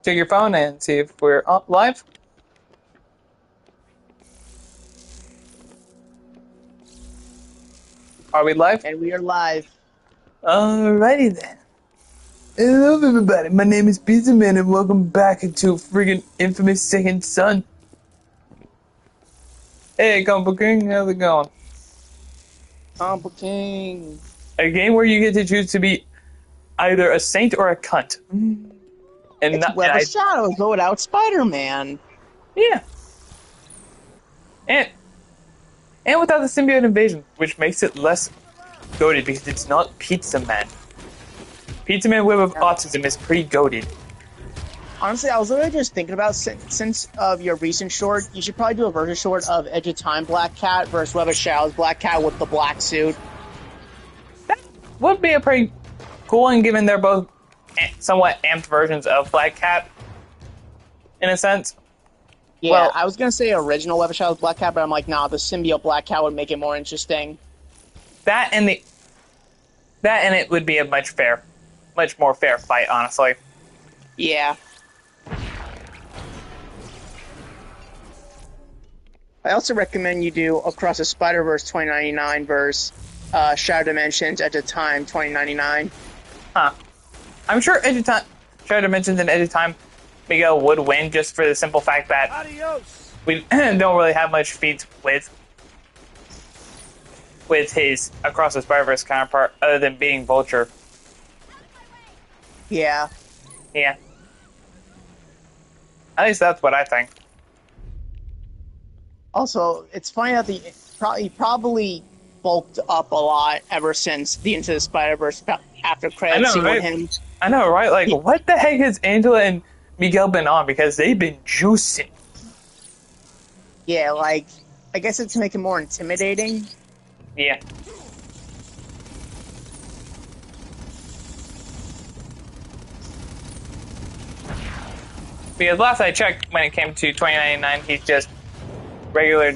Check your phone and see if we're live. Are we live? And we are live. Alrighty then. Hello everybody, my name is PIZZAMAN and welcome back to friggin' infamous Second Son. Hey Combo King, how's it going? Combo King. A game where you get to choose to be either a saint or a cunt. And It's Web of Shadows, but without Spider-Man. Yeah. And without the symbiote invasion, which makes it less goated because it's not PIZZAMAN. PIZZAMAN Web of Autism is pretty goated. Honestly, I was literally just thinking about, since of your recent short, you should probably do a version short of Edge of Time Black Cat versus Web of Shadows Black Cat with the black suit. That would be a pretty cool one, given they're both somewhat amped versions of Black Cat, in a sense. Yeah, well, I was gonna say original Web of Shadows Black Cat, but I'm like, nah, the symbiote Black Cat would make it more interesting. That and it would be a much more fair fight, honestly. Yeah. I also recommend you do Across the Spider-Verse 2099 versus Shadow Dimensions Edge of Time 2099. Huh. I'm sure Shadow Dimensions and Edge of Time, Miguel would win just for the simple fact that we don't really have much feats with his Across the Spider-Verse counterpart other than being Vulture. Yeah. Yeah. At least that's what I think. Also, it's funny that he probably bulked up a lot ever since the Into the Spider-Verse after credits scene with him. I know, right? Like, what the heck has Angela and Miguel been on? Because they've been juicing. Yeah, like, I guess it's to make it more intimidating. Yeah. Because last I checked, when it came to 2099, he's just regular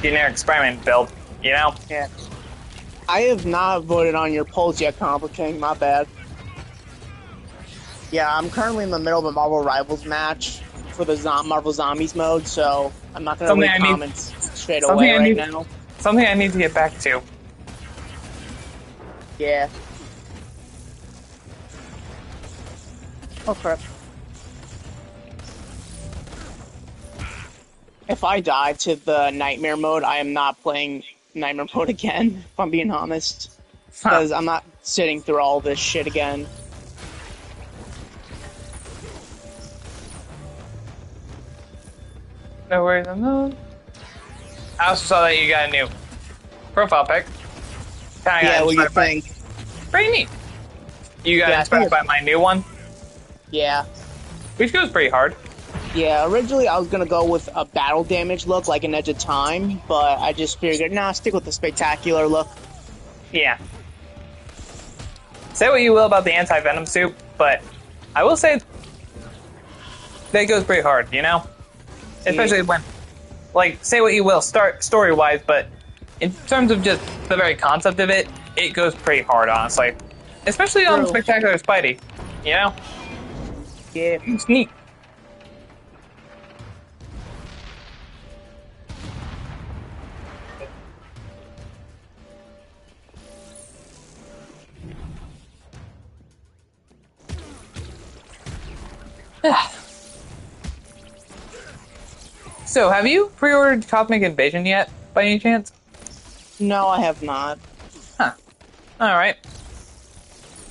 generic Spider-Man build, you know? Yeah. I have not voted on your polls yet, Combo King. My bad. Yeah, I'm currently in the middle of a Marvel Rivals match for the Marvel Zombies mode, so I'm not going to read comments straight away right now. Something I need to get back to. Yeah. Oh, crap. If I die to the Nightmare mode, I am not playing Nightmare mode again, if I'm being honest. Because I'm not sitting through all this shit again. No worries on those. I also saw that you got a new profile pic. Yeah, what do you think? Pretty neat. You got inspired by my new one? Yeah. Which goes pretty hard. Yeah, originally I was gonna go with a battle damage look, like an Edge of Time, but I just figured, nah, stick with the spectacular look. Yeah. Say what you will about the anti-venom suit, but I will say that it goes pretty hard, you know? Especially when, like, say what you will, story-wise, but in terms of just the very concept of it, it goes pretty hard, honestly. Especially on Spectacular Spidey, you know? Yeah. It's neat. So, have you pre-ordered Cosmic Invasion yet, by any chance? No, I have not. Huh. Alright.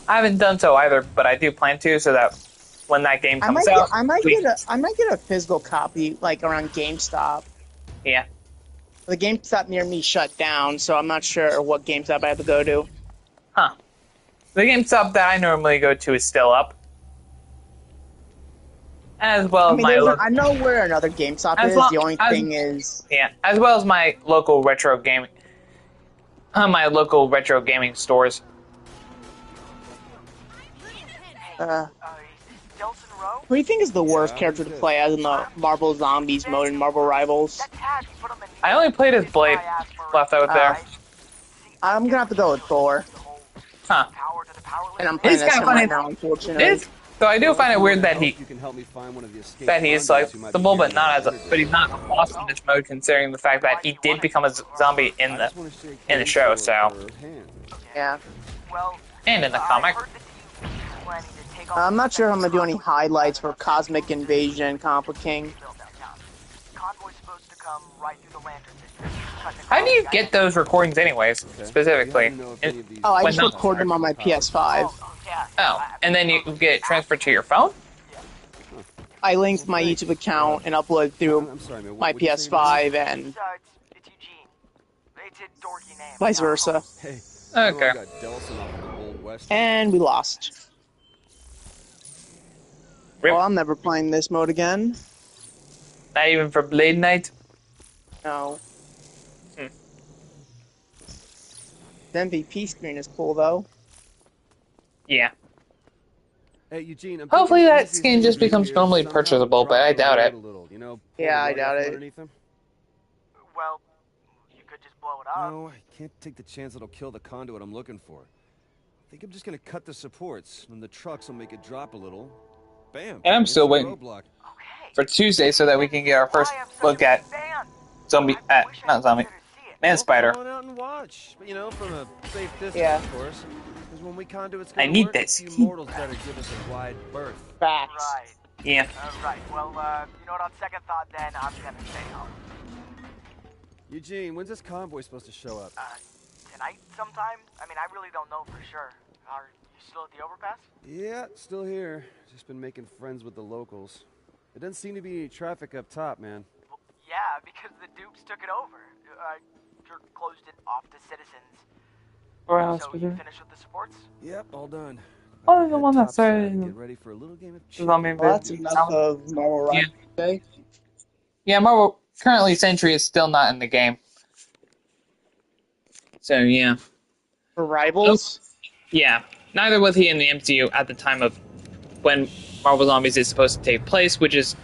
I haven't done so either, but I do plan to, so that when that game comes out... I might get a physical copy, like, around GameStop. Yeah. The GameStop near me shut down, so I'm not sure what GameStop I have to go to. Huh. The GameStop that I normally go to is still up. As well as I know where another GameStop is. The only thing is, yeah, as well as my local retro gaming, stores. Who do you think is the worst character to play as in the Marvel Zombies mode in Marvel Rivals? I only played as Blade last I was there. I'm gonna have to go with Thor. Huh. And I'm playing as him right now, unfortunately. So I do find it weird that You can help me find one of the escaped he's convicts who might be likable, but getting not as murdered. but he's not a boss in this mode, considering the fact that he did become a zombie in I the just wanna shake hands show. for So her hand. Yeah. Well, and in the comic. planning to take I'm not sure if I'm gonna do any highlights for Cosmic Invasion, Compa King. Convoy's supposed to come right through the lantern system. How do you get those recordings, anyways? Specifically, Oh, I when just not- record them on my PS5. Yeah. Oh, and then you get it transferred to your phone. I link my YouTube account and upload through I'm sorry, man. my what'd you say? PS5 and It's Eugene. It's a dorky name. vice versa. Hey. Okay. I got Delson off of the Old West. And we lost. Rip. Well, I'm never playing this mode again. Not even for Blade Night. No. Hmm. The MVP screen is cool though. Yeah. Hey, Eugene, I'm Hopefully thinking that easiest skin thing just to do becomes is normally somehow purchasable, but drop I the doubt load it. a little, you know, pull Yeah, the I rug doubt out it. underneath them. Well, you could just blow it up. No, I can't take the chance it'll kill the conduit I'm looking for. I think I'm just gonna cut the supports, and the trucks will make it drop a little. Bam. And I'm still instant waiting roadblock. Okay. for Tuesday so that we can get our first Why I'm such look a at big fan. zombie. I wish I Not was zombie. there to see it. Man Well, Spider. Come on out and watch, but you know, from a safe distance, Yeah. of course. Because when we conduits I go to need work, this. you mortals better give us a wide berth. Facts. Right. Yeah. Right. Well, you know what? On second thought, then I'm gonna stay home. Eugene, when's this convoy supposed to show up? Tonight, sometime. I mean, I really don't know for sure. Are you still at the overpass? Yeah, still here. Just been making friends with the locals. There doesn't seem to be any traffic up top, man. Well, yeah, because the Dukes took it over. Closed it off to citizens. So you finished with the supports? Yep, all done. Oh, I'll the head one that topside started and in get ready for a little game of Zombie chicken. Well, that's enough of normal Yeah. ride today. Yeah, Marvel currently Sentry is still not in the game. So yeah. For Rivals. Yeah. Neither was he in the MCU at the time of when Marvel Zombies is supposed to take place, which is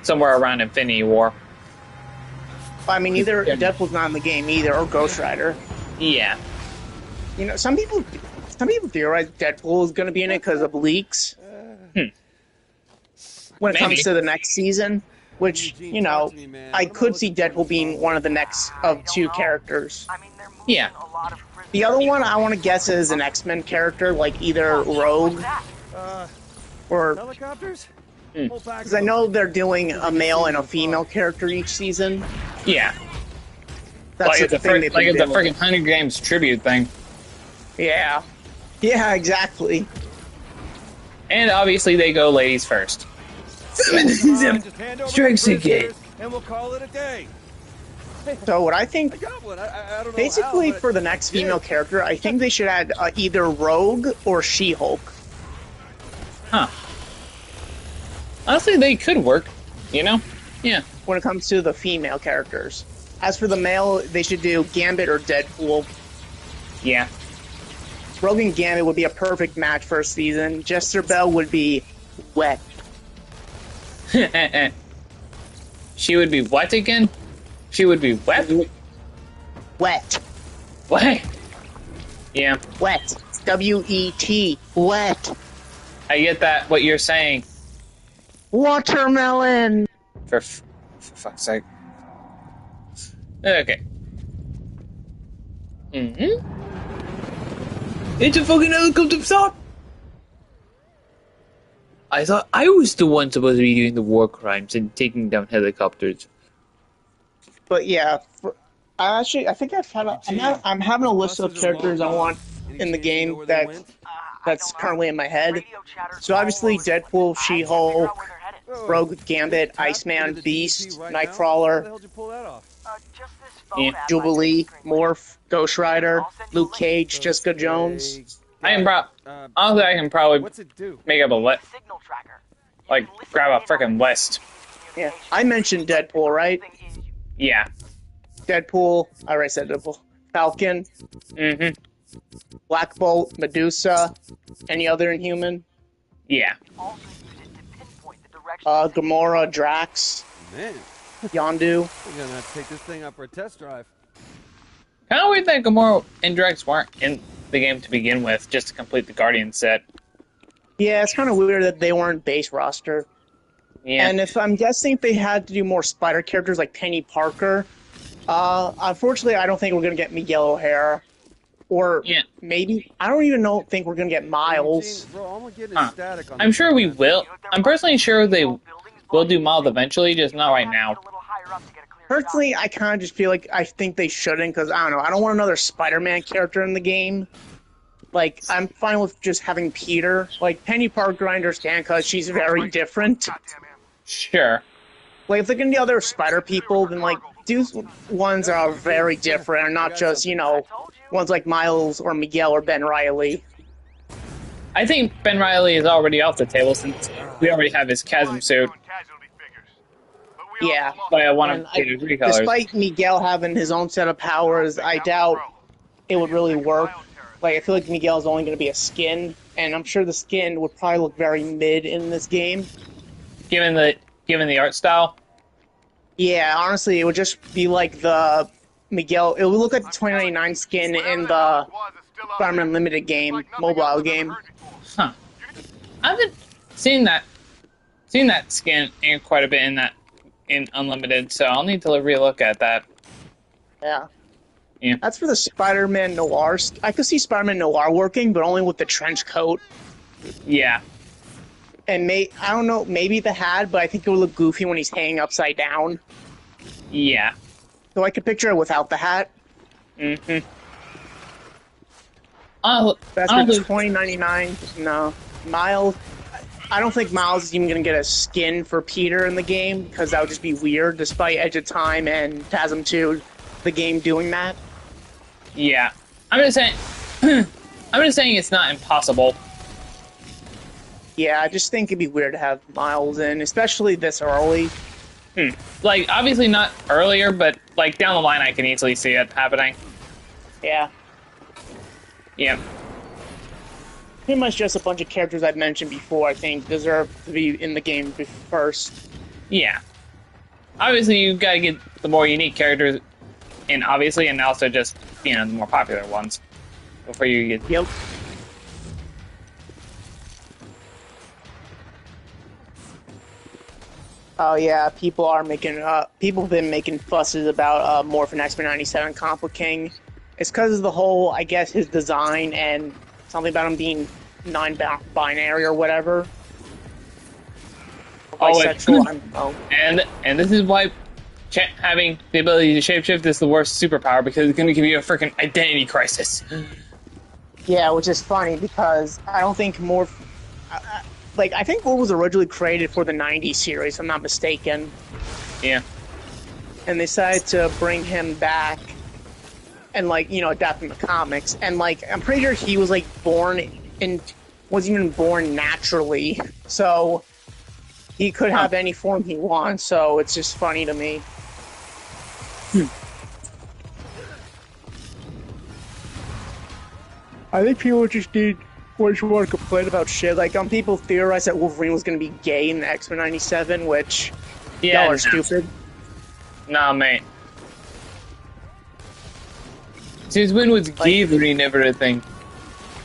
somewhere around Infinity War. I mean, either Deadpool's not in the game either, or Ghost Rider. Yeah. You know, some people theorize Deadpool is going to be in it because of leaks. When it Maybe. comes to the next season, which, you know, I could see Deadpool being one of the next of two characters. I mean, they're moving Yeah. a lot of prisoners. The other one I want to guess is an X-Men character, like either Rogue or... Helicopters? Because I know they're doing a male and a female character each season. Yeah. That's Like the it's a thing they've been the doing. freaking Hunger Games tribute thing. Yeah. Yeah, exactly. And obviously they go ladies first. Feminism strikes again. And we'll call it a day. So what I think, I got one. I don't know basically how, but for the next female character, I think they should add either Rogue or She-Hulk. Huh. Honestly, they could work. You know? Yeah. When it comes to the female characters. As for the male, they should do Gambit or Deadpool. Yeah. Rogue and Gambit would be a perfect match for a season. Jester Bell would be wet. She would be what again? She would be wet? Wet. What? Yeah. Wet. W-E-T. Wet. I get that, what you're saying. Watermelon. For fuck's sake. Okay. It's a fucking helicopter stop! I thought I was the one supposed to be doing the war crimes and taking down helicopters. But yeah, I think I'm having a list of characters I want in the game that's currently in my head. So obviously Deadpool, She-Hulk, Rogue, Gambit, Iceman, Beast, Nightcrawler, Yeah. Jubilee, Morph, Ghost Rider, Luke Cage, Jessica Jones. Honestly, I can probably What's it do? make up a list. Signal tracker. Like, grab a frickin' list. Yeah, I mentioned Deadpool, right? Yeah. Deadpool, I already said Deadpool. Falcon, Black Bolt, Medusa, any other Inhuman, Yeah. Also use it to pinpoint the direction. Gamora, Drax, Man, Yondu. we're gonna have to take this thing out for a test drive. Kind of weird that Gamora and Drax weren't in the game to begin with, just to complete the Guardian set. Yeah, it's kind of weird that they weren't base roster. Yeah. And if I'm guessing if they had to do more Spider characters like Penny Parker, unfortunately, I don't think we're gonna get Miguel O'Hara, or Yeah. maybe I don't even think we're gonna get Miles. Bro, all I'm getting is Huh. static on I'm this sure thing, we man. will. I'm personally sure they will do Miles eventually, just not right now. Personally, I kind of just feel like I think they shouldn't because I don't know. I don't want another Spider-Man character in the game. Like, I'm fine with just having Peter. Like, Penny Parker, I understand because she's very different. Sure. Like, if they're gonna do other Spider people, then, like, these ones are very different and not just, ones like Miles or Miguel or Ben Riley. I think Ben Riley is already off the table since we already have his chasm suit Yeah. by one of And Peter's recolors. despite Miguel having his own set of powers, I doubt it would really work. Like, I feel like Miguel's only going to be a skin, and I'm sure the skin would probably look very mid in this game. Given the art style. Yeah, honestly, it would just be like the Miguel. It would look like the 2099 skin in the Spider-Man Limited game, mobile game. Huh. I've been seeing that skin in quite a bit in Unlimited, so I'll need to relook at that. Yeah. Yeah. That's for the Spider-Man Noir. I could see Spider-Man Noir working, but only with the trench coat. Yeah. And I don't know, maybe the hat, but I think it would look goofy when he's hanging upside down. Yeah. So I could picture it without the hat. Mm-hmm. That's for 2099. No. Miles. I don't think Miles is even going to get a skin for Peter in the game, because that would just be weird, despite Edge of Time and TASM 2, the game doing that. Yeah. I'm just saying it's not impossible. Yeah, I just think it'd be weird to have Miles in, especially this early. Like, obviously not earlier, but, like, down the line I can easily see it happening. Yeah. Yeah. Pretty much just a bunch of characters I've mentioned before, I think, deserve to be in the game first. Yeah. Obviously, you gotta get the more unique characters in, obviously, and also just, the more popular ones before you get... Yep. Oh yeah, people have been making fusses about Morphin X-Men 97 Conflict King. It's because of the whole, I guess, his design and something about him being non-binary or whatever. Bisexual. And this is why having the ability to shapeshift is the worst superpower, because it's going to give you a freaking identity crisis. Yeah, which is funny because I don't think I think Morph was originally created for the 90s series, if I'm not mistaken. Yeah. And they decided to bring him back and, adapt him to comics. And, I'm pretty sure he was, wasn't even born naturally. So, he could have any form he wants, so it's just funny to me. I think people just want to complain about shit. People theorize that Wolverine was going to be gay in X-Men 97, which y'all are stupid. Nah, mate. Since when was gay never a thing?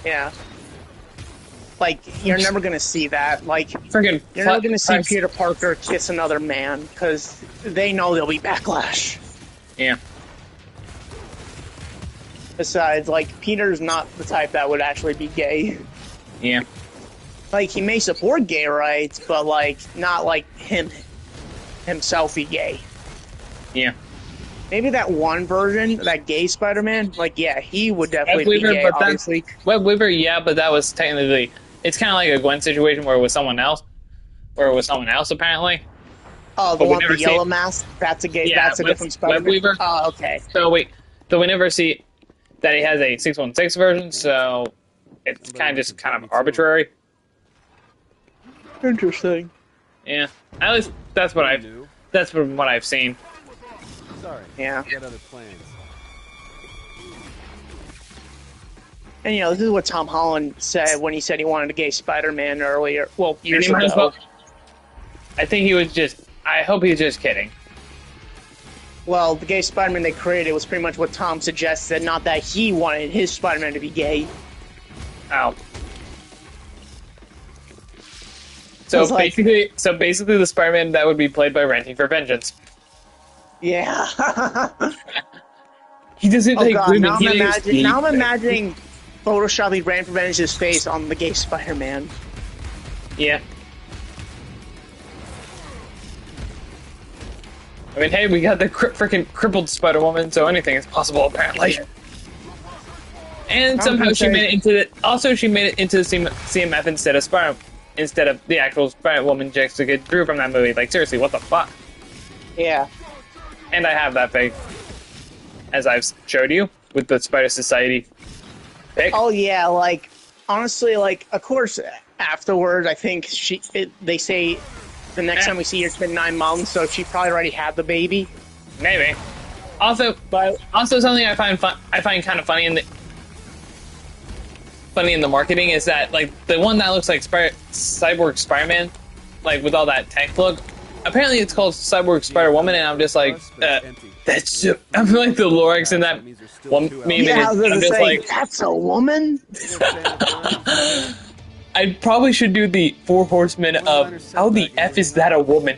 Yeah. You're never going to see that. Friggin' You're never going to see Peter Parker kiss another man, because they know there'll be backlash. Yeah. Besides, Peter's not the type that would actually be gay. Yeah. He may support gay rights, but, not, himself be gay. Yeah. Maybe that one version, that gay Spider-Man, yeah, he would definitely be gay, but obviously. Web Weaver, yeah, but that was technically... It's kind of like a Gwen situation where it was someone else. Apparently. Oh, the one with the yellow mask? That's a gay... Yeah, that's a different Spider-Man? Web Weaver. Oh, okay. So we never see that he has a 616 version, so it's kind of arbitrary. Interesting. Yeah, at least that's from what I've seen. Sorry. Yeah. I got other plans. And this is what Tom Holland said when he said he wanted a gay Spider-Man earlier. Well, years ago. I think he was just... I hope he's just kidding. Well, the gay Spider-Man they created was pretty much what Tom suggested, not that he wanted his Spider-Man to be gay. Oh. So basically, the Spider-Man that would be played by Ranting for Vengeance. Yeah. He doesn't Oh like god, women. now I'm imagining photoshopping Ranting for Vengeance's face on the gay Spider-Man. Yeah. I mean, hey, we got the freaking crippled Spider-Woman, so anything is possible apparently. And somehow she made it into the. Also, she made it into the CMF instead of the actual Spider-Woman Jessica Drew from that movie. Like, seriously, what the fuck? Yeah. And I have that pic, as I've showed you, with the Spider Society pic. Oh yeah, like honestly, like of course afterwards, I think they say the next time we see her, it's been 9 months, so she probably already had the baby. Maybe. Also something I find kind of funny in the marketing is that like the one that looks like Cyborg Spider-Man, like with all that tech look. Apparently, it's called Cyborg Spider-Woman, and I'm just like, that's. I'm like the Lorax in that one meme. Yeah, I'm just like, that's a woman. I probably should do the 4 Horsemen of how the F is that a woman?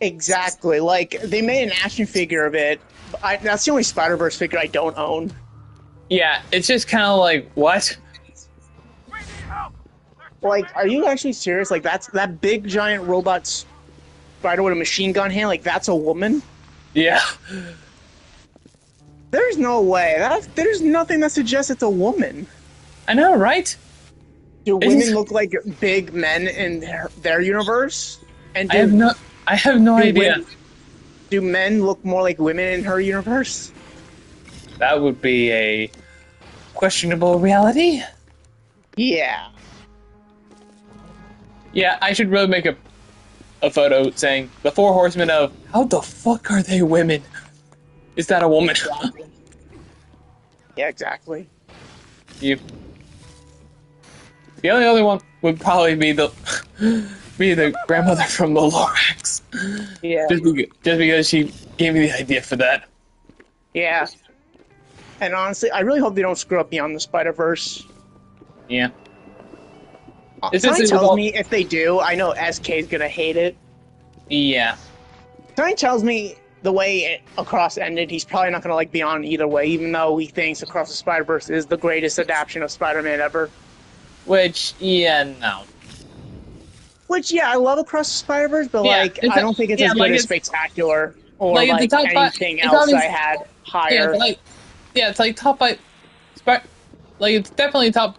Exactly. Like they made an action figure of it. That's the only Spider-Verse figure I don't own. Yeah, it's just kind of like what? Like, are you actually serious? Like, that big giant robot spider with a machine gun hand. Like, that's a woman. Yeah. There's no way. There's nothing that suggests it's a woman. I know, right? Do women look like big men in their universe? And I have no idea. Do men look more like women in her universe? That would be a questionable reality. Yeah. Yeah, I should really make a photo saying the 4 Horsemen of how the fuck are they women? Is that a woman? Yeah, exactly. The only other one would probably be the grandmother from the Lorax. Yeah. Just because she gave me the idea for that. Yeah. And honestly, I really hope they don't screw up Beyond the Spider-Verse. Yeah. Something tells me if they do, I know SK is gonna hate it. Yeah. Something tells me the way Across ended, he's probably not gonna like Beyond either way, even though he thinks Across the Spider-Verse is the greatest adaptation of Spider-Man ever. Which, yeah, no. Which, yeah, I love Across the Spider-Verse, but I don't think it's as good as Spectacular or like anything else I had higher. Yeah, it's like top 5. Like it's definitely top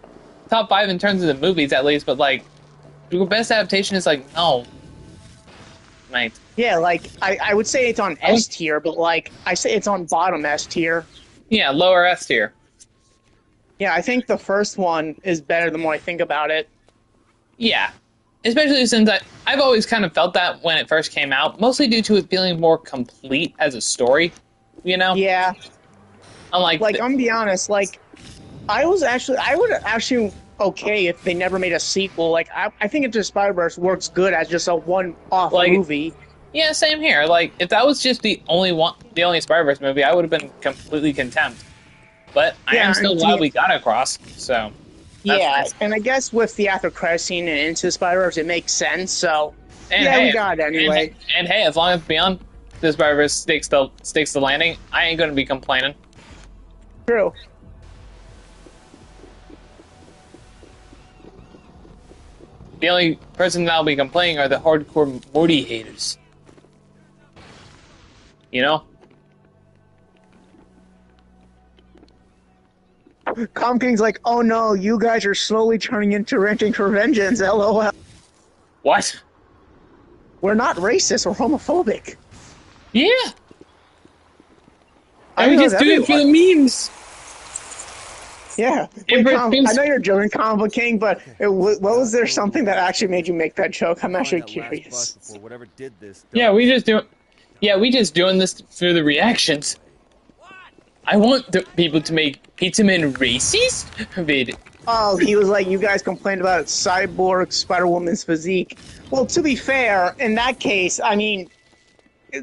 5 in terms of the movies at least, but like the best adaptation is like no. Right. Yeah, like I would say it's on S tier, but like I say it's on bottom S tier. Yeah, lower S tier. Yeah, I think the first one is better the more I think about it. Yeah. Especially since I've always kind of felt that when it first came out, mostly due to it feeling more complete as a story, you know? Yeah. Unlike I'm gonna be honest, like I would actually okay if they never made a sequel. Like I think Into the Spider-Verse works good as just a one-off movie. Yeah, same here. Like if that was just the only Spider-Verse movie, I would have been completely content. But I am still glad we got Across, so yeah, nice. And I guess with the after credit scene and Into the Spider-Verse, it makes sense. So and yeah, we got it anyway. And hey, as long as Beyond the Spider-Verse stakes the landing, I ain't gonna be complaining. True. The only person that'll be complaining are the hardcore Morty haters. You know? Calm King's like, oh no, you guys are slowly turning into Ranting for Vengeance, LOL. What? We're not racist or homophobic. Yeah. We just do it for the memes. Yeah. Wait, I know you're joking, Comic King, but was there something that actually made you make that joke? I'm actually curious. Yeah, we just doing this through the reactions. I want the people to make PIZZAMAN racist? Oh, he was like, you guys complained about Cyborg Spider-Woman's physique. Well, to be fair, in that case, I mean,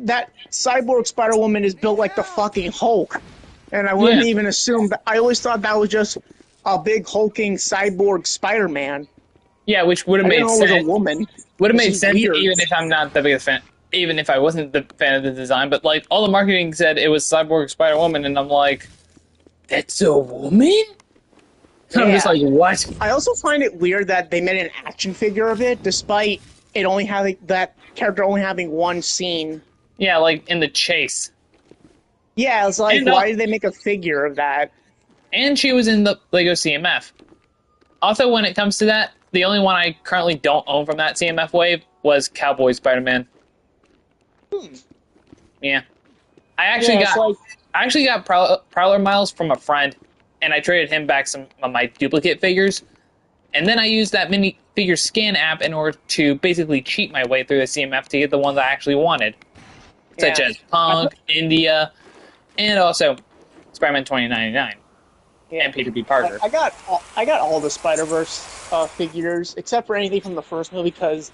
that Cyborg Spider-Woman is built like the fucking Hulk. And I wouldn't even assume that. I always thought that was just a big hulking cyborg Spider-Man. Yeah, which would have I made didn't know sense. it was a woman. Would have This made is sense weird. even if I'm not the biggest fan. Even if I wasn't the fan of the design, but like all the marketing said it was Cyborg Spider Woman, and I'm like, that's a woman. And I'm just Yeah. like, what? I also find it weird that they made an action figure of it, despite it only having that character only having one scene. Yeah, like in the chase, Yeah, it's like, and why did they make a figure of that? and she was in the Lego CMF. Also, when it comes to that, the only one I currently don't own from that CMF wave was Cowboy Spider-Man. Yeah, I actually Yeah, it's got like, I actually got Prowler Miles from a friend, and I traded him back some of my duplicate figures. And then I used that mini figure scan app in order to basically cheat my way through the CMF to get the ones I actually wanted, such yeah. as Punk, India, and also Spider-Man 2099 Yeah. and Peter B. Parker. I got all the Spider-Verse figures except for anything from the first movie because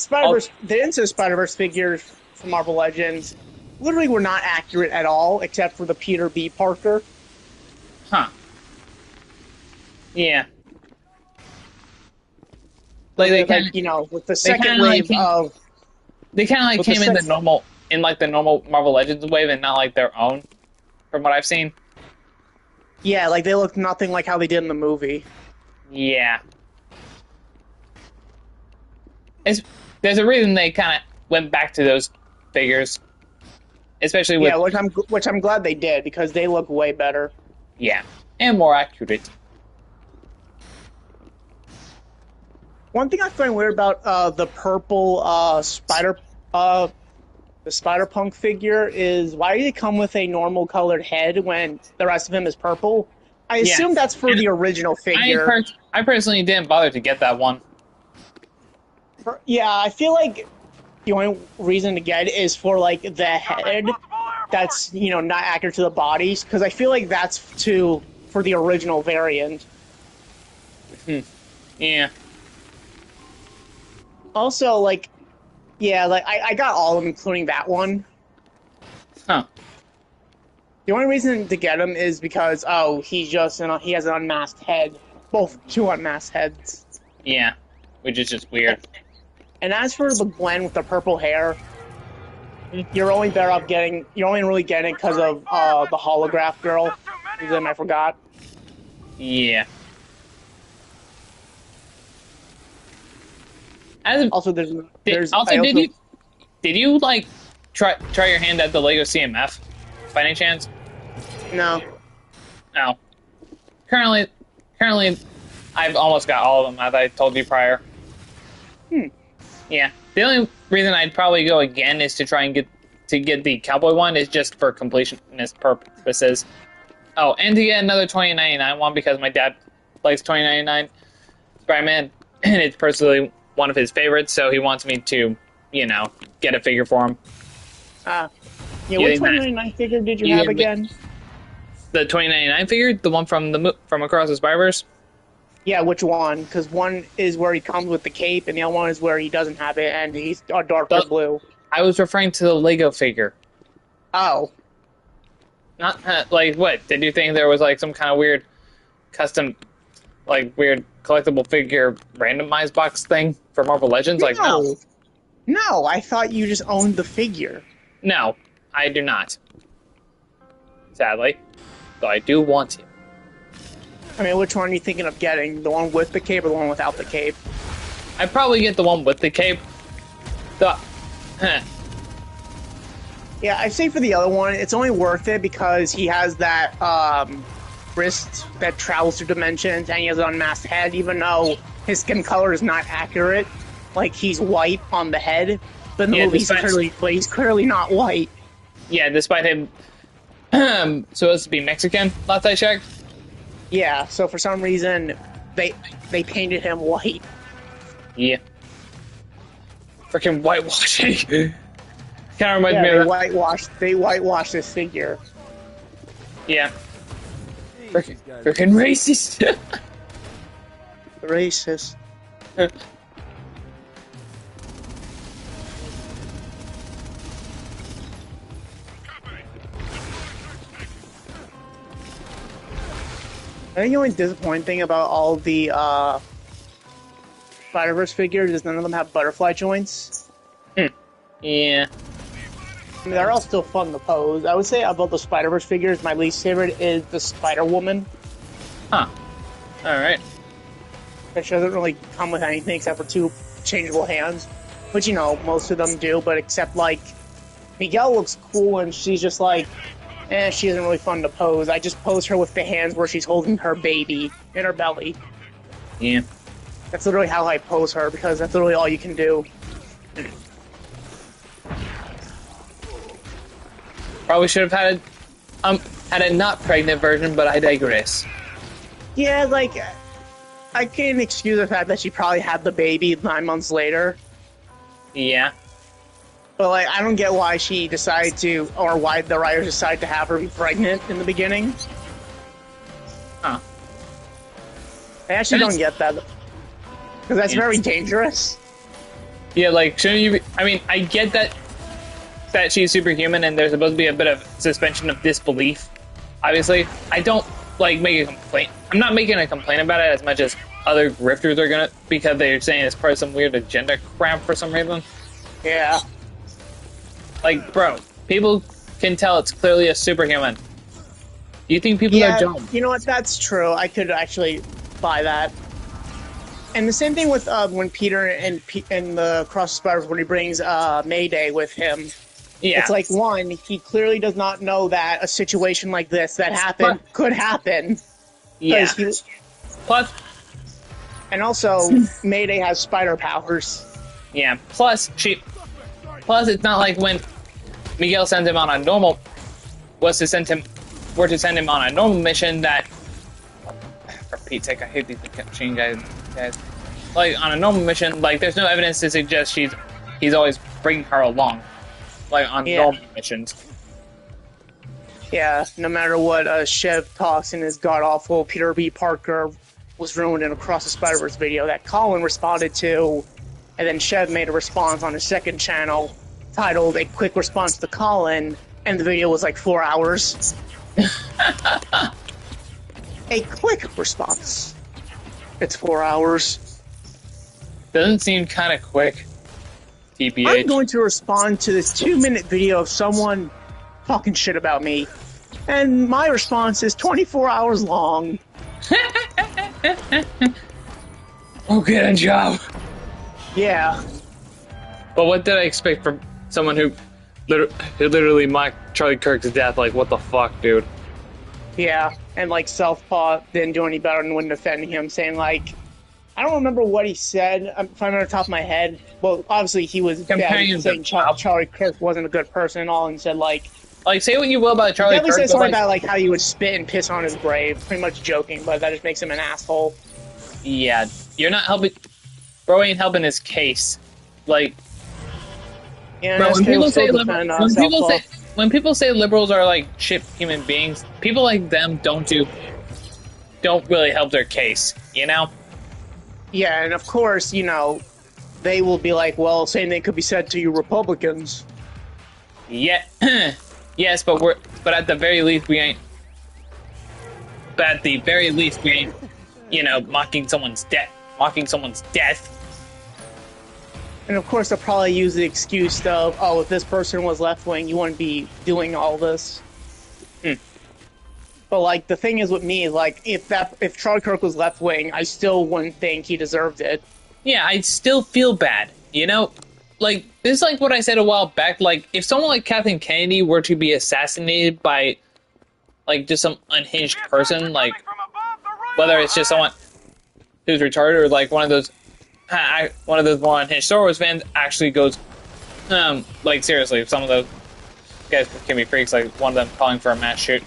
the Into the Spider-Verse figures from Marvel Legends literally were not accurate at all except for the Peter B. Parker. Huh. Yeah. Like You know, with the second wave of they kind of like with the came in the normal Marvel Legends wave and not like their own, from what I've seen. yeah, like they look nothing like how they did in the movie. Yeah. There's a reason they kind of went back to those figures, especially with Which I'm glad they did because they look way better. yeah, and more accurate. One thing I find weird about the purple the Spider-Punk figure is why did it come with a normal colored head when the rest of him is purple? I assume that's for the original figure. I personally didn't bother to get that one. Yeah, I feel like the only reason to get it is for like the head that's, you know, not accurate to the bodies because I feel like that's for the original variant. Yeah. Also, like, yeah, like I got all of them, including that one. Huh. The only reason to get him is because he has an unmasked head, two unmasked heads. Yeah, which is just weird. And as for the Gwen with the purple hair, you're only really getting it because of the holograph girl, whose name I forgot. Yeah. Also, did you like try your hand at the Lego CMF by any chance? No. No. Currently, I've almost got all of them, as I told you prior. Yeah. The only reason I'd probably go again is to try and get the cowboy one is just for completionist purposes. Oh, and to get another 2099 one because my dad likes 2099 Spider-Man, and it's personally one of his favorites, so he wants me to, you know, get a figure for him. Yeah, what 2099 figure did you have again? The 2099 figure, the one from Across the Spider-Verse. Yeah, which one? Because one is where he comes with the cape, and the other one is where he doesn't have it, and he's darker blue. I was referring to the Lego figure. Oh. Not, like, what? Did you think there was, like, some kind of weird custom, like, weird collectible figure randomized box thing for Marvel Legends? Like, no. No, I thought you just owned the figure. No, I do not. Sadly. Though I do want to. I mean, which one are you thinking of getting? The one with the cape or the one without the cape? I'd probably get the one with the cape. Yeah, I'd say for the other one, it's only worth it because he has that wrist that travels through dimensions, and he has an unmasked head, even though his skin color is not accurate. Like, he's white on the head, but in the movie he's clearly not white. Yeah, despite him supposed to be Mexican, last I checked. Yeah, so for some reason, they painted him white. Yeah. Freaking whitewashing. Kind of reminds me of that. They whitewashed this figure. Yeah. Freaking racist. Racist. I think the only disappointing thing about all the Spider-Verse figures is none of them have butterfly joints. Yeah. I mean, they're all still fun to pose. I would say about the Spider-Verse figures, my least favorite is the Spider-Woman. Huh. Alright. She doesn't really come with anything except for 2 changeable hands. Which, you know, most of them do, but except, like, Miguel looks cool and she's just like, she isn't really fun to pose. I just pose her with the hands where she's holding her baby in her belly. Yeah. That's literally how I pose her, because that's literally all you can do. Probably should have had a not pregnant version, but I digress. Yeah, like, I can't excuse the fact that she probably had the baby 9 months later. Yeah. But, like, I don't get why she decided to, or why the writers decided to have her be pregnant in the beginning. Huh. I actually don't get that. Because that's very dangerous. Yeah, like, shouldn't you be... I mean, I get that she's superhuman and there's supposed to be a bit of suspension of disbelief. Obviously, I don't, like, make a complaint. I'm not making a complaint about it as much as other grifters are gonna, because they're saying it's part of some weird agenda crap for some reason. Yeah. Like, bro, people can tell it's clearly a superhuman. You think people are dumb? You know what? That's true. I could actually buy that. And the same thing with when Peter and the Cross the Spider-Verse, when he brings Mayday with him. Yeah. It's like, one, he clearly does not know that a situation like this that happened could happen. Yeah. Plus, and also, Mayday has spider powers. Yeah. Plus, it's not like when Miguel sends him on a normal, were to send him on a normal mission that, for Pete's sake, I hate these machine guys. Like, on a normal mission, like, there's no evidence to suggest he's always bringing her along, like, on normal missions. Yeah, no matter what Chev talks in his god-awful Peter B. Parker was ruined in Across the Spider-Verse video that Colin responded to, and then Chev made a response on his second channel titled A Quick Response to Colin, and the video was like 4 hours. A quick response. It's 4 hours. Doesn't seem kind of quick. TBH. I'm going to respond to this 2-minute video of someone talking shit about me, and my response is 24 hours long. Oh, get a job. Yeah. But what did I expect from someone who literally mocked Charlie Kirk to death? Like, what the fuck, dude? Yeah, and like Southpaw didn't do any better than when defending him, saying like, I don't remember what he said, if I'm on the top of my head. Well, obviously he was bad, saying Charlie Kirk wasn't a good person and all, and said like, say what you will about Charlie Kirk. He definitely said something about like how he would spit and piss on his grave, pretty much joking, but that just makes him an asshole. Yeah, you're not helping. Bro ain't helping his case. Like, yeah, bro, when people say liberals are like shit human beings, people like them don't really help their case, you know? Yeah, and of course, you know, they will be like, well, same thing could be said to you Republicans. Yeah, yes, but at the very least we ain't. But at the very least we ain't, you know, mocking someone's death. And of course, they'll probably use the excuse of, oh, if this person was left-wing, you wouldn't be doing all this. But, like, the thing is with me, like, if Charlie Kirk was left-wing, I still wouldn't think he deserved it. Yeah, I'd still feel bad, you know? Like, this is like what I said a while back, like, if someone like Kathleen Kennedy were to be assassinated by, like, just some unhinged person, like, whether it's just someone who's retarded or, like, one of those more unhinged Star Wars fans actually goes, like, seriously, if some of those guys can be freaks, like, one of them calling for a mass shooting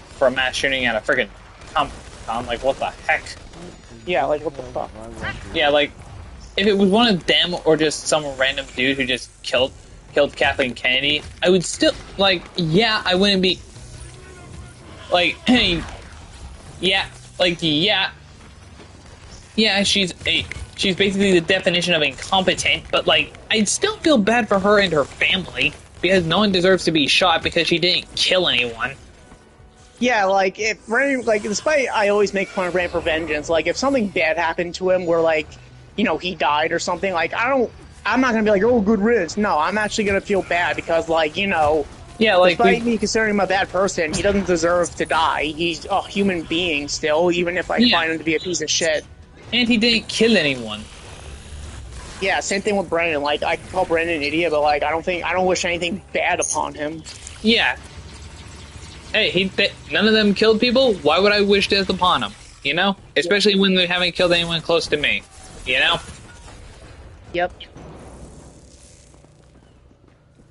at a freaking Comic-Con, like, what the heck? Yeah, like, what the fuck? Yeah, like, if it was one of them or just some random dude who just killed Kathleen Kennedy, I would still, like, yeah, I wouldn't be, like, hey, yeah, she's basically the definition of incompetent, but, like, I'd still feel bad for her and her family, because no one deserves to be shot because she didn't kill anyone. Yeah, like, despite I always make fun of Rant for Vengeance, like, if something bad happened to him where, like, you know, he died or something. Like, I'm not gonna be like, oh, good riddance. No, I'm actually gonna feel bad because, like, you know, yeah, like despite me considering him a bad person, he doesn't deserve to die. He's a human being still, even if I find him to be a piece of shit. And he didn't kill anyone. Yeah, same thing with Brandon. Like, I call Brandon an idiot, but like, I don't wish anything bad upon him. Yeah. Hey, none of them killed people. Why would I wish death upon him? You know, especially when they haven't killed anyone close to me. You know. Yep.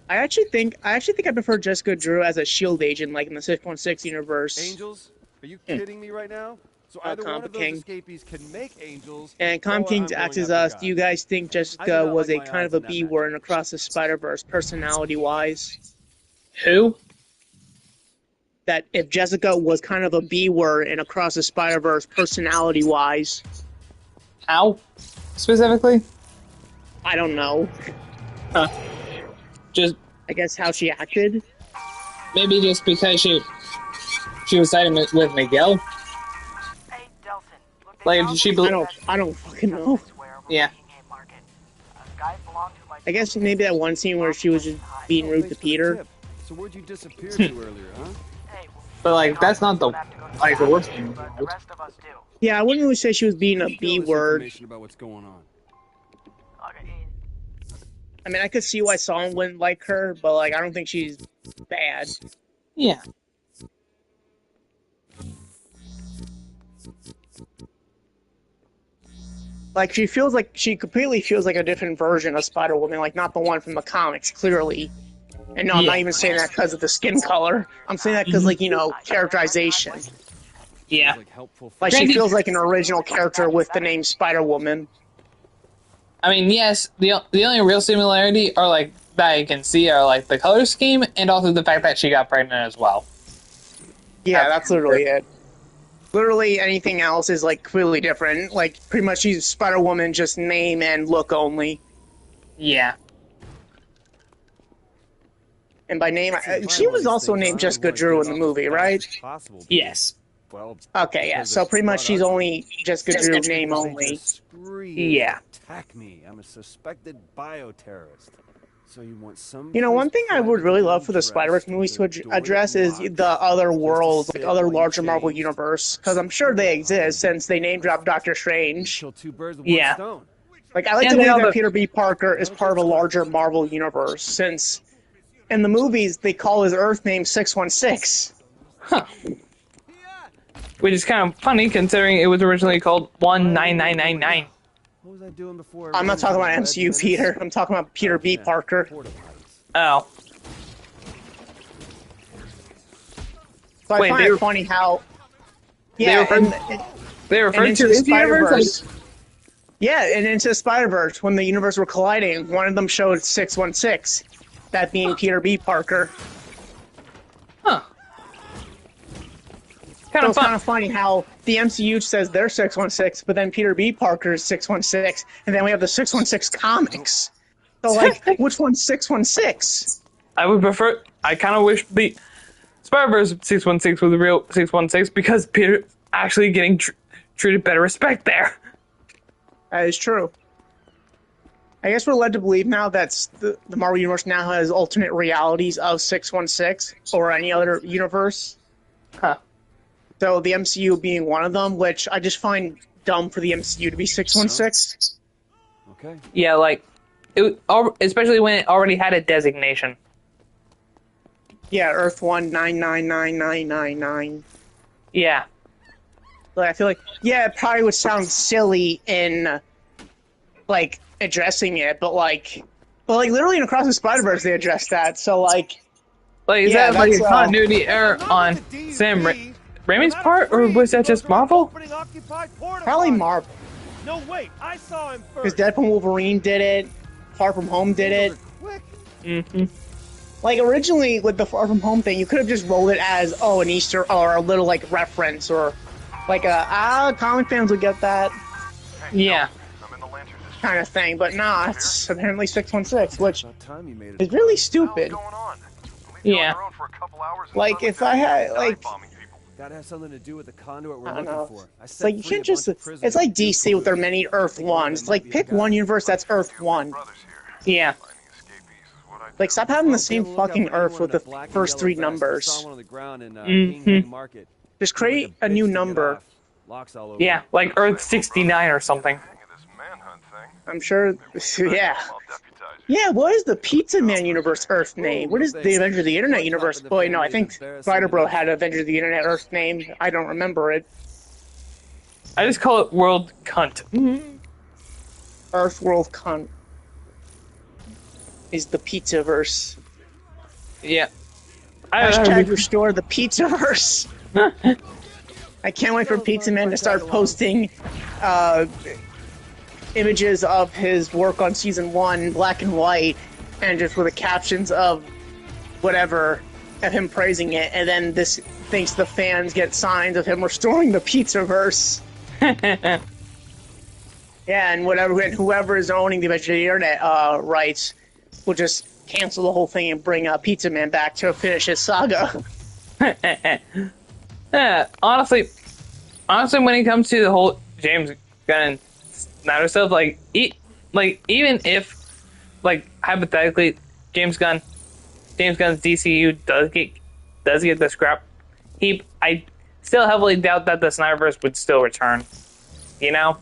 I actually think I prefer Jessica Drew as a SHIELD agent, like in the 616 universe. Angels? Are you kidding me right now? So either one of those escapees can make angels. And Com King asks us, do you guys think Jessica was a kind of a B word in Across the Spider-Verse, personality-wise? Who? That if Jessica was kind of a B word in Across the Spider-Verse, personality-wise. How? Specifically? I don't know. Just, I guess how she acted. Maybe just because she was siding with Miguel. Hey, Delson, look, Like, did she believe? I don't fucking know. Yeah. I guess maybe that one scene where she was just being rude to Peter. So where'd you disappear to earlier, huh? But like, that's not the worst thing. Yeah, I wouldn't really say she was being a B word. About what's going on. I mean, I could see why someone wouldn't like her, but like, I don't think she's bad. Yeah. Like, she completely feels like a different version of Spider-Woman, like not the one from the comics, clearly. And no, I'm not even saying that because of the skin color. I'm saying that because, like, you know, characterization. Yeah. Like, she feels like an original character with the name Spider-Woman. I mean, yes, the only real similarity are like that I can see are like the color scheme and also the fact that she got pregnant as well. Yeah, that's literally it. Literally anything else is like completely different. Like pretty much she's Spider-Woman, just name and look only. Yeah. And by name, she was also named Jessica Drew in the movie, right? Yes. Well, okay, yeah. So pretty much she's only Jessica Drew name only. Yeah. Attack me. I'm a suspected bioterrorist. So you want some? You know, one thing I would really love for the Spider-Verse movies to address is the other worlds, like other larger Marvel universe, because I'm sure they exist since they name dropped Doctor Strange. Yeah. Like I like to believe that Peter B. Parker is part of a larger Marvel universe, since in the movies they call his Earth name 616. Huh. Which is kind of funny considering it was originally called 19999. What was I doing before? I'm not talking about MCU, Peter. I'm talking about Peter B. Parker. Oh. So I find it funny how... Yeah, they referred to the universe? Yeah, and Into the Spider-Verse, when the universes were colliding, one of them showed 616. That being Peter B. Parker. Huh. So it's kind of funny how the MCU says they're 616, but then Peter B. Parker is 616, and then we have the 616 comics. So, like, which one's 616? I kind of wish the Spider-Verse 616 was the real 616 because Peter actually getting treated better respect there. That is true. I guess we're led to believe now that the Marvel Universe now has alternate realities of 616 or any other universe. Huh. So the MCU being one of them, which I just find dumb for the MCU to be 616. Okay. Yeah, like, especially when it already had a designation. Yeah, Earth 1999999. Yeah. But I feel like, yeah, it probably would sound silly in, like, addressing it, but literally in Across the Spider-Verse they addressed that, so, like... Like, is that like a continuity error on Sam Raimi's part, or was that just Marvel? Probably Marvel. No, wait, I saw him Because first. Deadpool Wolverine did it, Far From Home did it. Mm-hmm. Like, originally, with the Far From Home thing, you could have just rolled it as, oh, an Easter, or a little, like, reference, or, like, comic fans would get that. Yeah. Kind of thing, but nah, it's apparently 616, which is really stupid. Yeah. Like, if I had, like, Gotta have something to do with the conduit we're I don't looking know. for. I It's set like you free can't a bunch just. of prisoners It's like with Duke DC with their many Earth Think one of ones. them It's like might be the pick guy. one universe that's Earth one. Yeah. Like stop having the Well, be same on the lookout fucking for Earth anyone with in a the black and first yellow three vest. I saw numbers. one on the ground in Mhm. Hing Market. Just Seems like create a bitch new to get number. off. Locks all over. Yeah, like Earth 69 or something. I'm sure. Yeah. Yeah, what is the Pizza Man universe Earth name? What no is the thanks. Avenger of the Internet Blood universe? clot in the Boy, no, I family is think embarrassing Spider Bro enough. had Avenger of the Internet Earth name. I don't remember it. I just call it World Cunt. Earth World Cunt is the Pizzaverse. Yeah. Hashtag restore the Pizzaverse. I can't wait for Pizza Man to start posting images of his work on season 1, black and white, and just with the captions of whatever, of him praising it, and then this thinks the fans get signs of him restoring the Pizzaverse. Yeah, and whoever is owning the Adventure of the Internet rights will just cancel the whole thing and bring Pizza Man back to finish his saga. Yeah, honestly, when it comes to the whole James Gunn and Snyder stuff, like even if, like, hypothetically, James Gunn's DCU does get the scrap heap, I still heavily doubt that the Snyderverse would still return. You know?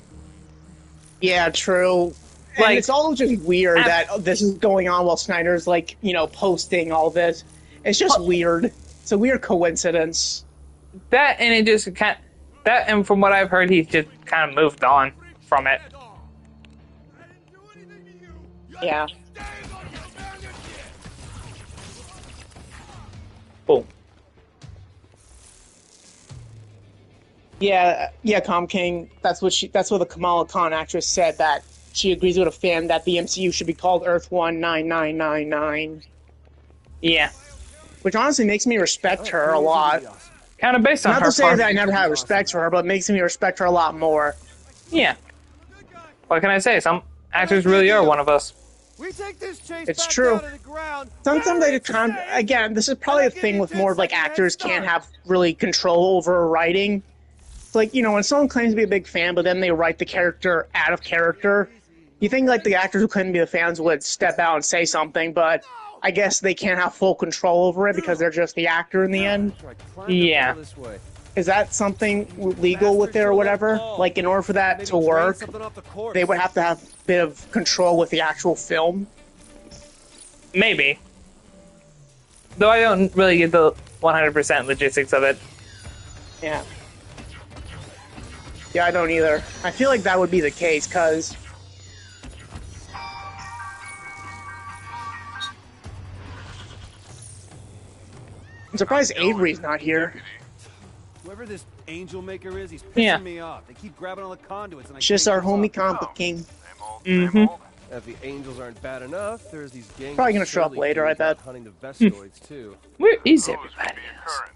Yeah, true. And Like, it's all just weird that this is going on while Snyder's, like, posting all this. It's just weird. It's a weird coincidence. that, and it just and from what I've heard, he's just kind of moved on from it. Yeah. Boom. Yeah, Calm King. That's what the Kamala Khan actress said, that she agrees with a fan that the MCU should be called Earth 19999. Yeah. Which honestly makes me respect her a lot. Kind of based on Not her to say part. that I never had respect for her, but it makes me respect her a lot more. Yeah. What can I say? Some actors really are one of us. We take this chase It's back true. down to the ground. Sometimes I kind of, again, this is probably a thing with more of, like, actors can't have really control over writing. It's like, when someone claims to be a big fan, but then they write the character out of character, you think, like, the actors who claim to be the fans would step out and say something, but I guess they can't have full control over it because they're just the actor in the end. Yeah. Is that something legal with it or whatever? Like, in order for that to work, they would have to have a bit of control with the actual film? Maybe. Though I don't really get the 100% logistics of it. Yeah. Yeah, I don't either. I feel like that would be the case, because... I'm surprised Avery's not here. Whoever this angel maker is, he's pissing Yeah. me off. They keep grabbing on the conduits, and I It's just can't our keep homie up. Compa King. Mm-hmm. If the angels aren't bad enough, there's these gangs. Probably gonna of show up Shirley later, I dudes out bet. Hunting the Vestoids too. Where is Those everybody would be else? occurrence.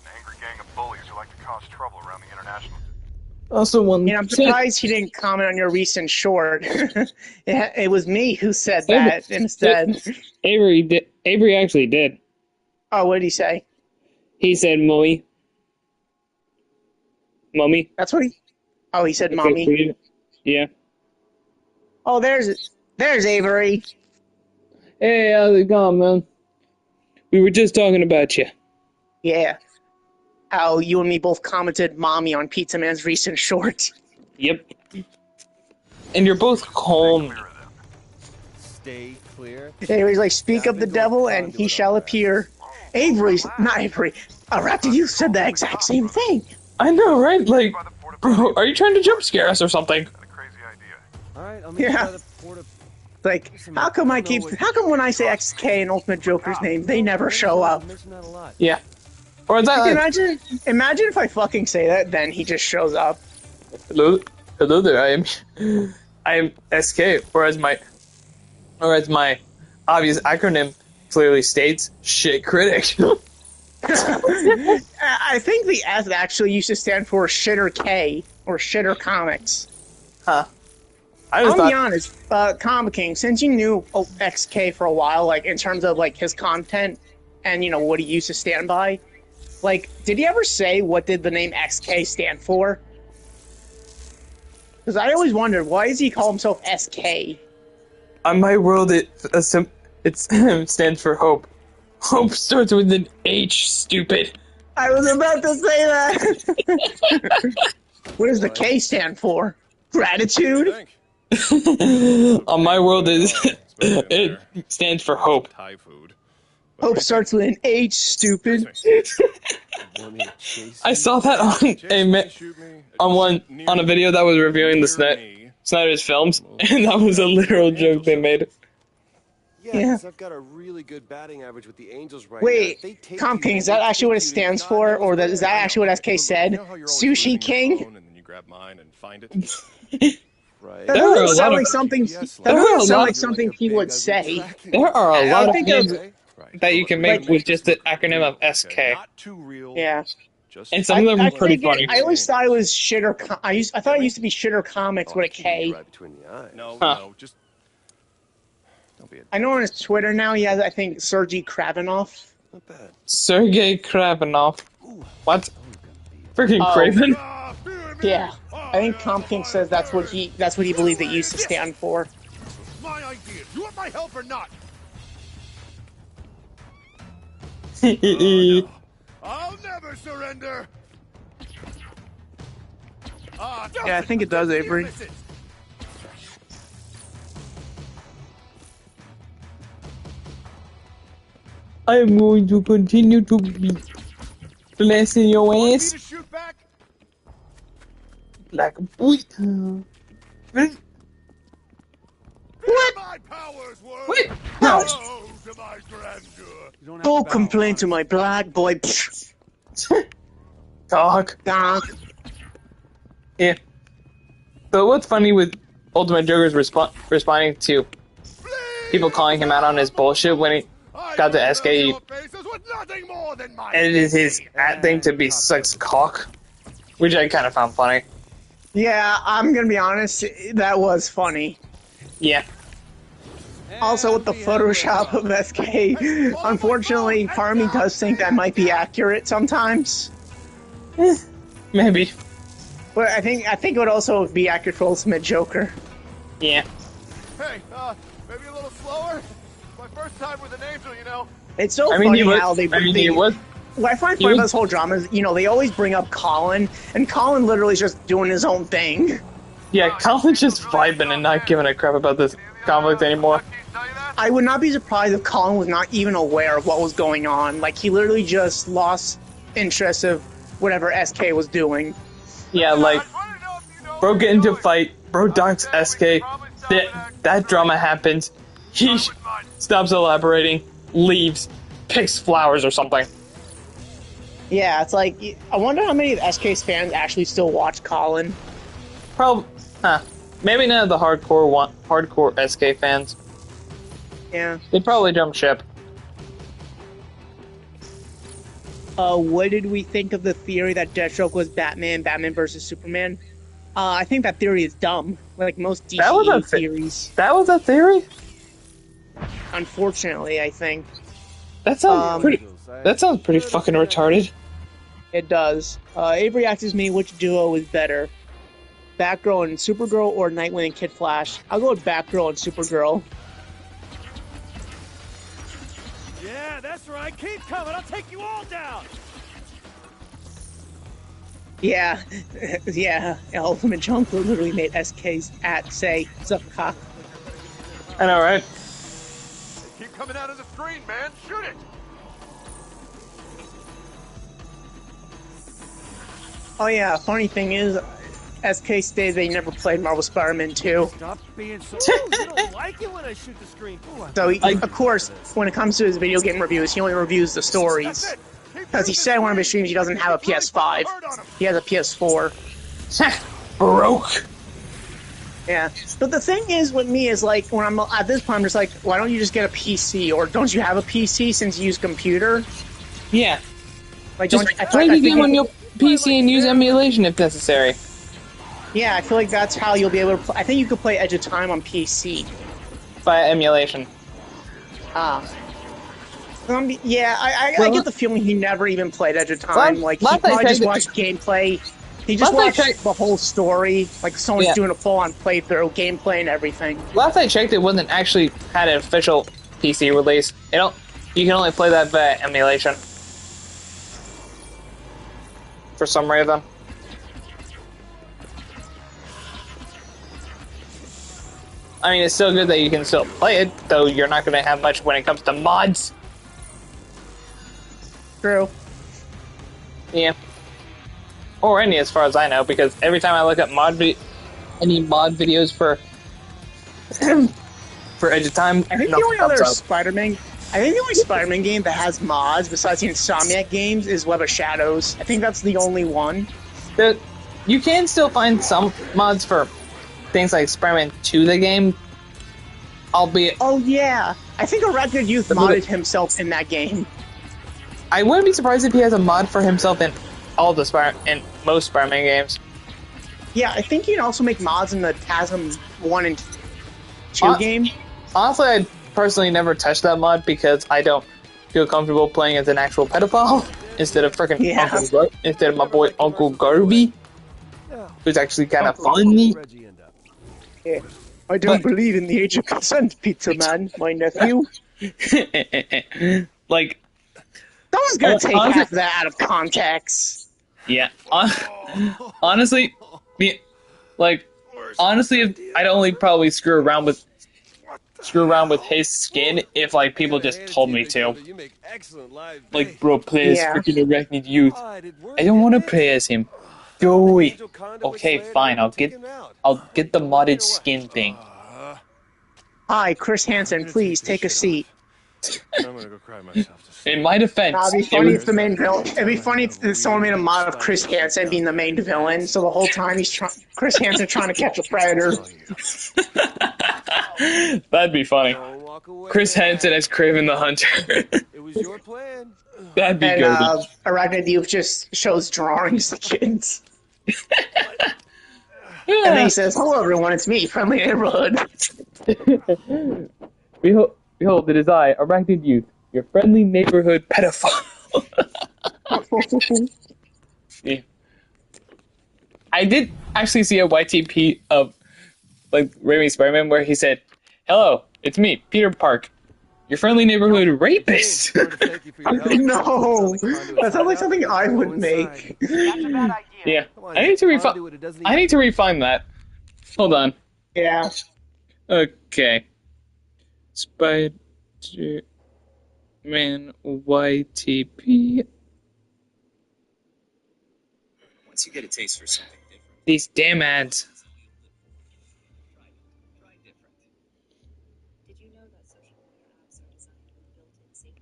An angry gang of bullies who like to cause trouble around the international. Also, one. And I'm surprised he didn't comment on your recent short. it was me who said that instead. Avery actually did. Oh, what did he say? He said, "Mommy." Mommy. That's what he... Oh, he said mommy. Yeah. Oh, there's Avery. Hey, how's it going, man? We were just talking about you. Yeah. How you and me both commented mommy on Pizza Man's recent short. Yep. And you're both calm. Stay clear. Avery's like, speak of the devil and he shall appear. Avery's... Not Avery. Raptor, you said the exact same thing. I know, right? Like, bro, are you trying to jump scare us or something? Got a crazy idea. All right, I'll meet you Yeah. by the porta. Like, how come when I say XK and Ultimate Joker's name, they never show up? Mention that a lot. Yeah. Or is that like, Imagine if I fucking say that, then he just shows up. hello there, I am SK, or as my obvious acronym clearly states, shit critic. I think the S actually used to stand for Shitter K, or Shitter Comics. Huh. I'll be honest, Comic King, since you knew XK for a while, like, in terms of, like, his content and, what he used to stand by, Like, did he ever say what did the name XK stand for? Because I always wondered, why does he call himself SK? On my world, it stands for hope. Hope starts with an H, stupid. I was about to say that. What does the K stand for? Gratitude? On my world, it stands for hope. Thai food. Hope starts with an H, stupid. I saw that on a video that was reviewing the Snyder's films, and that was a literal joke they made. Yeah, I've got a really good batting average with the Angels right Wait, now. Tom King, is that actually what it stands for, or is that actually what SK said? Sushi King? And then you grab mine and find it. Right. That doesn't sound like something. That doesn't sound like something people would say. There are a lot of games Okay. that you can make with just the acronym of SK, Not too real. Yeah. Just and some of them are pretty think funny. I always thought it was Shitter. I thought it used to be Shitter Comics with a K. Right between the eyes. no, Huh. no, just don't be a I know on his Twitter now he has, I think, Sergey Kravenov. Not bad. Sergey Kravenov. What? Freaking Oh. Craven? Yeah, I think Tom King says that's what he believed it used to stand for. My idea. You want my help or not? I'll never surrender. Yeah, I think it does, Avery. I am going to continue to be blessing your Want me ass to shoot back? like a boy. What? My powers work. What? Oh, to my grandeur. Don't complain to my black boy. Dog. Dog. Yeah. So what's funny with Ultimate Joker's responding to people calling him out on his bullshit when he got the SK edited his thing to be sucks cock, which I kind of found funny. Yeah, I'm gonna be honest. That was funny. Yeah. Also, with the Photoshop of SK, unfortunately, part of me does think that might be accurate sometimes. Maybe. But I think it would also be accurate for Ultimate Joker. Yeah. Hey, maybe a little slower. My first time with an angel, you know. It's so I mean, funny he was. how they. I mean, he was. What I find he funny was- about this whole drama is, you know, they always bring up Colin, and Colin literally is just doing his own thing. Yeah, Colin's just vibing and not giving a crap about this conflict anymore. I would not be surprised if Colin was not even aware of what was going on. Like, he literally just lost interest of whatever SK was doing. Yeah, like, bro get into a fight, bro docks SK, that drama happens, he stops elaborating, leaves, picks flowers or something. Yeah, it's like, I wonder how many of SK's fans actually still watch Colin. Probably, maybe none of the hardcore SK fans. Yeah. They'd probably jump ship. What did we think of the theory that Deathstroke was Batman versus Superman? I think that theory is dumb, like most That was DCU a theories. That was a theory? Unfortunately, I think. That sounds pretty fucking retarded. It does. Avery asks me which duo is better, Batgirl and Supergirl or Nightwing and Kid Flash. I'll go with Batgirl and Supergirl. Yeah, that's right. Keep coming. I'll take you all down. Yeah, yeah. Ultimate Jungle literally made SK's say suck cock. I know, right? Keep coming out of the screen, man. Shoot it. Oh yeah, funny thing is, SK stated they never played Marvel Spider-Man 2. Stop being so. Ooh, you don't like it when I shoot the screen. Ooh, So, of course, when it comes to his video game reviews, he only reviews the stories. As he said in one of his streams, he doesn't have a PS5. He has a PS4. Broke. Yeah. But the thing is with me is, like, when I'm at this point, I'm just like, why don't you just get a PC? Or don't you have a PC since you use computer? Yeah. Like, Just play the game on your PC and use emulation if necessary. Yeah, I feel like that's how you'll be able to play. I think you could play Edge of Time on PC. By emulation. Ah. Yeah, I Well, get the feeling he never even played Edge of Time. Like, he last I probably just checked, watched gameplay. He just last I watched checked, the whole story, like someone's yeah, doing a full-on playthrough, gameplay and everything. last I checked, it wasn't actually had an official PC release. You can only play that via emulation for some reason. I mean, it's still good that you can still play it, though you're not going to have much when it comes to mods. True. Yeah. Or any, as far as I know, because every time I look at any mod videos for for Edge of Time, I think the only other Spider-Man... I think the only Spider-Man game that has mods, besides the Insomniac games, is Web of Shadows. I think that's the only one. You can still find some mods for things like Spider-Man 2, the game, albeit... Oh, yeah. I think Arachnid Youth modded himself in that game. I wouldn't be surprised if he has a mod for himself in most Spider-Man games. Yeah, I think you can also make mods in the TASM 1 and 2 game. Honestly, I personally never touched that mod because I don't feel comfortable playing as an actual pedophile instead of instead of my boy Uncle Garby, who's actually kind of funny. Yeah. I don't believe in the age of consent, Pizza Man, my nephew. Like, someone's gonna take half of that out of context. Yeah, honestly, honestly, I'd only probably screw around with his skin if like people just told me to. Like, bro, play as freaking Arachnid Youth. I don't want to play as him. Go away. Okay, fine. I'll get the modded skin thing. Hi, Chris Hansen. Please take a seat. I'm gonna go cry myself to sleep. In my defense, it'd be funny if the main villain. It'd be funny if someone made a mod of Chris Hansen being the main villain. So the whole time Chris Hansen trying to catch a predator. That'd be funny. Chris Hansen as Kraven the Hunter. It was your plan. That'd be good. And Arachnid Youth just shows drawings to kids. And then he says, "Hello, everyone. It's me, Friendly Neighborhood." Behold, it is I, Arachnid Youth, your friendly neighborhood pedophile. Yeah. I did actually see a YTP of like Raimi Spider-Man where he said, "Hello, it's me, Peter Park, your friendly neighborhood rapist." No, that sounds like something I would make. That's a bad idea. Yeah, I need to refine that. Hold on. Yeah. Okay. Spider-Man YTP. Once you get a taste for something different. These damn ads.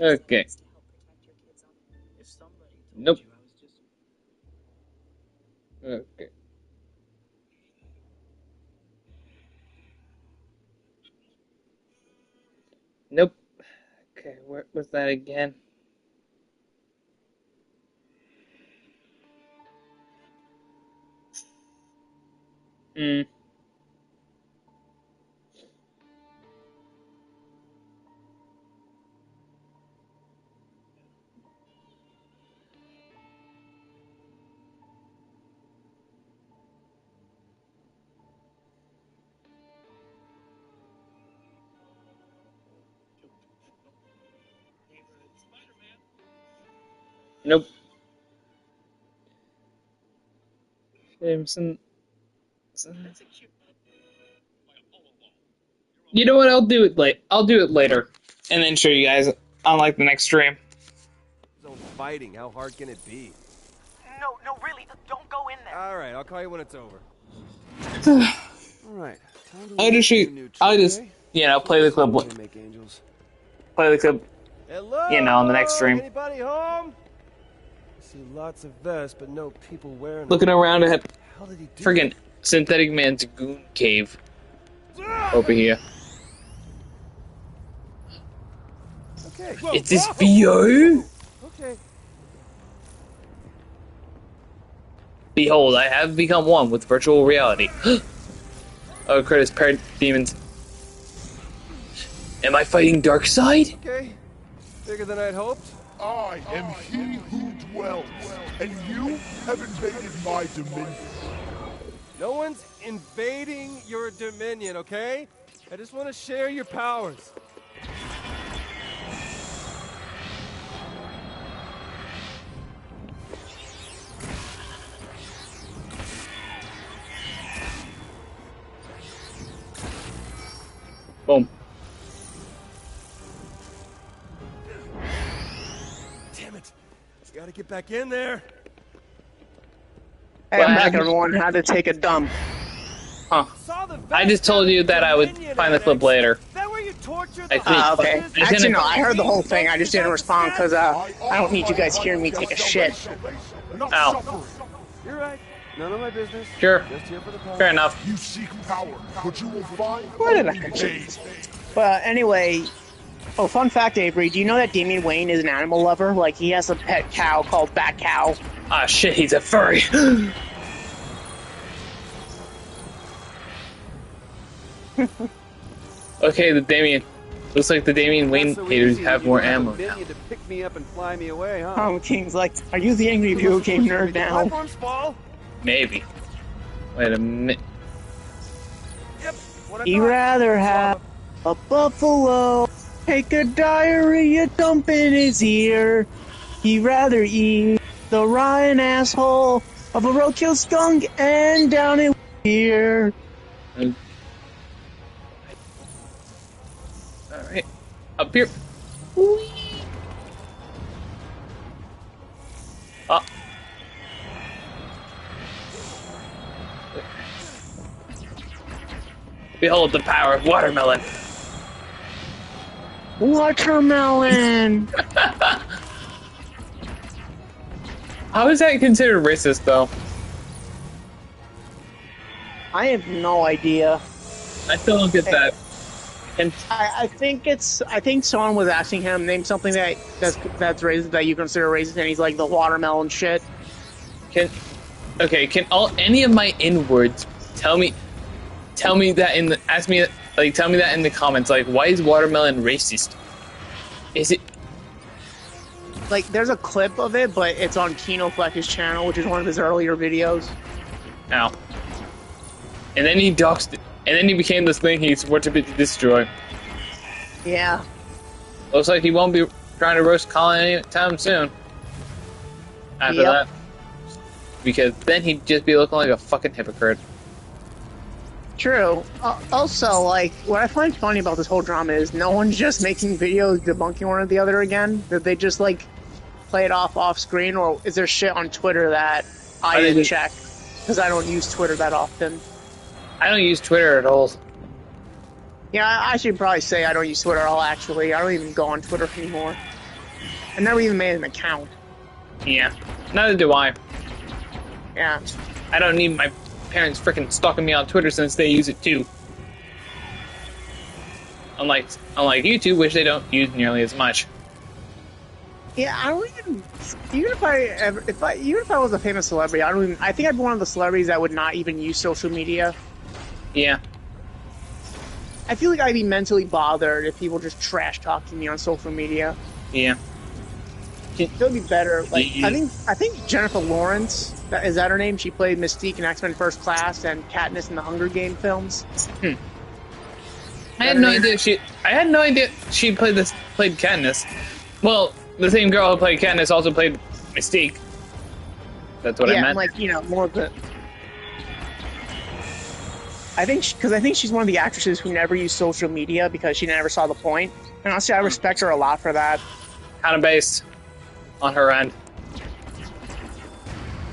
Okay. Nope. Okay. Nope. Okay, where was that again? Nope. Jameson. You know what? I'll do it later, and then show you guys on like the next stream. Zone fighting. How hard can it be? No, really, don't go in there. All right, I'll call you when it's over. All right. I'll just play the clip. Play the clip. Hello? On the next stream. Anybody home? I see lots of vests, but no people wearing them. Looking around at How did he do friggin' Synthetic Man's goon cave over here. Okay. Is this VR? Okay. Behold, I have become one with virtual reality. Oh, Curtis, parademons. Am I fighting Darkseid? Okay. Bigger than I'd hoped. I am he who dwells, and you have invaded my dominion. No one's invading your dominion, okay? I just want to share your powers. Boom. Damn it. Gotta get back in there. Hey, I'm back, everyone. How to take a dump. Huh. I just told you that I would find the clip later. I think. Okay. Actually, no, I heard the whole thing. I just didn't respond because I don't need you guys hearing me take a shit. Ow. You're right. None of my business. Sure. Just here for the power. Fair enough. You seek power, but you will find Why did I only continue? pain. But anyway, oh, fun fact, Avery, do you know that Damian Wayne is an animal lover? Like, he has a pet cow called Bat Cow. Ah, shit, he's a furry. Okay, the Damien. Looks like the Damian Wayne haters have more ammo now. To pick me up and fly me away, huh? King's like, are you the angry video game nerd now? Platforms fall? Maybe. Wait a minute. Yep. What I He'd thought. rather have a buffalo take a diarrhea dump in his ear. He'd rather eat the rotten asshole of a roadkill skunk and down it here. Alright. Up here. Oh. Behold the power of watermelon. Watermelon! How is that considered racist, though? I have no idea. I still don't get that. And I think someone was asking him, name something that's racist, that you consider racist, and he's like, the watermelon shit. can any of my N-words tell me that in the tell me that in the comments, like, why is watermelon racist? Is it Like, there's a clip of it, but it's on Kino Fleck's channel, which is one of his earlier videos. now? And then he doxed it. And then he became this thing he's to destroy. Yeah. Looks like he won't be trying to roast Colin anytime soon. After that. Because then he'd just be looking like a fucking hypocrite. True. Also, like, what I find funny about this whole drama is no one's just making videos debunking one or the other again. That they just, like, play it off screen, or is there shit on Twitter that I didn't check? Because I don't use Twitter that often. I don't use Twitter at all. Yeah, I should probably say I don't use Twitter at all, actually. I don't even go on Twitter anymore. I never even made an account. Yeah. Neither do I. Yeah. I don't need my parents freaking stalking me on Twitter since they use it too. Unlike YouTube, which they don't use nearly as much. Yeah, I don't even if I was a famous celebrity, I think I'd be one of the celebrities that would not even use social media. Yeah. I feel like I'd be mentally bothered if people just trash talking me on social media. Yeah. It would be better. Like, I think Jennifer Lawrence, is that her name? She played Mystique in X-Men First Class and Katniss in the Hunger Game films. I had no idea she played Katniss. Well, the same girl who played Katniss also played Mystique. That's what I meant. Like, you know, more of the. I think she's one of the actresses who never used social media because she never saw the point. And honestly, I respect her a lot for that. Kind of based on her end.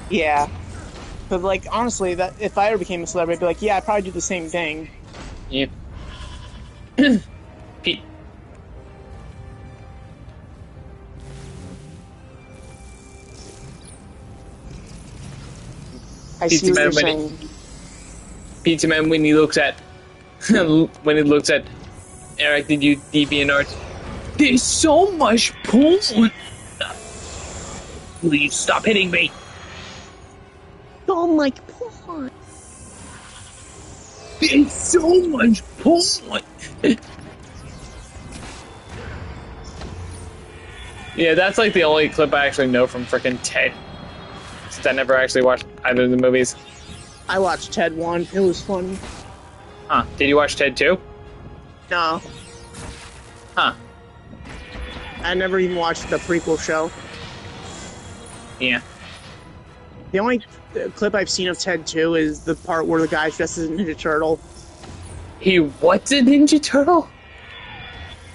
Yeah. But, like, honestly, that if I ever became a celebrity, I'd be like, yeah, I'd probably do the same thing. Yeah. Pete. I see what you're saying. Pizza Man, when he looks at Eric, did you DeviantArt? There's so much porn. Please stop hitting me. Don't like porn. There's so much porn. Yeah, that's like the only clip I actually know from frickin' Ted. Since I never actually watched either of the movies. I watched Ted 1. It was funny. Huh. Did you watch Ted 2? No. Huh. I never even watched the prequel show. Yeah. The only clip I've seen of Ted 2 is the part where the guy's dressed as a Ninja Turtle. He what's a Ninja Turtle?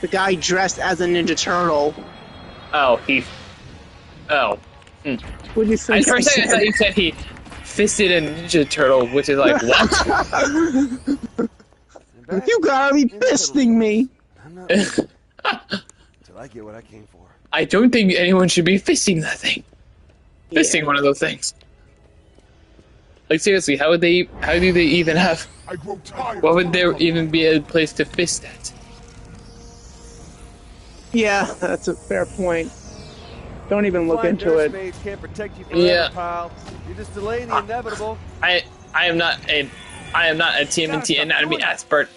The guy dressed as a Ninja Turtle. Oh, he... Oh. What do you think? For a second, I thought you said he fisted a Ninja Turtle, which is like, what? You gotta be fisting me. I'm not leaving till I get what I came for. I don't think anyone should be fisting that thing. Fisting one of those things. Like, seriously, how do they even have... I grow tired. What would there even be a place to fist at? Yeah, that's a fair point. Don't even look into it. Can't protect you forever, Yeah. pal. You're just delaying the inevitable. I am not a TMNT anatomy expert.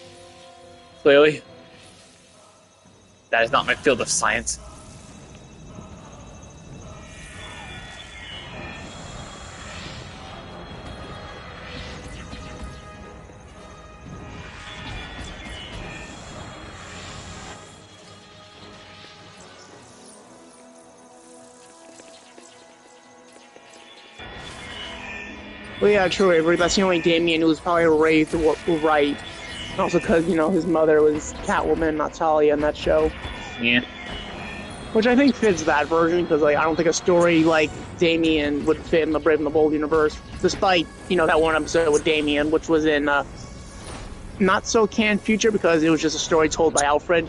Clearly. That is not my field of science. Well, yeah, true, Avery. That's the only Damien who was probably raised right. Also because, you know, his mother was Catwoman, not Talia in that show. Yeah. Which I think fits that version, because, like, I don't think a story like Damien would fit in the Brave and the Bold universe, despite, you know, that one episode with Damien, which was in, not so canned future, because it was just a story told by Alfred.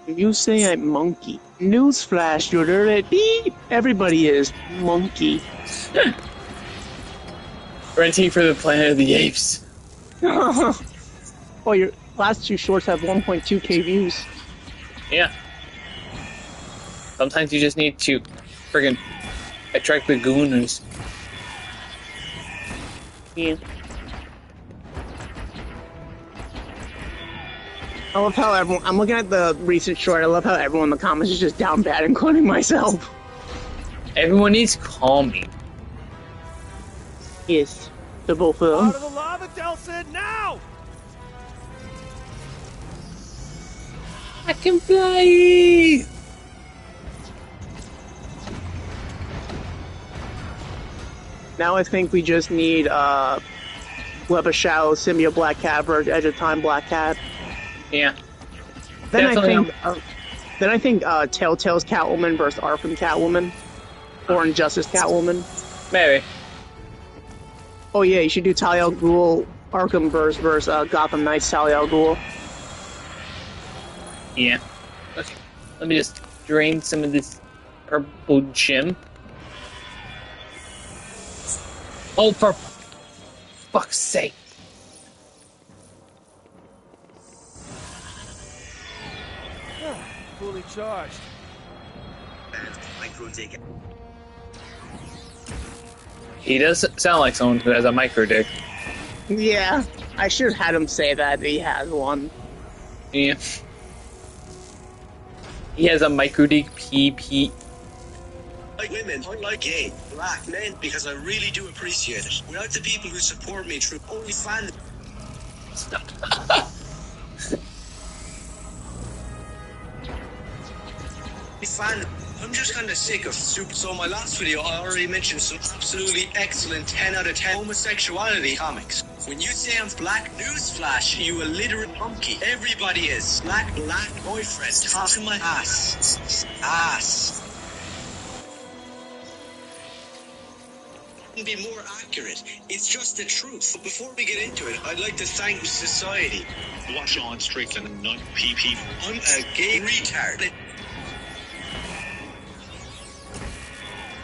You say I'm monkey. Newsflash, you're there. Beep. Everybody is monkey. Renting for the Planet of the Apes. Oh, your last two shorts have 1.2k views. Yeah. Sometimes you just need to friggin' attract the gooners. Yeah. I love how everyone... I'm looking at the recent short. I love how everyone in the comments is just down bad, including myself. Everyone needs calming. Yes. The both of them. Out of the lava, Delson, now! I can fly! Now I think we just need, Web of Shadows, Symbiote Black Cat versus Edge of Time Black Cat. Yeah. Then Definitely. I think Telltale's Catwoman versus Arkham Catwoman, or Injustice Catwoman. Maybe. Oh yeah, you should do Talia al Ghul Arkham versus Gotham Knights Talia al Ghul. Yeah. Okay. Let me just drain some of this purple gem. Oh, for fuck's sake. Fully charged. Micro dig. He does sound like someone who has a micro dick. Yeah, I should have had him say that he has one. Yeah. He has a micro dick PP. Like women, unlike gay, black men, because I really do appreciate it. Without the people who support me through OnlyFans. I'm just kind of sick of soup. So my last video, I already mentioned some absolutely excellent 10 out of 10 homosexuality comics. When you say I'm black, newsflash, you illiterate monkey. Everybody is. Black boyfriend, talking my ass. Ass. Be more accurate. It's just the truth. But before we get into it, I'd like to thank society. Watch on Strickland, not PP. I'm a gay retard.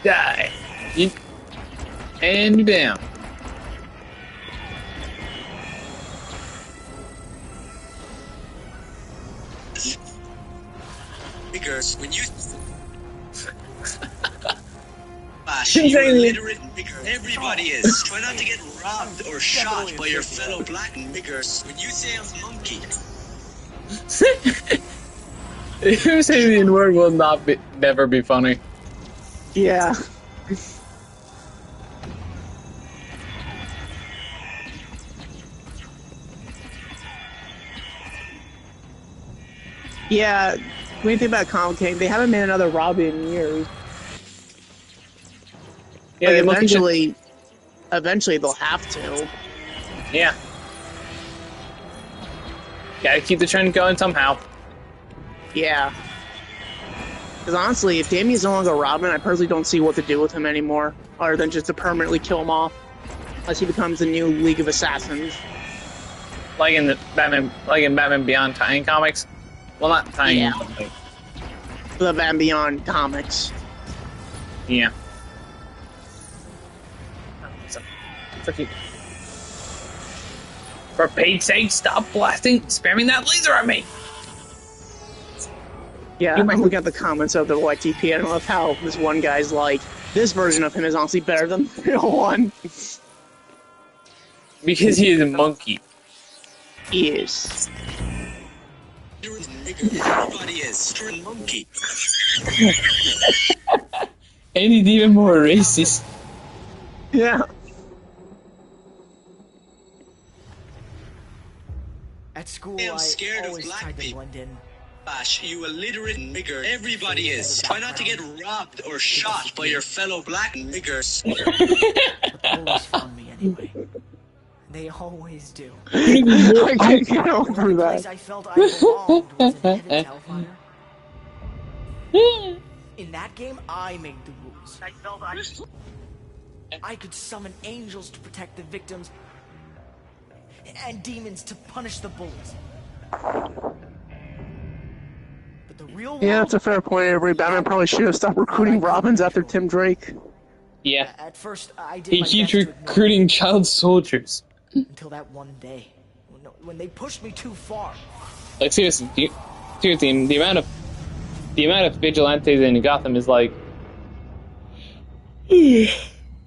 Die. And down. Because when you Flash, you're illiterate nigger. Everybody is. Try not to get robbed or shot by your fellow black niggers. When you say I'm monkey. You say the N-word will never be funny. Yeah. Yeah, when you think about Comic King, they haven't made another Robin in years. Yeah, like eventually they'll have to. Yeah. Gotta keep the trend going somehow. Yeah. Because honestly, if Damien's no longer Robin, I personally don't see what to do with him anymore, other than just to permanently kill him off, unless he becomes the new League of Assassins. Like in the Batman Beyond tie-in comics. Well, not tie-in. Yeah. The Batman Beyond comics. Yeah. Freaking. For Pete's sake, stop spamming that laser at me! Yeah, I'm looking at the comments of the YTP, and I love how this one guy's like, this version of him is honestly better than the real one. Because he is a monkey. He is. Everybody is. You're a monkey. And he's even more racist. Yeah. At school, I'm scared I of always black tried to people. blend in. Flash, you illiterate nigger. Everybody is. Try not to get robbed or shot by your fellow black niggers. The police found me anyway. They always do. I can't get over The only place that. I felt I belonged was in Heaven Hellfire. In that game, I made the rules. I felt I could summon angels to protect the victims, and demons to punish the bullies. But the real world, Yeah, that's a fair point, Avery. Batman probably should have stopped recruiting Robins after Tim Drake. Yeah. At first, I did He my keeps best to ignore recruiting child soldiers. it until that one day when they pushed me too far. Like seriously, the amount of vigilantes in Gotham is like,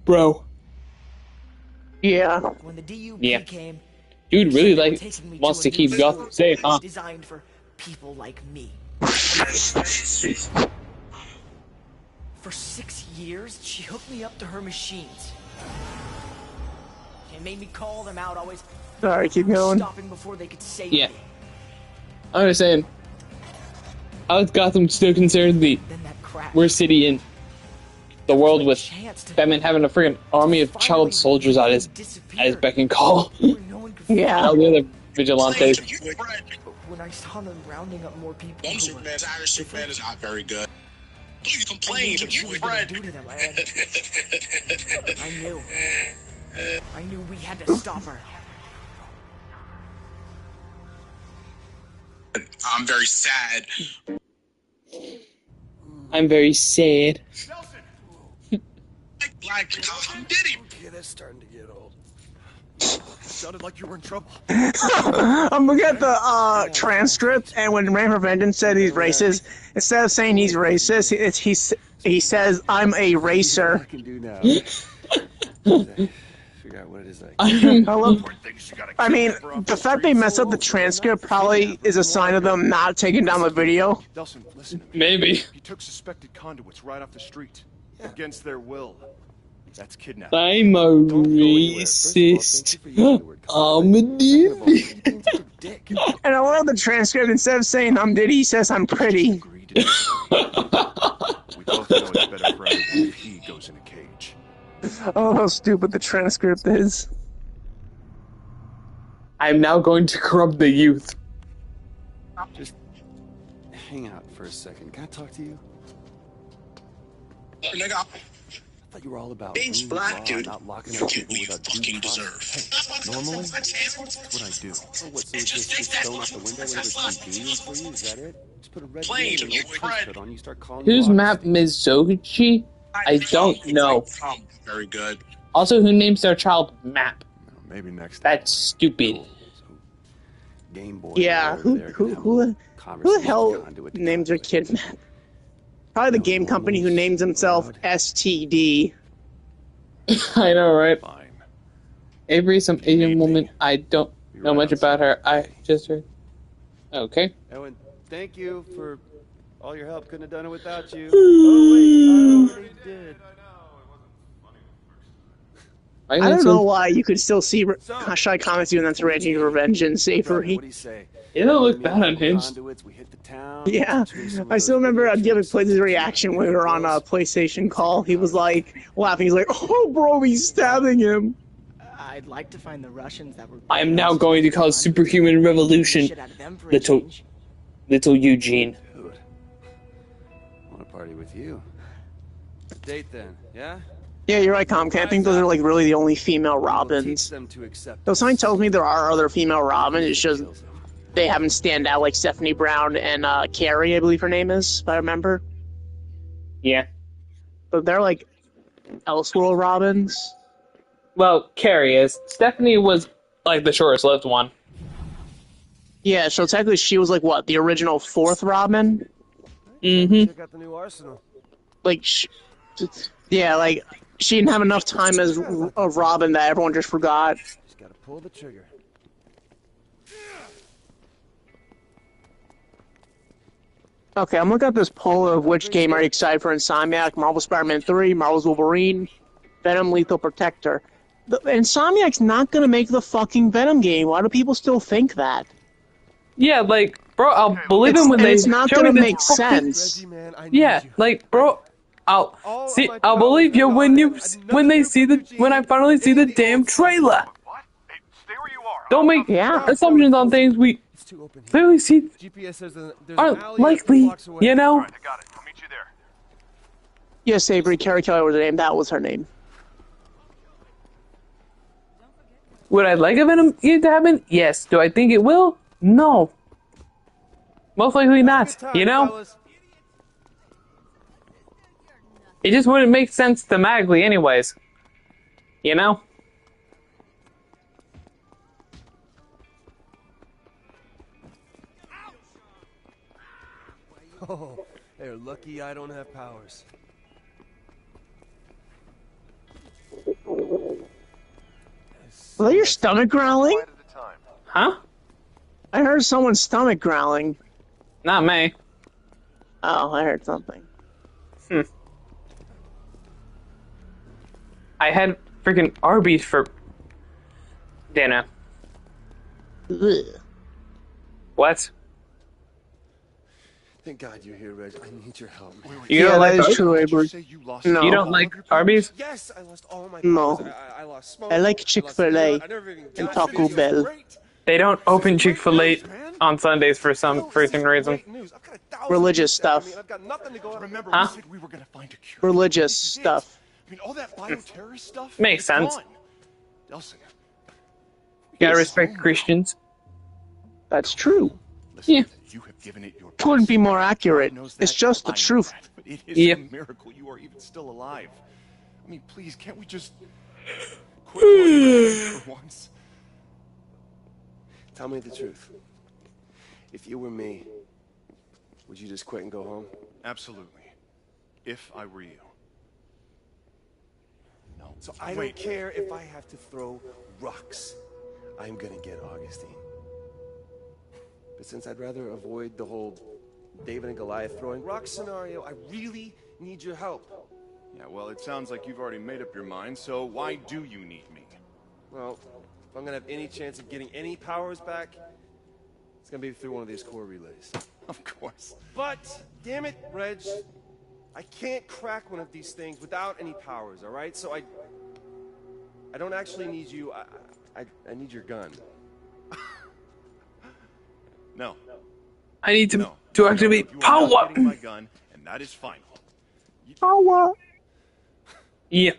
bro. Yeah. When the DUP Yeah. came, Dude really they were like taking me wants to to a keep new Gotham school safe, huh? designed for people like me. For 6 years, she hooked me up to her machines. It made me call them out, always Sorry, keep going. stopping before they could save Yeah. me. I'm just saying, how is Gotham still considered the Then that crash. worst city in the world with Chance to Batman having a freaking army of child soldiers at his beck and call? where no one could Yeah. All the other vigilantes. When I saw them rounding up more people, One who were Superman, Irish Superman is not very good. Please I complain knew to what she you, was gonna Fred. do to them. I knew we had to stop her. I'm very sad. I'm very sad. Black Tom did him. Okay, that's starting to get old. Sounded like you were in trouble. I'm looking at the transcript, and when Ram for Vengeance said he's racist, instead of saying he's racist, he says, I'm a racer. I can do now. Figure out what it is I mean, the fact they messed up the transcript probably is a sign of them not taking down the video. Delson, listen to me. Maybe. You took suspected conduits right off the street. Against their will. That's kidnapping. I'm a racist. I'm a dick. And I love the transcript, instead of saying I'm Diddy, he says I'm pretty. We both know it's better for everyone if he goes in a cage. Oh, how stupid the transcript is. I'm now going to corrupt the youth. Just hang out for a second. Can I talk to you? Nigga, I thought you were all about Being's rule of black, law, dude. not locking You up get people what you without due fucking process. deserve. Normally, that's what I do. Oh, what, so just stone out the window whenever it's convenient for you? Is that it? Just put a red Plain, beanie and you an old Fred. t-shirt on, you start calling Who's you Map Mizoguchi? I don't know. Very good. Also, who names their child Map? Maybe next That's stupid. Game Boy. Yeah, who the hell names their kid Matt? Probably the game company who names himself STD. I know, right? Fine. Avery, some Asian woman. I don't know much about her. I just heard. Okay. Owen, thank you for all your help. Couldn't have done it without you. Oh wait, I already did. I don't know why you could still see Shy Comics doing that to Raging Revenge and Savory. What do you say? It don't look bad on Hinge. Yeah, I still remember Giving played his reaction when we were on a PlayStation call. He was like laughing. He's like, "Oh, bro, he's stabbing him." I'd like to find the Russians that were. I am now going to cause superhuman revolution, little Eugene. Dude, I want to party with you. Date then, yeah? Yeah, you're right, Comcast. I think those are like really the only female Robins. Though something tells me there are other female Robins. It's just they haven't stand out like Stephanie Brown and Carrie, I believe her name is, if I remember. Yeah. But they're like Elseworld Robins. Well, Carrie is. Stephanie was like the shortest lived one. Yeah, so technically she was like what, the original fourth Robin? Mm-hmm. Check out the new arsenal. Like, yeah, like she didn't have enough time as a Robin that everyone just forgot. Just gotta pull the trigger. Okay, I'm looking at this poll of which game are you excited for Insomniac, Marvel Spider-Man 3, Marvel's Wolverine, Venom Lethal Protector. Insomniac's not gonna make the fucking Venom game. Why do people still think that? Yeah, like, bro, I'll believe him when they it's not show gonna me make sense. Yeah, like, bro, I'll believe you when they see when I finally see the damn trailer. What? Hey, stay where you are. Don't make assumptions on things we clearly see GPS says there's aren't likely, you know? All right, I got it. I'll meet you there. Yes, Avery, Carrie Kelly was her name. That was her name. Would I like a Venom game to happen? Yes. Do I think it will? No. Most likely not, you know? It just wouldn't make sense thematically anyways. You know? Oh, they're lucky I don't have powers. Was that your stomach growling? Huh? I heard someone's stomach growling. Not me. Oh, I heard something. I had freaking Arby's for dinner. Ugh. What? Thank God you're here, Reg. I need your help. You don't like that is Arby's? true, Avery. No. You don't like Arby's? Yes, I lost all my No. powers. I lost smoke. I like Chick-fil-A and Taco Bell. They don't open Chick-fil-A on Sundays for some freaking reason. Religious stuff. Remember, Huh? we said we were gonna find a cure. Religious stuff. I mean, all that bioterrorist stuff Makes is sense. gone. Nelson, You gotta respect Christians. That's true. listen, Yeah. you have given it your Couldn't best. be more accurate. God knows It's that, just the I know truth. that, but it is Yeah. a miracle you are even still alive. I mean, please, can't we just quit worrying for once? Tell me the truth. If you were me, would you just quit and go home? Absolutely. If I were you. No. So I don't care if I have to throw rocks. I'm gonna get Augustine. But since I'd rather avoid the whole David and Goliath throwing rocks scenario, I really need your help. Yeah, well, it sounds like you've already made up your mind, so why do you need me? Well, if I'm gonna have any chance of getting any powers back, it's gonna be through one of these core relays. Of course. But, damn it, Reg, I can't crack one of these things without any powers, all right? So I don't actually need you. I need your gun. No. I need No. to activate You are not power. getting my gun, and that is final. Power. Yeah.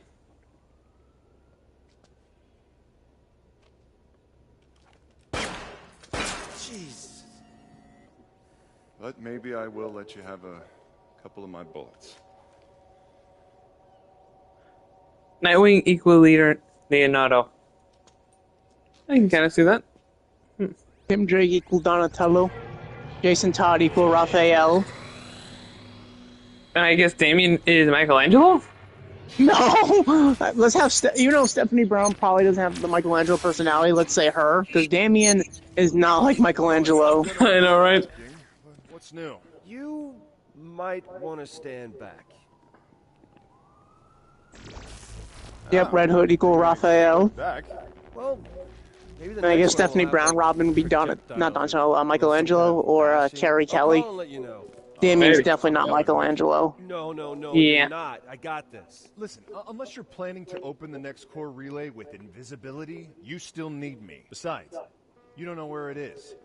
Jeez. But maybe I will let you have a couple of my bullets. Nightwing equal leader Leonardo. I can kind of see that. Tim Drake equal Donatello. Jason Todd equal Raphael. And I guess Damien is Michelangelo? No! Let's have... Stephanie Brown probably doesn't have the Michelangelo personality. Let's say her. Because Damien is not like Michelangelo. I know, right? What's new? You might want to stand back. Yep, Red Hood equal Raphael. Back? Well, maybe the And I guess next one will Stephanie have Brown, a Robin would be not Donatello, Michelangelo, or Carrie Kelly. I'll let you know. Damien's Maybe. definitely not Michelangelo. No, Yeah. you're not. I got this. Listen, unless you're planning to open the next core relay with invisibility, you still need me. Besides, you don't know where it is.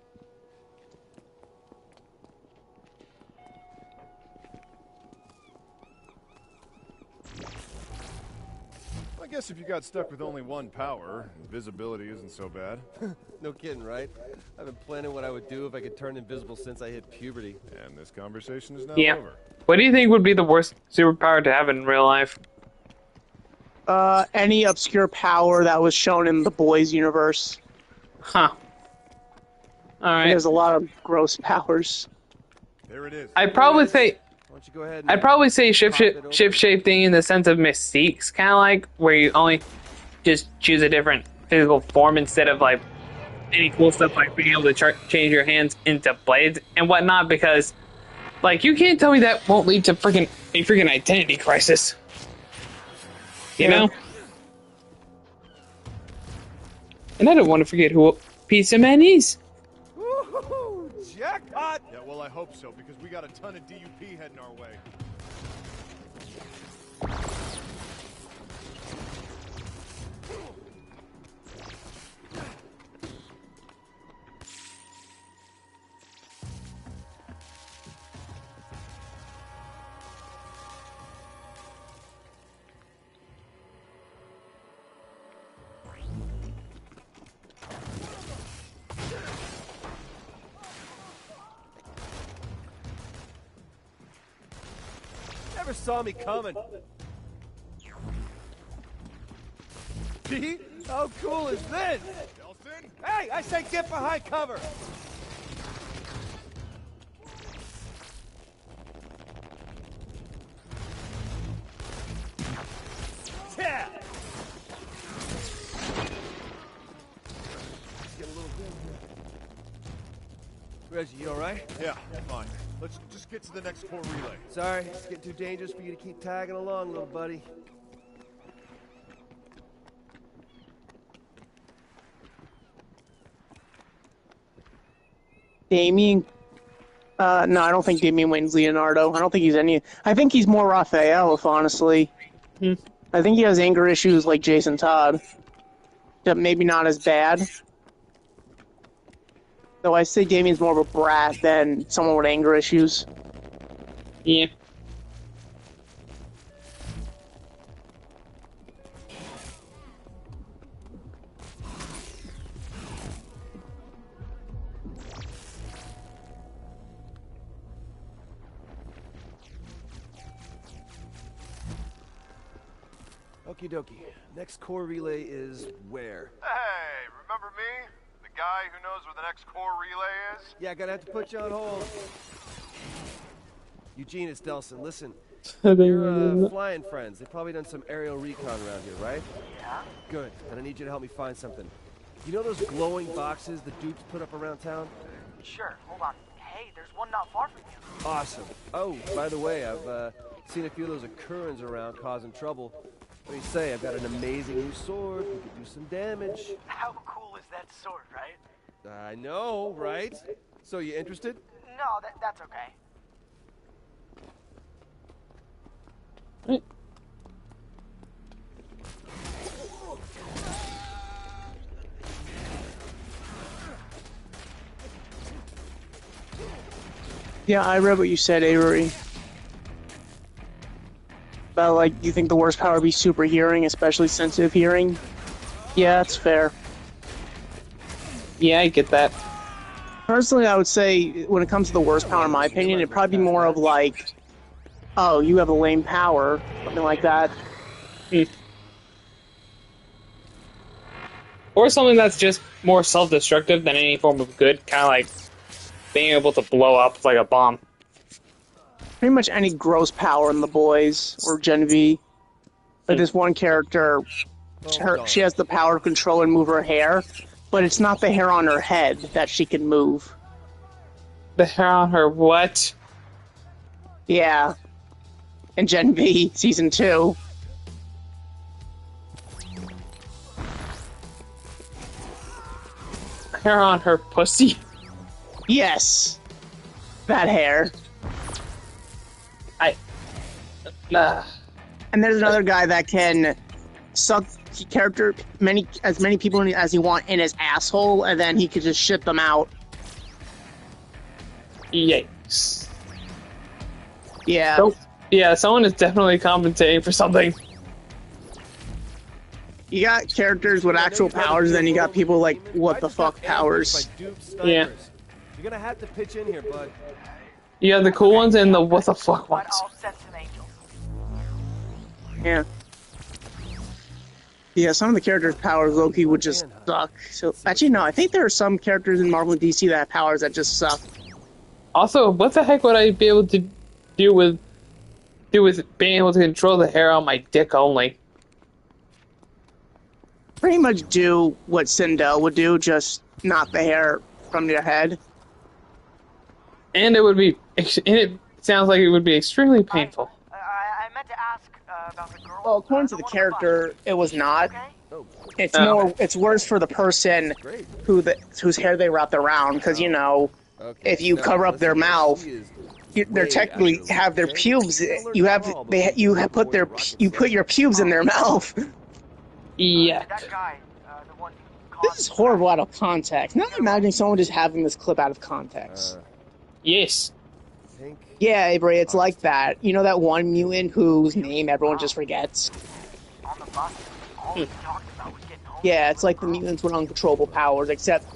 I guess if you got stuck with only one power, invisibility isn't so bad. No kidding, right? I've been planning what I would do if I could turn invisible since I hit puberty. And this conversation is now Yeah. over. What do you think would be the worst superpower to have in real life? Any obscure power that was shown in the Boys universe. Huh. Alright. There's a lot of gross powers. There it is. I'd probably say... Why don't you go ahead and I'd probably say pop it open? shift-shaping in the sense of Mystique's kind of like, where you only just choose a different physical form instead of, like, any cool stuff like being able to change your hands into blades and whatnot, because, like, you can't tell me that won't lead to a freaking identity crisis. You know? And I don't want to forget who PIZZAMAN is. Woo-hoo-hoo! Jackpot! Yeah, well, I hope so, because we got a ton of DUP heading our way. Never saw me coming. Pete, how cool is this? Nelson? Hey, I say get behind cover. Yeah. Let's get a little bit. Reggie, you all right? Yeah, fine. Let's just get to the next core relay. Sorry, it's getting too dangerous for you to keep tagging along, little buddy. Damien. No, I don't think Damien Wayne's Leonardo. I don't think he's any. I think he's more Raphael, if honestly. I think he has anger issues like Jason Todd. But maybe not as bad. Though I say Damien's more of a brat than someone with anger issues. Yeah. Okie dokie. Next core relay is where? Hey, remember me? The guy who knows where the next core relay is? Yeah, gonna have to put you on hold. Eugene, it's Delson. Listen, You're, your flying friends, they've probably done some aerial recon around here, right? Yeah? Good. Then I need you to help me find something. You know those glowing boxes the dupes put up around town? Sure, hold on. Hey, there's one not far from you. Awesome. Oh, by the way, I've seen a few of those occurrence around causing trouble. What do you say? I've got an amazing new sword. We could do some damage. How cool is that sword, right? I know, right? So you interested? No, that's okay. Yeah, I read what you said, Avery. About, like, you think the worst power would be super hearing, especially sensitive hearing? Yeah, that's fair. yeah, I get that. Personally, I would say, when it comes to the worst power, in my opinion, it'd probably be more of like, oh, you have a lame power, something like that. or something that's just more self-destructive than any form of good, kind of like being able to blow up like a bomb. Pretty much any gross power in the boys or Genevieve. Like this one character, she has the power to control and move her hair, but it's not the hair on her head that she can move. The hair on her what? Yeah. In Gen V, Season 2. Hair on her pussy? Yes. That hair. And there's another guy that can suck as many people as he want in his asshole, and then he could just shit them out. Yikes. Yeah. So, yeah, someone is definitely compensating for something. You got characters with actual powers, then you got people like, what the fuck powers. Yeah. You're gonna have to pitch in here, bud. You have the cool ones and the what the fuck ones. Yeah. Yeah, some of the characters' powers, Loki, would just suck. So, actually, no, I think there are some characters in Marvel and DC that have powers that just suck. Also, what the heck would I be able to do with being able to control the hair on my dick only? Pretty much do what Sindel would do, just not the hair from your head. And it sounds like it would be extremely painful. I meant to ask about the girl. Well, according to the character, it was not. It's worse for the person whose hair they wrapped around, because you know, if you cover up their mouth, they're technically have their pubes. You put your pubes in their mouth. Yeah. That guy, the one This is horrible out of context. Now I'm imagining someone just having this clip out of context. Yes. Yeah, Avery, it's like that. You know that one mutant whose name everyone just forgets? on the bus, all he talked about was getting home. Yeah, it's like the mutants with uncontrollable powers, except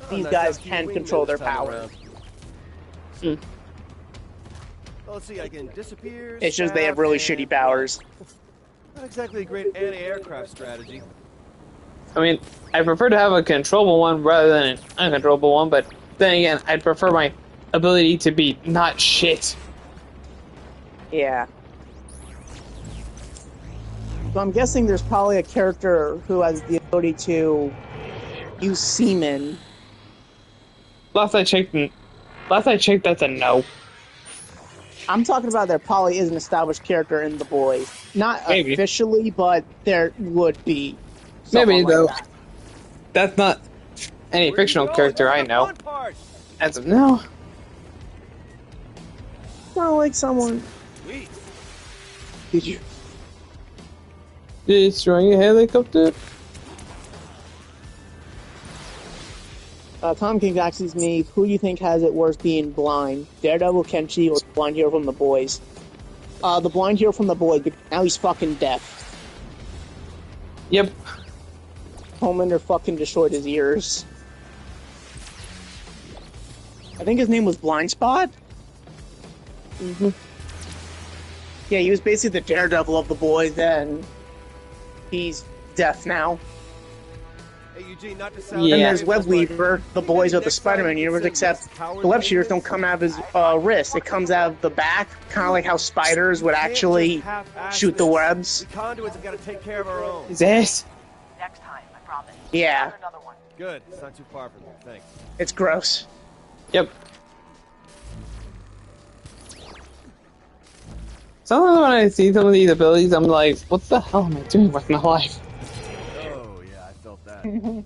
these guys can control their powers. Well, let's see, I can disappear. It's just they have really shitty powers. Not exactly a great anti-aircraft strategy. I mean, I prefer to have a controllable one rather than an uncontrollable one, but then again, I'd prefer my ability to be not shit. Yeah. So I'm guessing there's probably a character who has the ability to use semen. Last I checked, that's a no. I'm talking about there probably is an established character in The Boys. Not Maybe. officially, but there would be. Maybe, like though. that. That's not any fictional character I know. As of now. Not like someone. Sweet. Did you? Destroying a helicopter? Tom King asks me, who do you think has it worse being blind? Daredevil, Kenshi, or the blind hero from The Boys? The blind hero from The Boys, but now he's fucking deaf. Yep. Homelander fucking destroyed his ears. I think his name was Blind Spot? Mm-hmm. Yeah, he was basically the Daredevil of The Boys, then he's deaf now. Hey, Eugene, not to sound Yeah. And there's Web Weaver, the boys of the Spider-Man universe, except the web shooters don't come out of his wrist. It comes out of the back, kind of like how spiders would actually shoot the webs. We conduits have got to take care of our own. Is this? Next time, I promise. Yeah, Another one. Good. It's not too far from here. Thanks. it's gross. Yep. Sometimes when I see some of these abilities, I'm like, what the hell am I doing with my life? Oh, yeah, I felt that.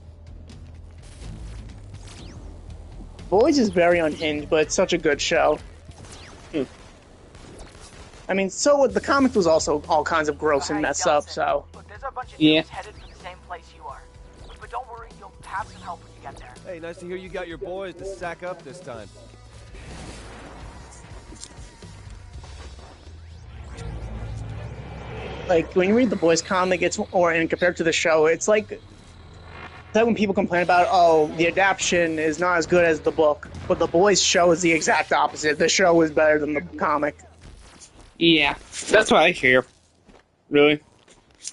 Boys is very unhinged, but it's such a good show. I mean, so the comic was also all kinds of gross and messed up, so. Look, there's a bunch of Yeah. dudes headed for the same place you are. But don't worry, you'll have some help when you get there. Hey, nice to hear you got your boys to sack up this time. Like, when you read the Boys comic, and compared to the show, it's like that when people complain about, oh, the adaptation is not as good as the book, but the Boys show is the exact opposite. The show is better than the comic. Yeah, that's what I hear. Really?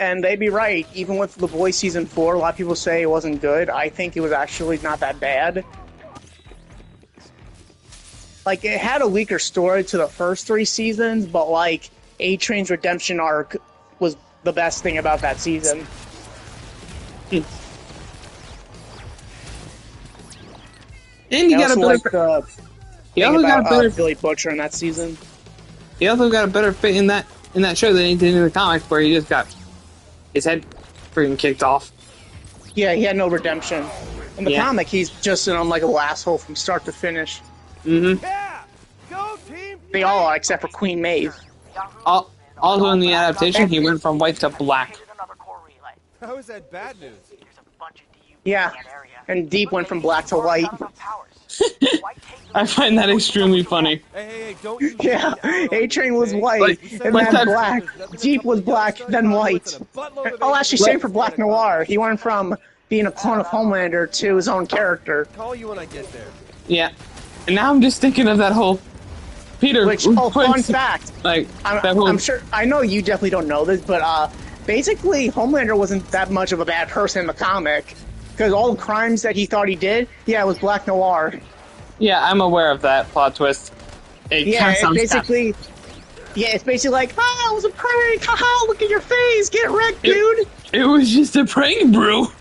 And they'd be right. Even with The Boys Season 4, a lot of people say it wasn't good. I think it was actually not that bad. Like, it had a weaker story to the first 3 seasons, but, like, A-Train's redemption arc was the best thing about that season. And you got a better. He also got a better Billy Butcher in that season. He also got a better fit in that show than he did in the comics, where he just got his head freaking kicked off. Yeah, he had no redemption. In the comic, he's just an unlikable asshole from start to finish. Mm-hmm. Yeah! Go, team! They all are, except for Queen Maeve. Also in the adaptation, he went from white to black. How is that bad news? Yeah, and Deep went from black to white. I find that extremely funny. Hey, don't you Yeah, A-Train was white, and then black. Deep was black, then white. Oh, actually, same for Black Noir. He went from being a clone of Homelander to his own character. Call you when I get there. Yeah. And now I'm just thinking of that whole Peter. Which, fun fact. Like, I'm sure, I know you definitely don't know this, but basically, Homelander wasn't that much of a bad person in the comic. Because all the crimes that he thought he did, it was Black Noir. Yeah, I'm aware of that plot twist. It's basically like, it was a prank, haha, look at your face, get wrecked, dude! It was just a prank, bro! Look,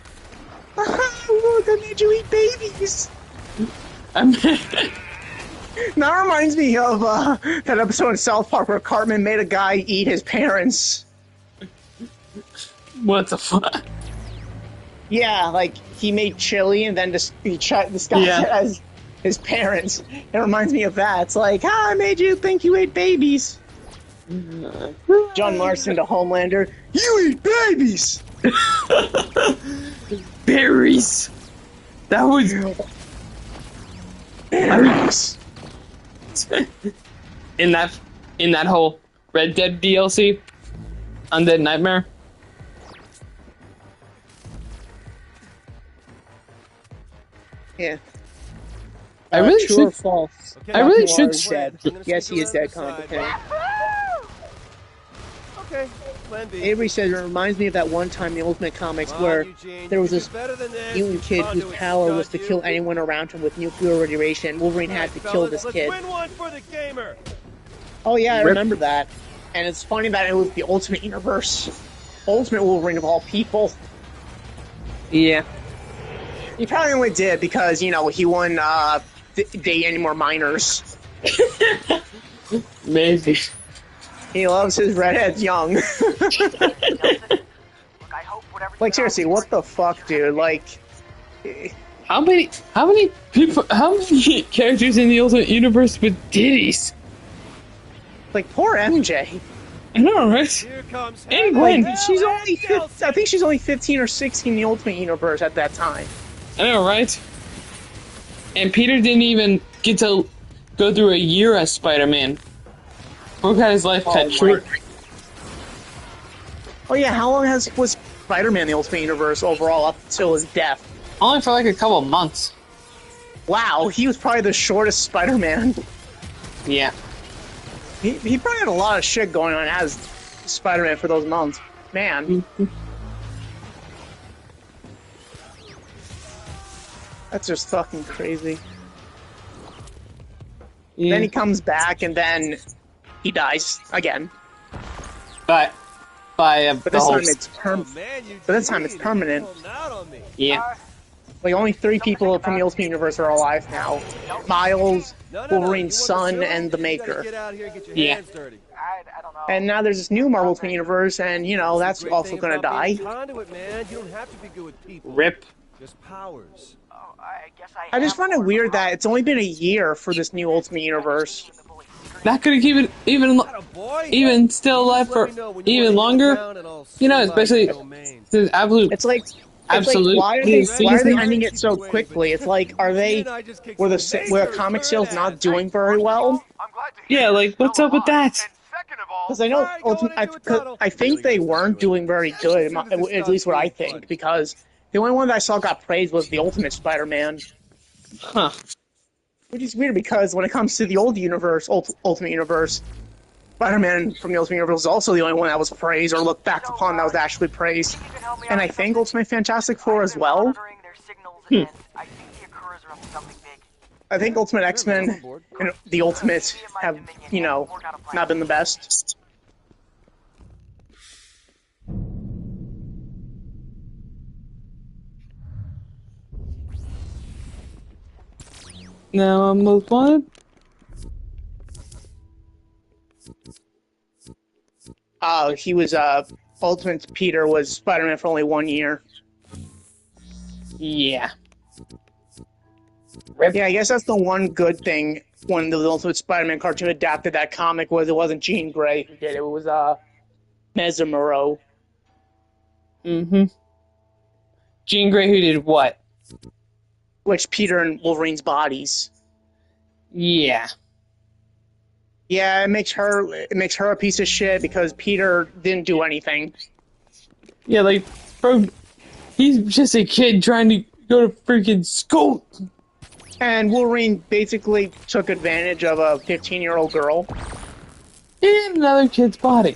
I made you eat babies! That reminds me of that episode of South Park where Cartman made a guy eat his parents. What the fuck? Yeah, like, he made chili and then he disguised it as his parents. It reminds me of that. It's like, I made you think you ate babies. John Marston to Homelander, you eat babies! Berries! That was... Berries! in that whole Red Dead DLC, Undead Nightmare. Yeah. I really true should. or false? Okay, I really should. Dead. Yes, he is dead, competent. Okay, plan B. Avery says it reminds me of that one time in the Ultimate Comics where there was this mutant kid whose power was to kill anyone around him with nuclear radiation. Wolverine had to kill this kid. Let's win one for the gamer. Oh yeah, I remember that. And it's funny that it was the Ultimate Universe. Ultimate Wolverine of all people. Yeah. He probably only did because, he won Date Any More Minors. Maybe. He loves his redheads young. Like, seriously, what the fuck, dude? Like... How many characters in the Ultimate Universe with ditties? Like, poor MJ. I know, right? Here comes And Gwen. Like, I think she's only 15 or 16 in the Ultimate Universe at that time. I know, right? And Peter didn't even get to go through a year as Spider-Man. Look at his life cut short. Oh yeah, how long was Spider-Man in the Ultimate Universe overall up until his death? Only for like a couple of months. Wow, he was probably the shortest Spider-Man. Yeah. He probably had a lot of shit going on as Spider-Man for those months. Man. That's just fucking crazy. Yeah. Then he comes back and then he dies again. But this time it's permanent. Yeah. Like, only 3 people from the Ultimate Universe are alive now. Miles, Wolverine's son, and the Maker. Yeah. And now there's this new Marvel Ultimate Universe, and, that's also gonna die. Rip. Just powers. I just find it weird that it's only been a year for this new Ultimate Universe. That could keep it even still alive for even longer. Especially the absolute. It's like absolute. Why are they ending it so quickly? It's like, were the comic sales not doing very well? Yeah, like what's up with that? Because I know, I think they weren't doing very good, at least what I think, because the only one that I saw got praised was the Ultimate Spider-Man. Huh. Which is weird because when it comes to the old universe, Ultimate Universe, Spider-Man from the Ultimate Universe was also the only one that was praised or looked back upon that was actually praised. And I think Ultimate Fantastic Four as well. I think Ultimate X-Men and the Ultimate have, you know, not been the best. Now I'm most wanted. He was, Ultimate Peter was Spider-Man for only 1 year. Yeah. Yeah, I guess that's the one good thing when the Ultimate Spider-Man cartoon adapted that comic was it wasn't Jean Grey who did it. It was, Mesmero. Mm-hmm. Jean Grey, who did what? Which Peter and Wolverine's bodies. Yeah. Yeah, it makes her a piece of shit because Peter didn't do anything. Yeah, like, bro, he's just a kid trying to go to freaking school. And Wolverine basically took advantage of a 15-year-old girl. In another kid's body.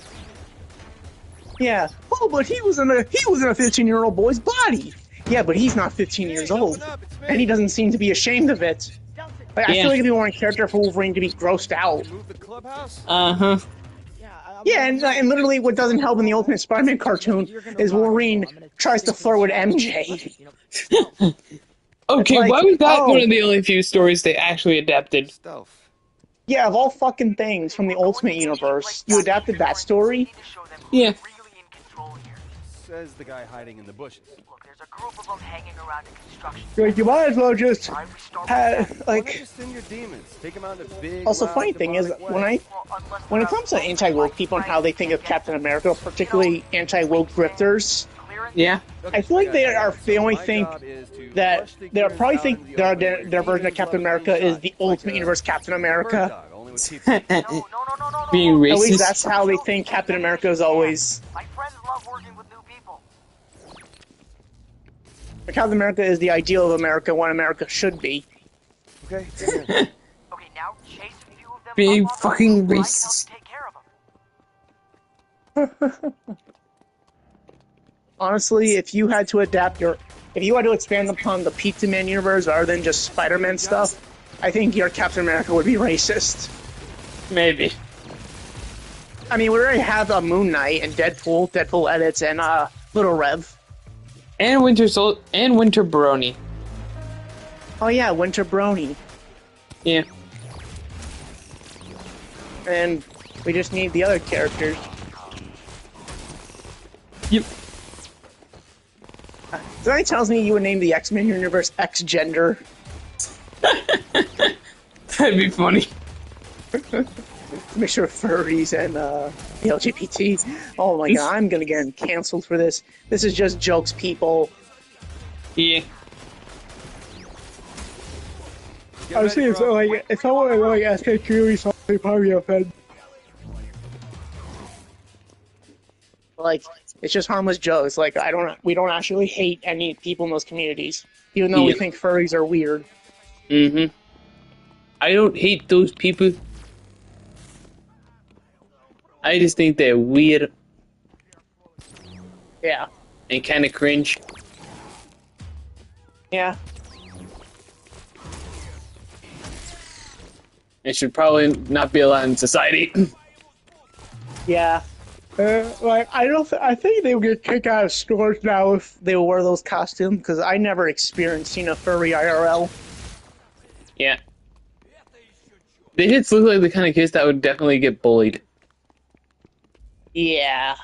Yeah. Oh, but he was in a 15-year-old boy's body. Yeah, but he's not 15 years old, and he doesn't seem to be ashamed of it. Like, I feel like it'd be more in character for Wolverine to be grossed out. Uh-huh. Yeah, and literally what doesn't help in the Ultimate Spider-Man cartoon is Wolverine tries to flirt with MJ. Okay, like, why was that one of the only few stories they actually adapted? Yeah, of all fucking things from the Ultimate Universe, you adapted that story? Yeah. Says the guy hiding in the bushes. Look, there's a group of them hanging around a construction Like, you might as well just Send your demons. Take them out in a big, Also, loud, funny thing is, demonic when it comes to anti-woke people and how they think of Captain America, particularly anti-woke grifters, Yeah. I feel like they only think that they're probably think their version of Captain America is the Ultimate Universe Captain America. Being racist. At least that's how they think Captain America is always. My friends love working with new people. Captain America is the ideal of America, what America should be. Okay. Okay, now chase a few of them. Being up on fucking the roof racist. so I can help you take care of them. Honestly, if you had to expand upon the PIZZAMAN universe rather than just Spider-Man stuff, I think your Captain America would be racist. Maybe. I mean, we already have a Moon Knight and Deadpool edits, and Little Rev. And Winter Brony. Oh yeah, Winter Brony. Yeah. And we just need the other characters. Yep. Somebody tells me you would name the X-Men universe X-Gender. That'd be funny. Mixture of furries and LGBT. Oh my god, I'm gonna get canceled for this. This is just jokes, people. Yeah. I was saying, so like, if someone like SK2 something, probably offended. Like, it's just harmless jokes. Like, we don't actually hate any people in those communities, even though we think furries are weird. Mm-hmm. I don't hate those people. I just think they're weird. Yeah. And kind of cringe. Yeah. It should probably not be allowed in society. Yeah. Like, I think they would get kicked out of stores now if they wear those costumes, because I never experienced seeing a furry IRL. Yeah. They just look like the kind of kids that would definitely get bullied. Yeah.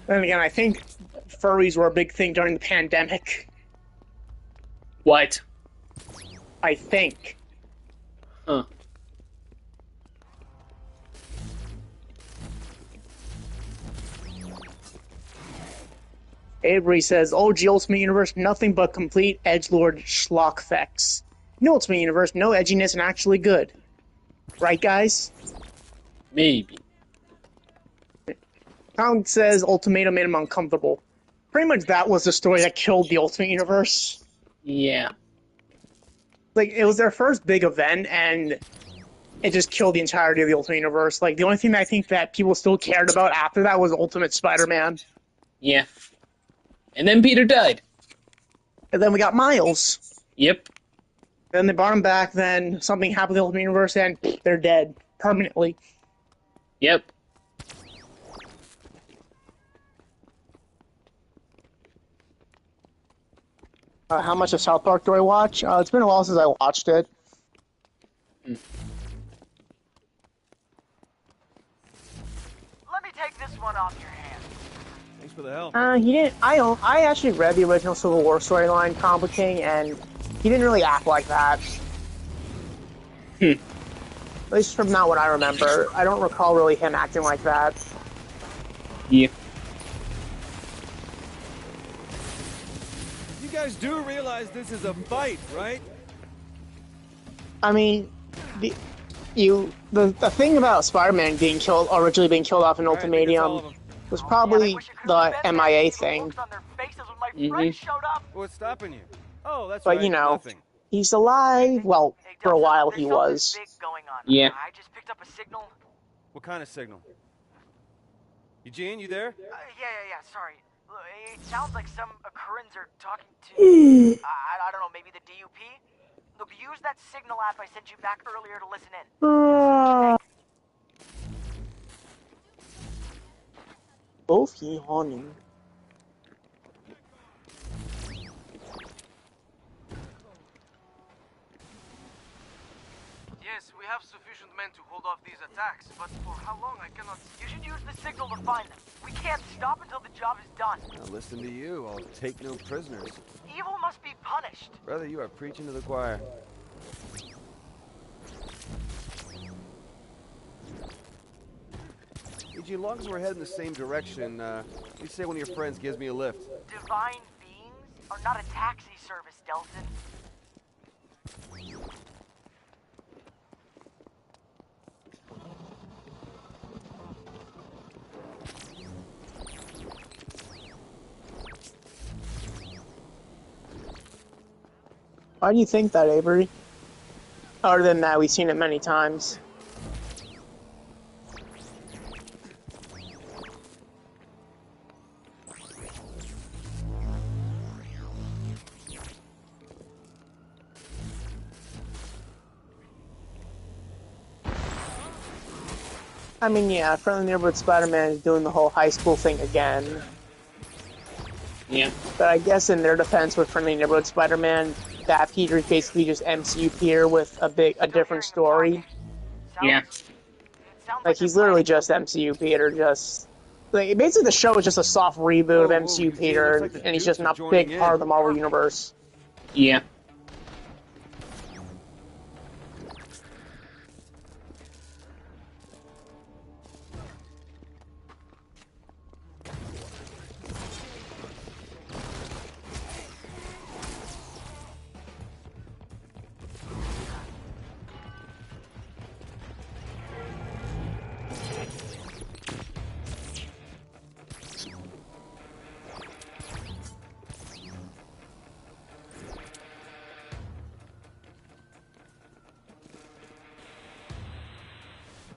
Then again, I think furries were a big thing during the pandemic. What? I think. Huh. Avery says, OG Ultimate Universe, nothing but complete edgelord schlock effects. No Ultimate Universe, no edginess and actually good. Right, guys? Maybe. Tom says Ultimatum made him uncomfortable. Pretty much that was the story that killed the Ultimate Universe. Yeah. like it was their first big event, and it just killed the entirety of the Ultimate Universe. Like the only thing that I think that people still cared about after that was Ultimate Spider-Man, Yeah. And then Peter died. and then we got Miles. Yep. Then they brought him back. Then something happened to the Ultimate Universe, and they're dead permanently. Yep. How much of South Park do I watch? It's been a while since I watched it. Let me take this one off your hands. Thanks for the help. He didn't. I actually read the original Civil War storyline, Comic King, and he didn't really act like that. At least from not what I remember. I don't recall really him acting like that. Yeah. You guys do realize this is a fight, right? I mean, the thing about Spider-Man originally being killed off in Ultimatum was probably the MIA thing. What's stopping you? Oh, that's But right. you know, Nothing. he's alive. Well, for a while he was. Yeah. I just picked up a signal. What kind of signal? Eugene, you there? Yeah. Sorry. Look, it sounds like some Occurrens are talking to. I don't know. Maybe the DUP. Look, use that signal app I sent you back earlier to listen in. Both yawning. Yes, we have sufficient men to hold off these attacks, but for how long I cannot... You should use the signal to find them. We can't stop until the job is done. Now listen to you. I'll take no prisoners. Evil must be punished. Brother, you are preaching to the choir. As long as we're heading the same direction, you say one of your friends gives me a lift. Divine beings are not a taxi service, Delson. Why do you think that, Avery? Other than that, we've seen it many times. I mean, yeah, Friendly Neighborhood Spider-Man is doing the whole high school thing again. Yeah. But I guess in their defense with Friendly Neighborhood Spider-Man, that Peter is basically just MCU Peter with a different story. Yeah. Like, he's literally just MCU Peter, just... Like, basically the show is just a soft reboot of MCU Peter, and he's just not a big part of the Marvel Universe. Yeah.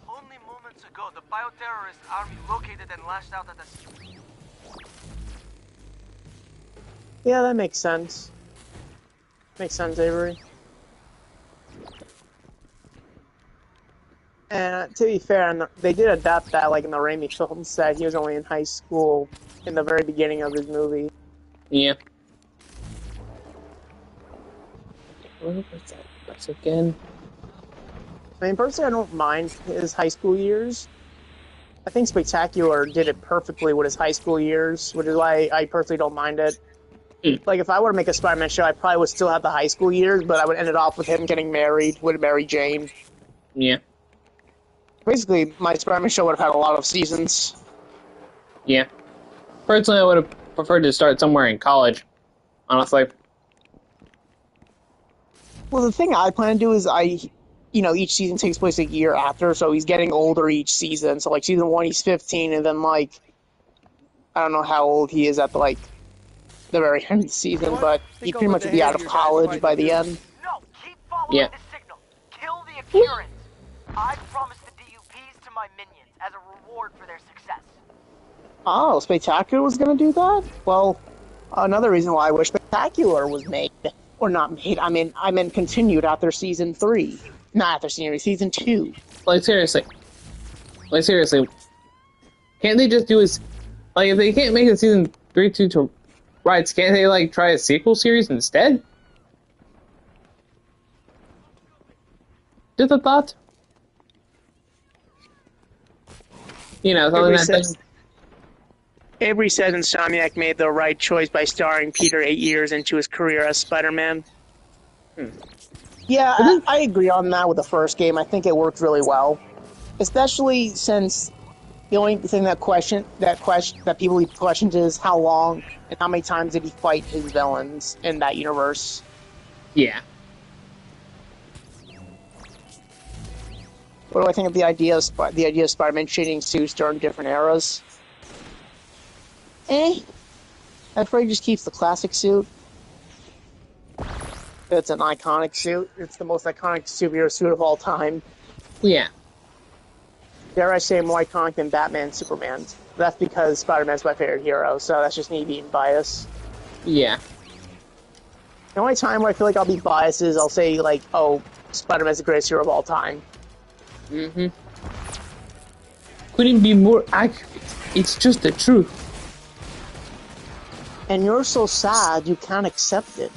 Only moments ago, the bioterrorist army located and lashed out at us. Yeah, that makes sense. Makes sense, Avery. And to be fair, they did adapt that, like in the Raimi films, that he was only in high school in the very beginning of his movie. Yeah. What was that? That's again. I mean, personally, I don't mind his high school years. I think Spectacular did it perfectly with his high school years, which is why I personally don't mind it. Like, if I were to make a Spider-Man show, I probably would still have the high school years, but I would end it off with him getting married, with Mary Jane. Yeah. Basically, my Spider-Man show would have had a lot of seasons. Yeah. Personally, I would have preferred to start somewhere in college, honestly. Well, the thing I plan to do is each season takes place a year after, so he's getting older each season. So, like, season 1, he's 15, and then, like, I don't know how old he is at, the very end of the season, but he'd pretty much be out of college by the end. No, keep Yeah. the signal. Kill the Akirans. I promised the DUPs to my minions as a reward for their success. Oh, Spectacular was gonna do that? Well, another reason why I wish Spectacular was made. Or not made, I meant continued after Season 3. Not after Season 2. Like seriously. Can't they just do a... Like, if they can't make a season 3 to rights, can't they, like, try a sequel series instead? Just a thought? You know, something that... Avery said Insomniac made the right choice by starring Peter 8 years into his career as Spider-Man. Yeah, I agree on that with the first game. I think it worked really well. Especially since the only thing that people questioned is how long and how many times did he fight his villains in that universe. Yeah. What do I think of the idea of Spider-Man changing suits during different eras? I'm afraid he just keeps the classic suit. It's an iconic suit. It's the most iconic superhero suit of all time. Yeah. Dare I say more iconic than Batman and Superman's. That's because Spider-Man's my favorite hero, so that's just me being biased. Yeah. The only time where I feel like I'll be biased is I'll say, like, oh, Spider-Man's the greatest hero of all time. Mm-hmm. Couldn't be more accurate. It's just the truth. And you're so sad you can't accept it.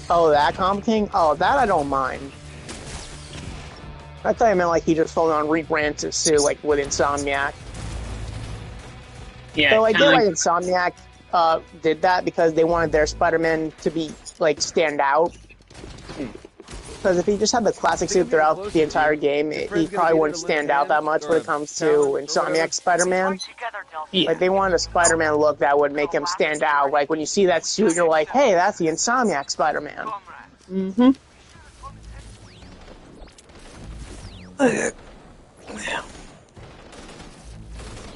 Oh, that Comic King? Oh, that I don't mind. I thought you meant like he just full on rebranded his suit, like with Insomniac. Yeah. So I get why Insomniac did that, because they wanted their Spider-Man to be, like, stand out. Because if he just had the classic suit throughout the entire game, he probably wouldn't stand out that much when it comes to Insomniac Spider-Man. Yeah. Like, they wanted a Spider-Man look that would make him stand out. Like, when you see that suit, you're like, hey, that's the Insomniac Spider-Man. Mm-hmm.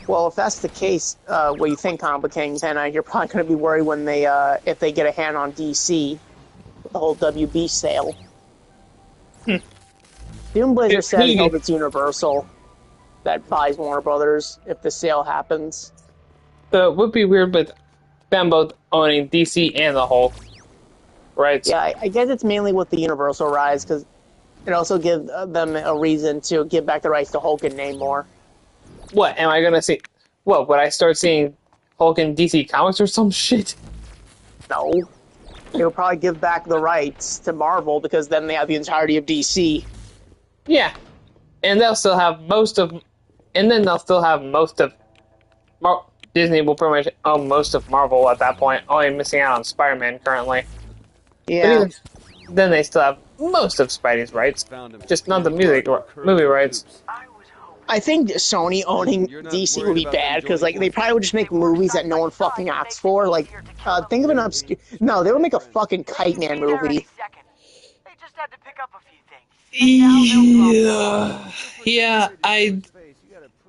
Well, if that's the case, what you think, Comic King, then you're probably going to be worried when they, if they get a hand on DC, with the whole WB sale. Doom Blazer said he hopes it's Universal that buys Warner Brothers if the sale happens. It would be weird with them both owning DC and the Hulk, right? Yeah, I guess it's mainly with the Universal rights, because it also gives them a reason to give back the rights to Hulk and Namor. What, am I gonna see? What, would I start seeing Hulk in DC Comics or some shit? No. They'll probably give back the rights to Marvel, because then they have the entirety of DC. Yeah. And they'll still have most of... And then they'll still have most of... Disney will pretty much own most of Marvel at that point, only missing out on Spider-Man currently. Yeah. Then they still have most of Spidey's rights, just not the movie rights. I think Sony owning DC would be bad, because like they probably would just make movies that no one fucking asks for. Like, think of an obscure... No, they would make a fucking Kite Man movie. They just had to pick up a few things. Yeah,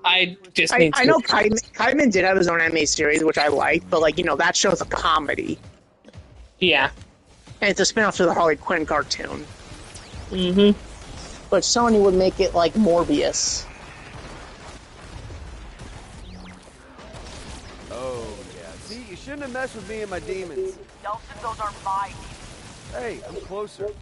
I just need to... I know Kite Man did have his own anime series, which I liked, but like, you know, that show's a comedy. Yeah. And it's a spin-off to the Harley Quinn cartoon. Mm-hmm. But Sony would make it like Morbius. Oh, yeah. See, you shouldn't have messed with me and my demons. Nelson, those are my demons. Hey, I'm closer.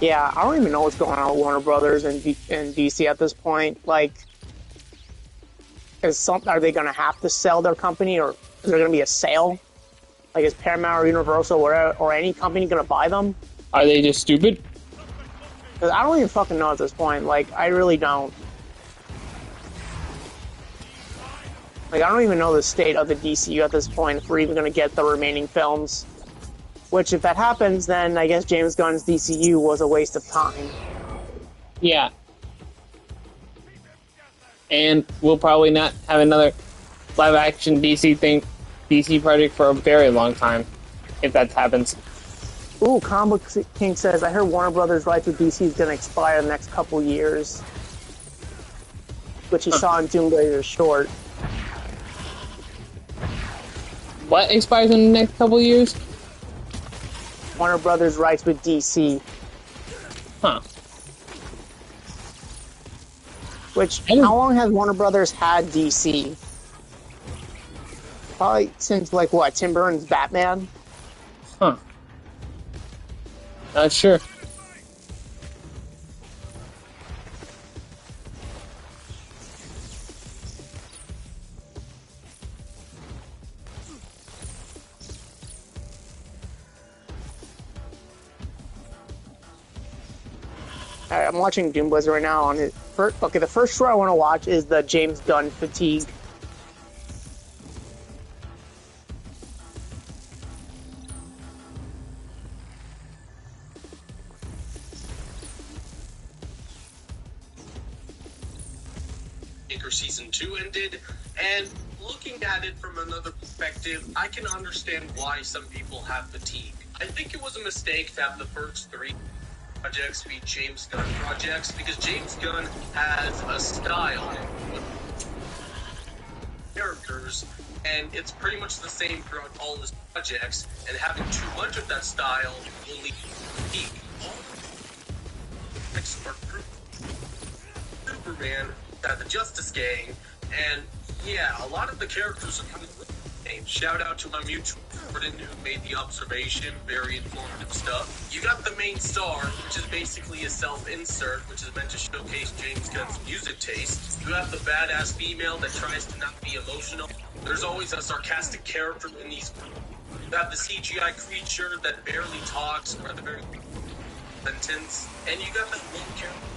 Yeah, I don't even know what's going on with Warner Brothers and DC at this point. Like, are they going to have to sell their company, or is there going to be a sale? Like, is Paramount or Universal or any company going to buy them? Are they just stupid? Because I don't even fucking know at this point. Like, I really don't. Like, I don't even know the state of the DCU at this point, if we're even going to get the remaining films. Which, if that happens, then I guess James Gunn's DCU was a waste of time. Yeah. And we'll probably not have another live-action DC project for a very long time, if that happens. Ooh, Comic King says, I heard Warner Brothers' rights with DC is going to expire in the next couple years. Which he saw in Doom Blazer's short. What expires in the next couple years? Warner Brothers' rights with DC. Huh. Which, how long has Warner Brothers had DC? Probably since, like, what, Tim Burton's Batman? Huh. Not sure. I'm watching Doom Blazer right now on his first. Okay, the first show I want to watch is the James Gunn Fatigue. Season 2 ended, and looking at it from another perspective, I can understand why some people have fatigue. I think it was a mistake to have the first 3 projects be James Gunn projects, because James Gunn has a style with characters, and it's pretty much the same throughout all his projects, and having too much of that style will lead to fatigue. Superman, the Justice Gang, and yeah, a lot of the characters are kind of the same. Shout out to my mutual friend who made the observation, very informative stuff. You got the main star, which is basically a self-insert, which is meant to showcase James Gunn's music taste. You have the badass female that tries to not be emotional. There's always a sarcastic character in these. You have the CGI creature that barely talks, or the very sentence, and you got that one character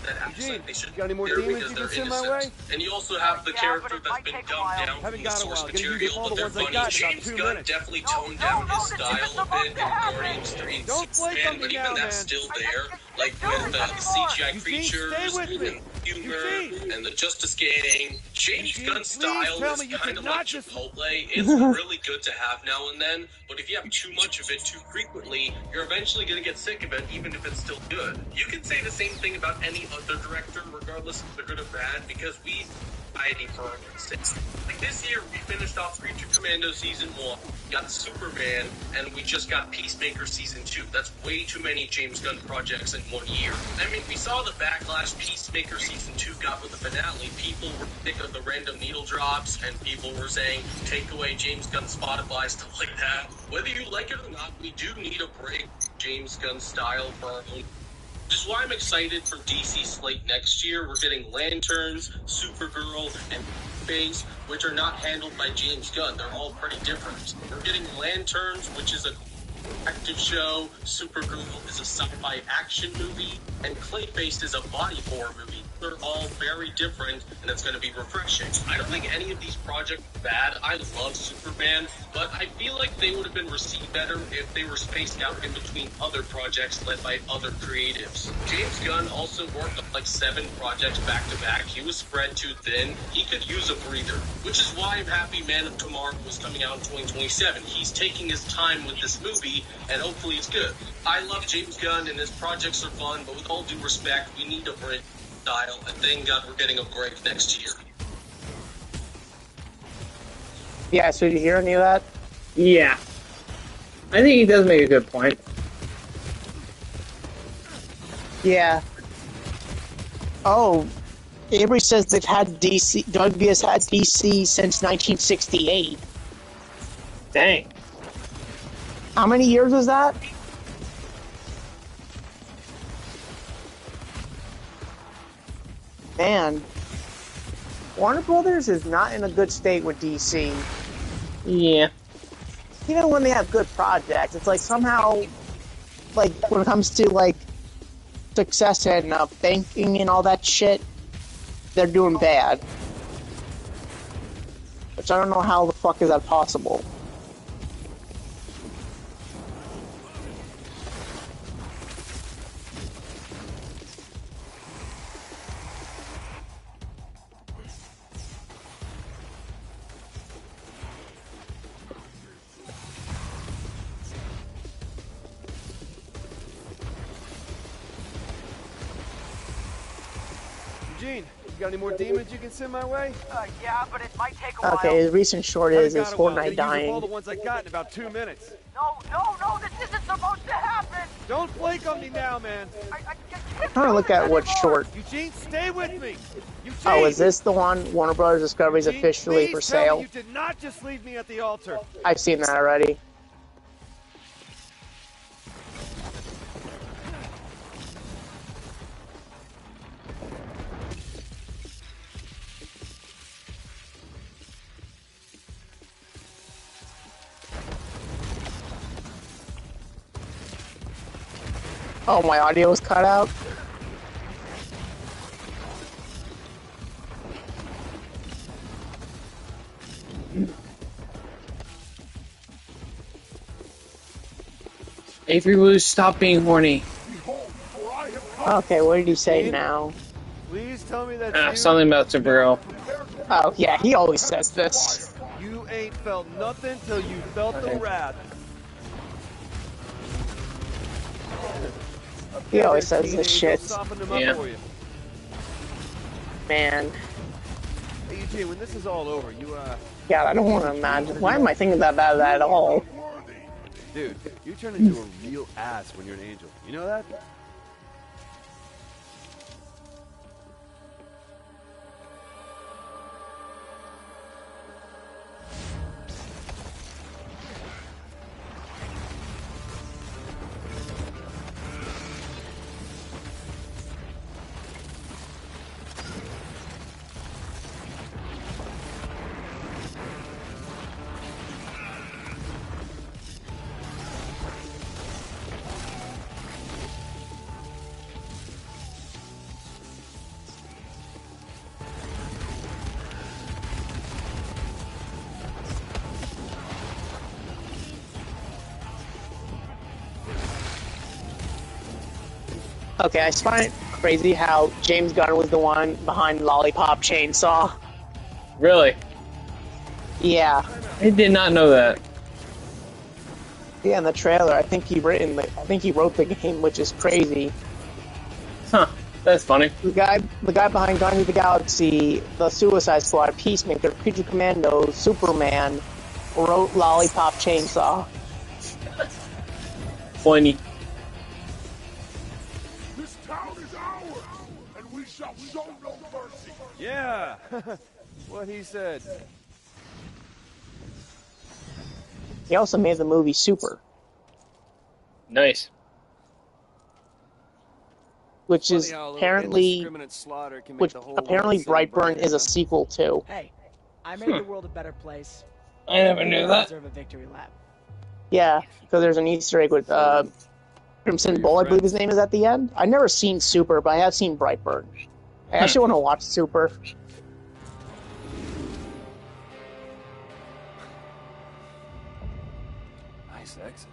that acts like they should got any more there demons because you they're can send my innocent. way? And you also have the character that's been dumbed down from the source material, but they're funny. James Gunn definitely toned down his style a bit in Guardians 3 and 6, man, but even that's still there. Like with the CGI creatures and humor and the Justice Gang, James Gunn's style is kind of like Chipotle. It's really good to have now and then, but if you have too much of it too frequently, you're eventually going to get sick of it, even if it's still good. You can say the same thing about any other director, regardless if they're good or bad, because we variety for instance. Like this year, we finished off Creature Commando Season 1, got Superman, and we just got Peacemaker Season 2. That's way too many James Gunn projects in 1 year. I mean, we saw the backlash Peacemaker Season 2 got with the finale. People were sick of the random needle drops, and people were saying, take away James Gunn's Spotify, stuff like that. Whether you like it or not, we do need a break James Gunn style for our own. Which is why I'm excited for DC slate next year. We're getting Lanterns, Supergirl, and Face, which are not handled by James Gunn. They're all pretty different. We're getting Lanterns, which is a active show, Supergirl is a sci-fi action movie, and Clayface is a body horror movie. They're all very different, and it's going to be refreshing. I don't think any of these projects are bad. I love Superman, but I feel like they would have been received better if they were spaced out in between other projects led by other creatives. James Gunn also worked on like 7 projects back to back. He was spread too thin. He could use a breather, which is why I'm happy Man of Tomorrow was coming out in 2027. He's taking his time with this movie, and hopefully it's good. I love James Gunn, and his projects are fun, but with all due respect, we need a break style, and thank God we're getting a break next year. Yeah, so did you hear any of that? Yeah. I think he does make a good point. Yeah. Oh, Avery says they've had DC, WB has had DC since 1968. Dang. How many years was that? Man, Warner Brothers is not in a good state with DC. Yeah. Even when they have good projects, it's like somehow, like when it comes to like success and banking and all that shit, they're doing bad. Which I don't know how the fuck is that possible. Eugene, you got any more demons you can send my way? Yeah, but it might take a while. Okay, the recent short is Fortnite Use up all dying. the ones I got in about 2 minutes. No, this isn't supposed to happen! Don't flake on me now, man. I can't I'm trying to look at what short. Eugene, stay with me. Eugene! Oh, is this the one? Warner Brothers Discovery is Eugene, officially please for tell me sale. you did not just leave me at the altar. I've seen that already. Oh, my audio was cut out. Avery Blue, stop being horny. Okay, what did he say now? Please tell me that Something about Supergirl. Oh, yeah, he always says this. you ain't felt nothing till you felt the wrath. He always says this shit. Yeah. Man. Hey, Eugene, when this is all over, you, God, I don't want to imagine. Why am I thinking about that at all? Dude, you turn into a real ass when you're an angel. You know that? Okay, I find it crazy how James Gunn was the one behind Lollipop Chainsaw. Really? Yeah. I did not know that. Yeah, in the trailer, I think he wrote the game, which is crazy. Huh. That's funny. The guy behind Guardians of the Galaxy, the Suicide Squad, Peacemaker, Creature Commando, Superman, wrote Lollipop Chainsaw. Funny. This town is ours, and we shall show no mercy. Yeah! What he said. He also made the movie Super, Nice. which is apparently Brightburn is a sequel to. Hey, I made the world a better place. I never knew that. Deserve a victory lap. Yeah, because there's an Easter egg with Crimson Bull, I believe his name is at the end. I've never seen Super, but I have seen Brightburn. I actually want to watch Super. Nice exit.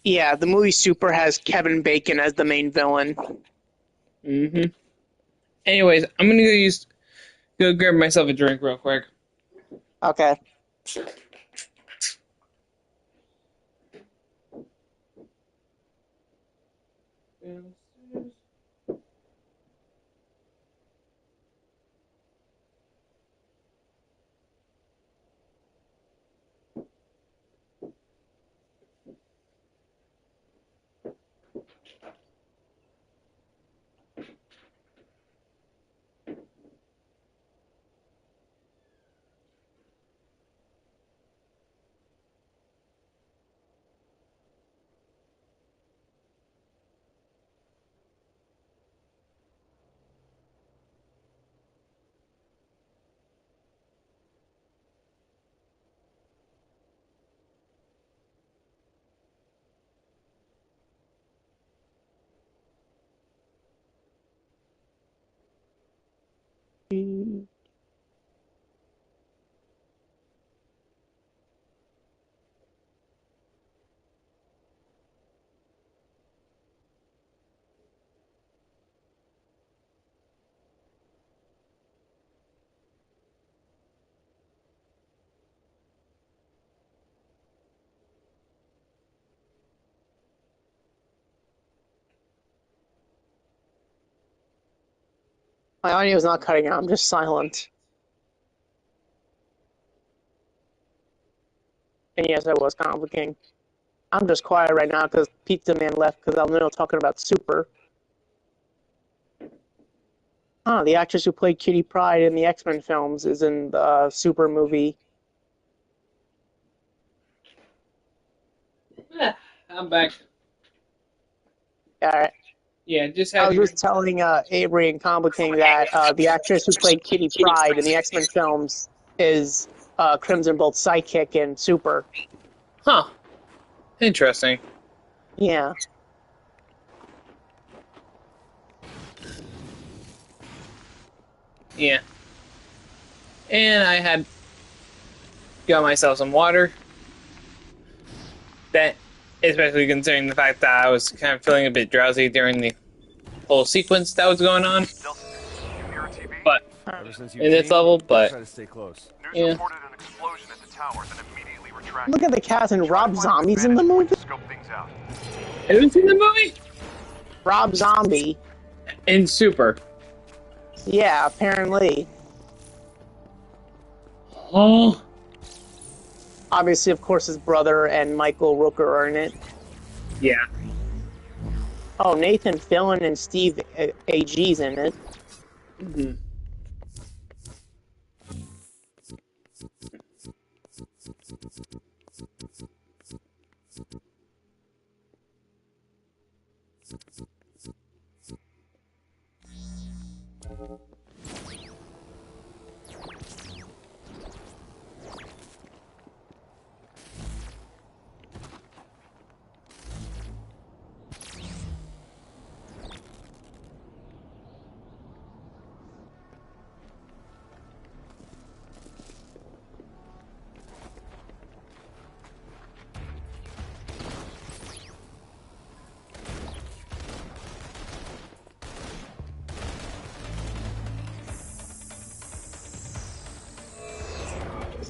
Yeah, the movie Super has Kevin Bacon as the main villain. Mm-hmm. Anyways, I'm gonna go grab myself a drink real quick. Okay. My audio is not cutting out. I'm just silent. And yes, I was complicating. I'm just quiet right now because Pizza Man left because I'm in the middle talking about Super. The actress who played Kitty Pryde in the X-Men films is in the Super movie. I'm back. Alright. Yeah, just I had was to. just telling Avery and Complicating that the actress who played Kitty Pryde in the X-Men films is Crimson Bolt's sidekick in Super. Huh. Interesting. Yeah. Yeah. And I had got myself some water. That, especially considering the fact that I was kind of feeling a bit drowsy during the whole sequence that was going on. But in this level, but try to stay close. yeah. Reported an explosion at the towers and immediately retracted. Look at the cast and Rob Zombie's in the movie. Scope things out. Have you seen the movie? Rob Zombie. In Super. Yeah, apparently. Oh. Obviously, of course, his brother and Michael Rooker are in it. Yeah. Oh, Nathan Fillion and Steve A.G.'s in it. Mm-hmm.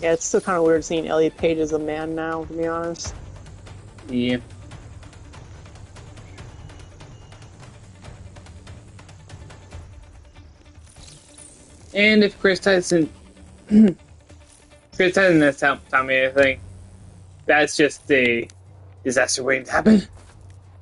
Yeah, it's still kind of weird seeing Elliot Page as a man now, to be honest. Yeah. And if Chris Tyson has taught me anything, that's just the disaster waiting to happen.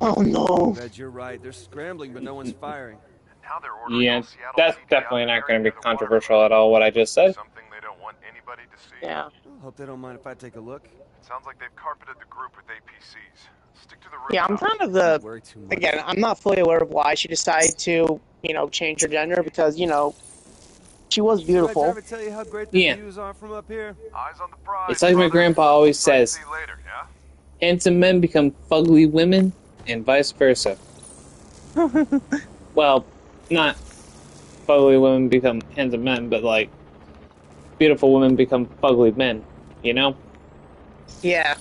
Oh no. Bet you're right. They're scrambling, but no one's firing. Now they're ordering Yeah, all Seattle that's CP out definitely to not bury going to be the water controversial at all, what I just said. Something they don't want anybody to see. Yeah. Hope they don't mind if I take a look. It sounds like they've carpeted the group with APCs. Stick to the Yeah, I'm rooftops. kind of the... Worry too much. Again, I'm not fully aware of why she decided to, change her gender because, she was Did my beautiful. driver tell you how great the Yeah. views are from up here? Eyes on the prize. It's like my brother. grandpa always Try to says, see you later, yeah? handsome men become fugly women, and vice versa. Well, not fugly women become handsome men, but like, beautiful women become fugly men, you know? Yeah.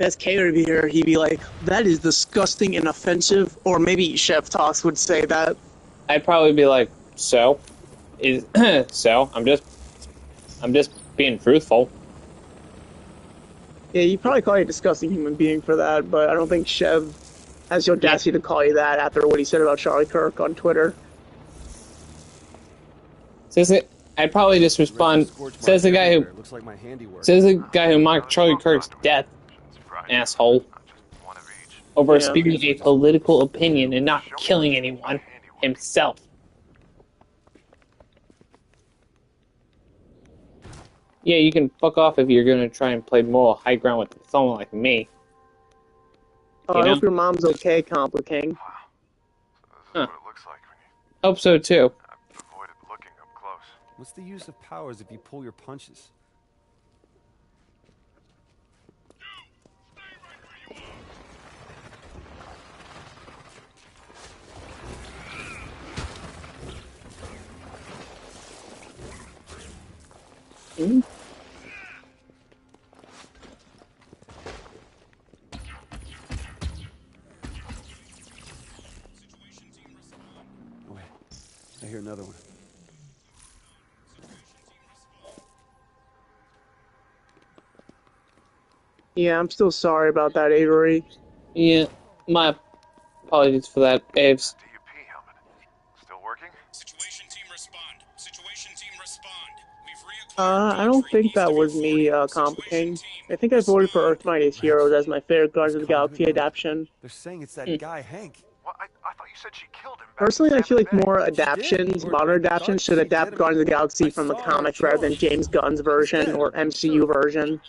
As K would be here, he'd be like, that is disgusting and offensive. Or maybe Chef Talks would say that. I'd probably be like, so? So? I'm just being truthful. Yeah, you'd probably call you a disgusting human being for that, but I don't think Chev has the audacity to call you that after what he said about Charlie Kirk on Twitter. I'd probably just respond, says the guy who Looks like my handiwork. mocked Charlie Kirk's death, asshole, over speaking a political opinion and not killing anyone himself. Yeah, you can fuck off if you're gonna try and play moral high ground with someone like me. Oh, I hope your mom's okay, Complicating. Huh. What it looks like when you Hope so too. avoided looking up close. What's the use of powers if you pull your punches? Oh, wait. I hear another one. Yeah, I'm still sorry about that, Avery. Yeah, my apologies for that, Aves. DUP helmet. Still working? Situation team respond. Situation team respond. We've reacquired I don't Dodge think east that of was me, Euphoria. Situation Complicating. team I think I voted for respond. Earth Mightiest Reg, Heroes as my favorite Guardians this of the Galaxy conduit, adaptation. they're saying it's that guy, Hank. What? I thought you said she killed him back in Personally, I feel Salmon like Bay. more She did? adaptations, Or modern I thought adaptations, should she did. adapt I Guardians of the mean, Galaxy I from the saw her comics rather than killing. James Gunn's She's version dead. or MCU version.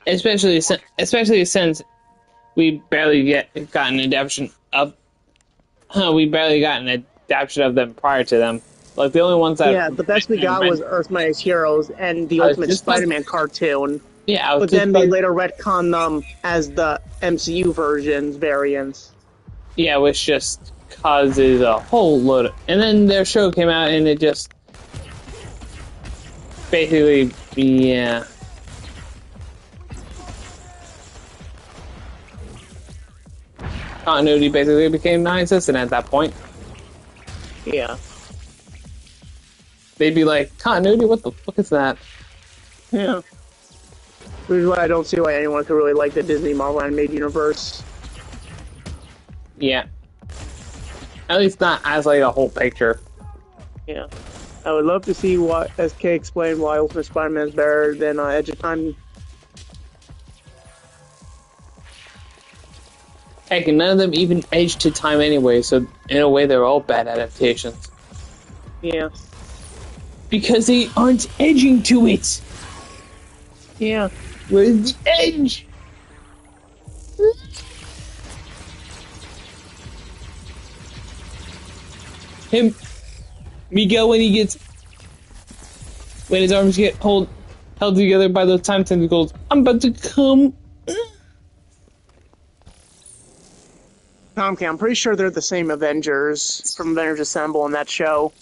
Especially since we barely got an adaptation of we barely got an adaptation of them prior to them. Like the only ones that Yeah, the best we got was Earth Mightiest Heroes and the I was Ultimate just about, Spider-Man cartoon. yeah, I was But just then they about, later retconned them as the MCU versions variants. yeah, which just causes a whole load of, and then their show came out and it just basically, yeah. Continuity basically became non-existent at that point. Yeah. They'd be like, continuity? What the fuck is that? Yeah. Which is why I don't see why anyone could really like the Disney Marvel animated universe. Yeah. At least not as like a whole picture. Yeah. I would love to see what SK explain why Ultimate Spider-Man is better than Edge of Time. Heck, and none of them even edged to time anyway, so in a way they're all bad adaptations. Yeah. Because they aren't edging to it! Yeah. Where's the edge? Him, Miguel, when his arms get held together by those time tentacles, I'm about to come. Okay, I'm pretty sure they're the same Avengers from Avengers Assemble in that show.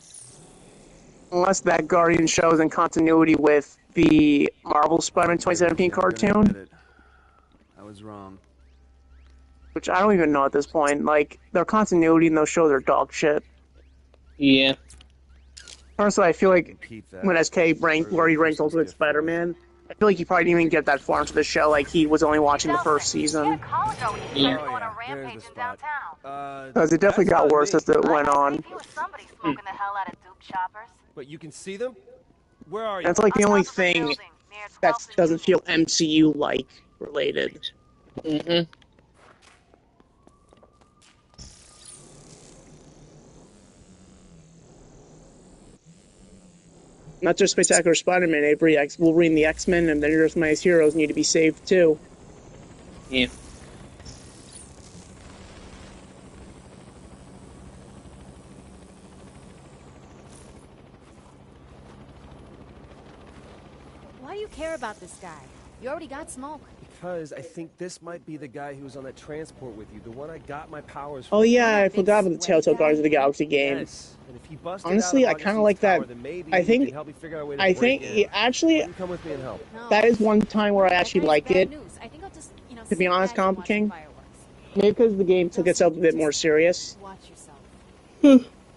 Unless that Guardian show is in continuity with the Marvel Spider-Man 2017 cartoon. I was wrong. Which I don't even know at this point. Like, their continuity in those shows are dog shit. Yeah. Personally, I feel like when SK ranked where he ranked Ultimate Spider-Man, I feel like he probably didn't even get that far into the show. Like, he was only watching the first season. Yeah. Going on a rampage in downtown. Because it definitely got worse as it went on. Maybe it was somebody smoking the hell out of Duke choppers. But you can see them? Where are you? That's like the only thing that doesn't feel MCU-like related. Mm-hmm. Not just Spectacular Spider-Man, Avery, Wolverine, the X-Men, and Avengers Mightiest Heroes need to be saved too. Yeah. Why do you care about this guy? You already got Smoke. Because I think this might be the guy who was on that transport with you, the one I got my powers from. Oh yeah, I forgot about the Telltale Guardians of the Galaxy game. Yes. And if he busted Honestly, out I of kind of Augustine's like that. tower, then maybe I he think, can help me figure out a way to I break think, in. actually, You can come with me and help. No. that is one time where I actually like it. I think I'll just, To be honest, sit back and Comp watch King, the fireworks. maybe because the game took itself a bit more serious. Watch yourself. I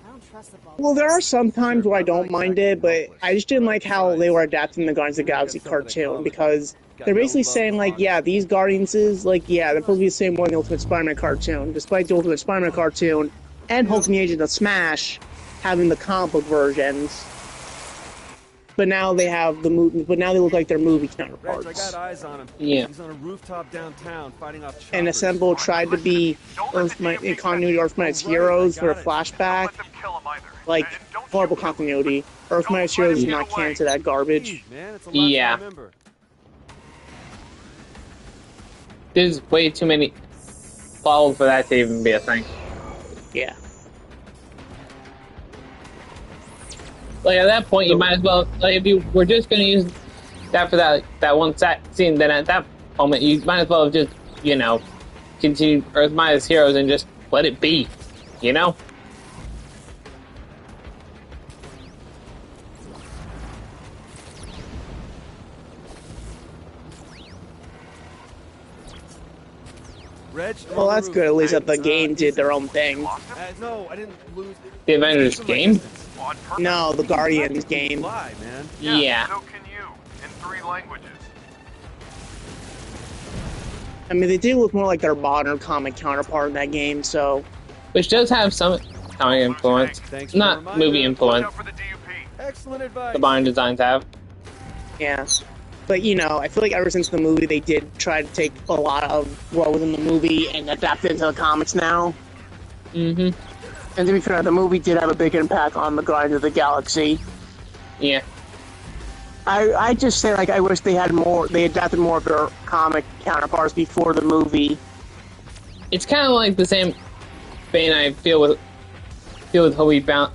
don't trust the ball. Well, there are some times where I don't mind it, but I just didn't like how they were adapting the Guardians of the Galaxy cartoon, because they're basically saying, like, yeah, these Guardianses, like, yeah, they're supposed to be the same way in the Ultimate Spider-Man cartoon, despite the Ultimate Spider-Man cartoon and Hulk and the Agents of Smash having the comic book versions. But now they have the movie, but now they look like their movie Reg, I counterparts. got eyes on him. Yeah. He's on a rooftop downtown fighting off choppers. And Assemble tried to be in continuity Earth Mightiest Heroes for a flashback. Like, horrible continuity. Earth Mightiest Heroes is not canon to that garbage. Man, it's a lot Yeah. to remember. There's way too many followed for that to even be a thing. Yeah. Like at that point, you might as well. Like if you were just gonna use that for that one scene, then at that moment you might as well have just continue Earth Mightiest Heroes and just let it be, you know. Reg, Well, that's good. At least that the game did their own thing. No, I didn't lose. The Avengers game. No, the Guardians game. Lie, man. Yeah. So can you, in 3 languages. I mean, they do look more like their modern comic counterpart in that game, so... Which does have some comic influence. Not movie influence. Excellent advice. The modern designs have. Yeah. But, you know, I feel like ever since the movie, they did try to take a lot of what was in the movie and adapt it into the comics now. Mm-hmm. And to be fair, the movie did have a big impact on the Guardians of the Galaxy. Yeah. I just say, like, I wish they had more, they adapted more of their comic counterparts before the movie. It's kind of like the same vein I feel with Hobie Brown's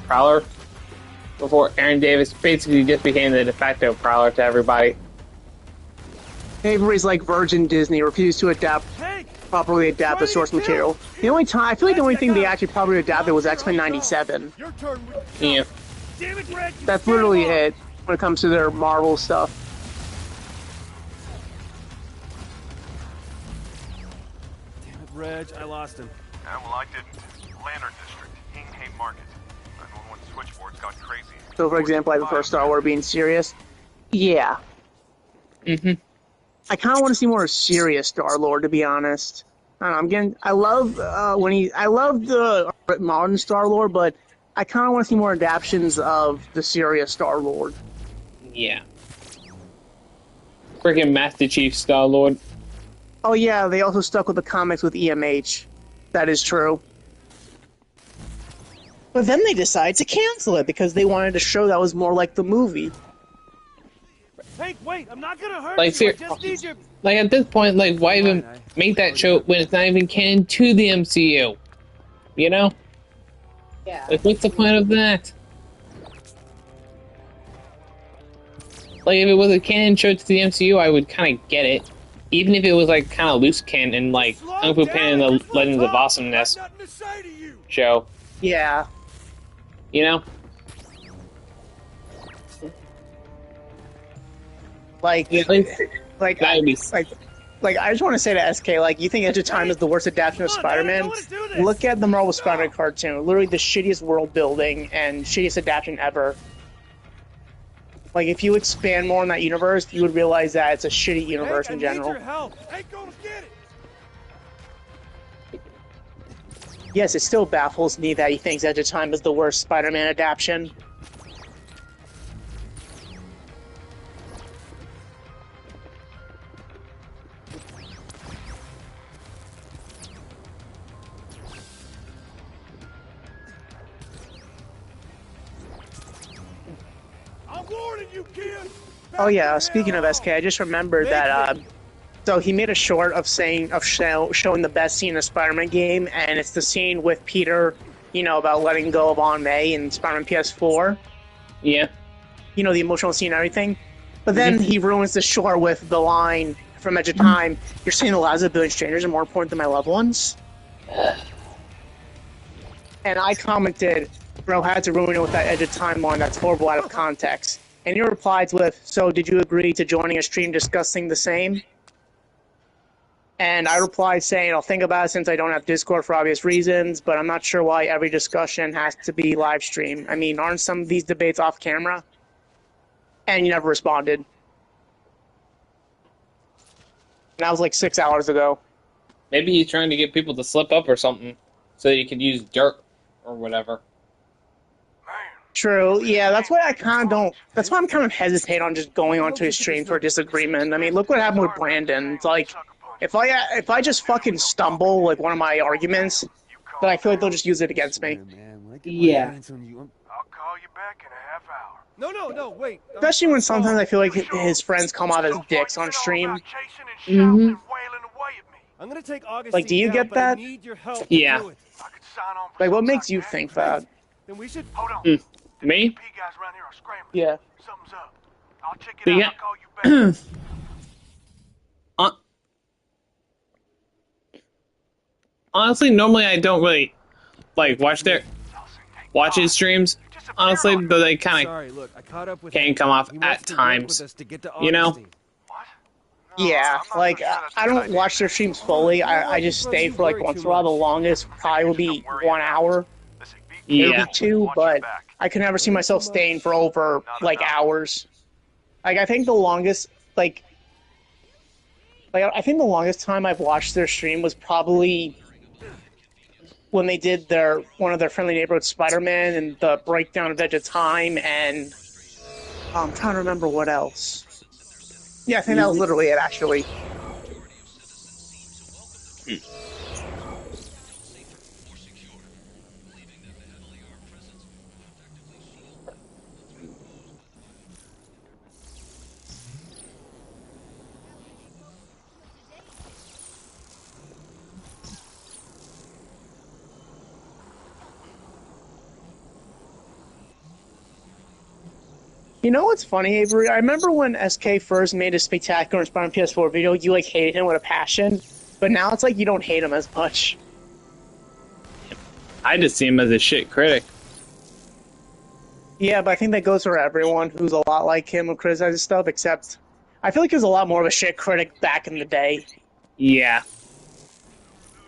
Prowler. Before Aaron Davis basically just became the de facto Prowler to everybody. Everybody's like Virgin Disney refused to properly adapt the source material. The only time I feel like the only thing they actually probably adapted was X-Men '97. Yeah. That's literally it when it comes to their Marvel stuff. Damn it, Reg, I lost him. Yeah, well, I didn't. Lantern District, Hingham Market. 911 switchboard's gone crazy. So, for example, I prefer Star Wars being serious. Yeah. Mm-hmm. I kind of want to see more serious Star-Lord, to be honest. I don't know, I love the modern Star-Lord, but I kind of want to see more adaptations of the serious Star-Lord. Yeah. Freaking Master Chief Star-Lord. Oh yeah, they also stuck with the comics with EMH. That is true. But then they decided to cancel it because they wanted to show that was more like the movie. Hank, wait! I'm not gonna hurt Like, you. I just need your... Like, at this point, like, why even make that show when it's not even canon to the MCU? You know? Yeah. Like, what's the point of that? Like, if it was a canon show to the MCU, I would kind of get it. Even if it was, like, kind of loose canon, like Kung Fu Panda and the Legends of Awesomeness show. Yeah. You know? Like, I just want to say to SK, like, you think Edge of Time is the worst adaptation of Spider-Man? Look at the Marvel Spider-Man cartoon. Literally the shittiest world building and shittiest adaptation ever. Like, if you expand more on that universe, you would realize that it's a shitty universe in general. Yes, it still baffles me that he thinks Edge of Time is the worst Spider-Man adaptation. Oh yeah, speaking of SK, I just remembered that, so he made a short of showing the best scene in a Spider-Man game, and it's the scene with Peter, you know, about letting go of Aunt May in Spider-Man PS4. Yeah. You know, the emotional scene and everything. But then he ruins the short with the line from Edge of Time, "You're saying the lives of a billion strangers are more important than my loved ones?" And I commented, "Bro, had to ruin it with that Edge of Time line, that's horrible out of context." And he replied with, "So did you agree to joining a stream discussing the same?" And I replied saying, "I'll think about it since I don't have Discord for obvious reasons, but I'm not sure why every discussion has to be live stream. I mean, aren't some of these debates off camera?" And you never responded. And that was like 6 hours ago. Maybe he's trying to get people to slip up or something, so that he could use dirt or whatever. True, yeah, that's why I kind of don't... That's why I'm kind of hesitant on just going onto his stream for a disagreement. I mean, look what happened with Brandon. It's like, if I just fucking stumble, like, one of my arguments, then I feel like they'll just use it against me. Yeah. I'll call you back in a half hour. No, wait. Especially when sometimes I feel like his friends come out as dicks on stream. Mm-hmm. I'm gonna take Augustine Like, do you down, get but I that? need your help Yeah. to do it. Like, what makes you think that? Then we should... Me? Yeah. Something's up. I'll check it Yeah. out. I'll call you back. Honestly, normally I don't really like watch his streams. Honestly, though they kind of can come off at times. You know? Yeah, like, I don't watch their streams fully. I just stay for, like, once in a while. The longest probably will be 1 hour. Yeah. Maybe 2, but I could never see myself staying for over, like, hours. Like, I think the longest, like, Like, I think the longest time I've watched their stream was probably when they did one of their Friendly Neighborhood Spider-Man and the breakdown of Edge of Time, and I'm trying to remember what else. Yeah, I think that was literally it, actually. You know what's funny, Avery? I remember when SK first made a spectacular Spider-Man PS4 video, you like hated him with a passion, but now it's like you don't hate him as much. I just see him as a shit critic. Yeah, but I think that goes for everyone who's a lot like him who criticizes stuff, except I feel like he was a lot more of a shit critic back in the day. Yeah.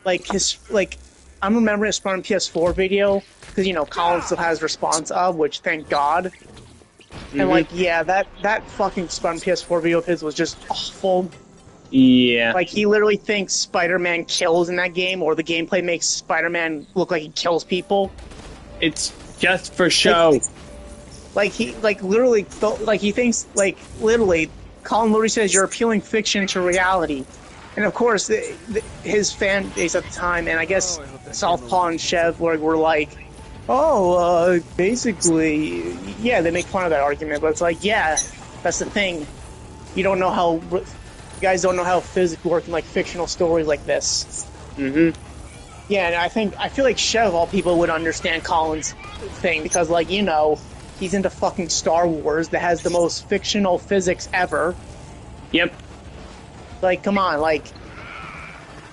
I'm remembering his Spider-Man PS4 video, because, Colin still has response of, which, thank God. And, that fucking Spider-Man PS4 video of his was just awful. Yeah. Like, he literally thinks Spider-Man kills in that game, or the gameplay makes Spider-Man look like he kills people. It's just for show. He thinks, literally, Colin literally says you're appealing fiction to reality. And of course, his fan base at the time, and I guess Southpaw and Chev were like, basically, yeah, they make fun of that argument, but it's like, yeah, that's the thing. You guys don't know how physics work in, fictional stories like this. Mm-hmm. Yeah, and I feel like Chev, of all people, would understand Colin's thing, because, he's into fucking Star Wars that has the most fictional physics ever. Yep. Come on,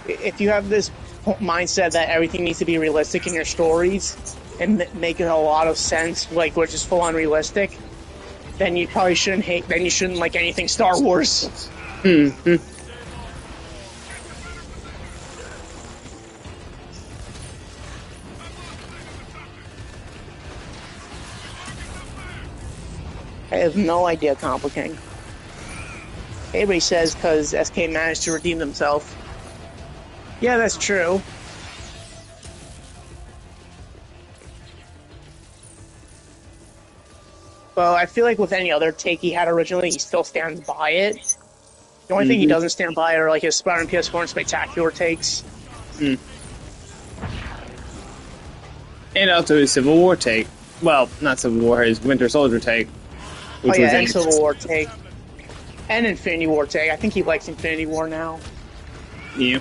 if you have this mindset that everything needs to be realistic in your stories and make it a lot of sense, which is full-on realistic, then you probably shouldn't like anything Star Wars. Mm-hmm. I have no idea, Complicating. Everybody says because SK managed to redeem himself. Yeah, that's true. Well, I feel like with any other take he had originally, he still stands by it. The only thing he doesn't stand by are his Spider-Man PS4 and Spectacular takes. Mm. And also his Civil War take. Well, not Civil War, his Winter Soldier take. Which was and Civil War take. And Infinity War take. I think he likes Infinity War now. Yeah.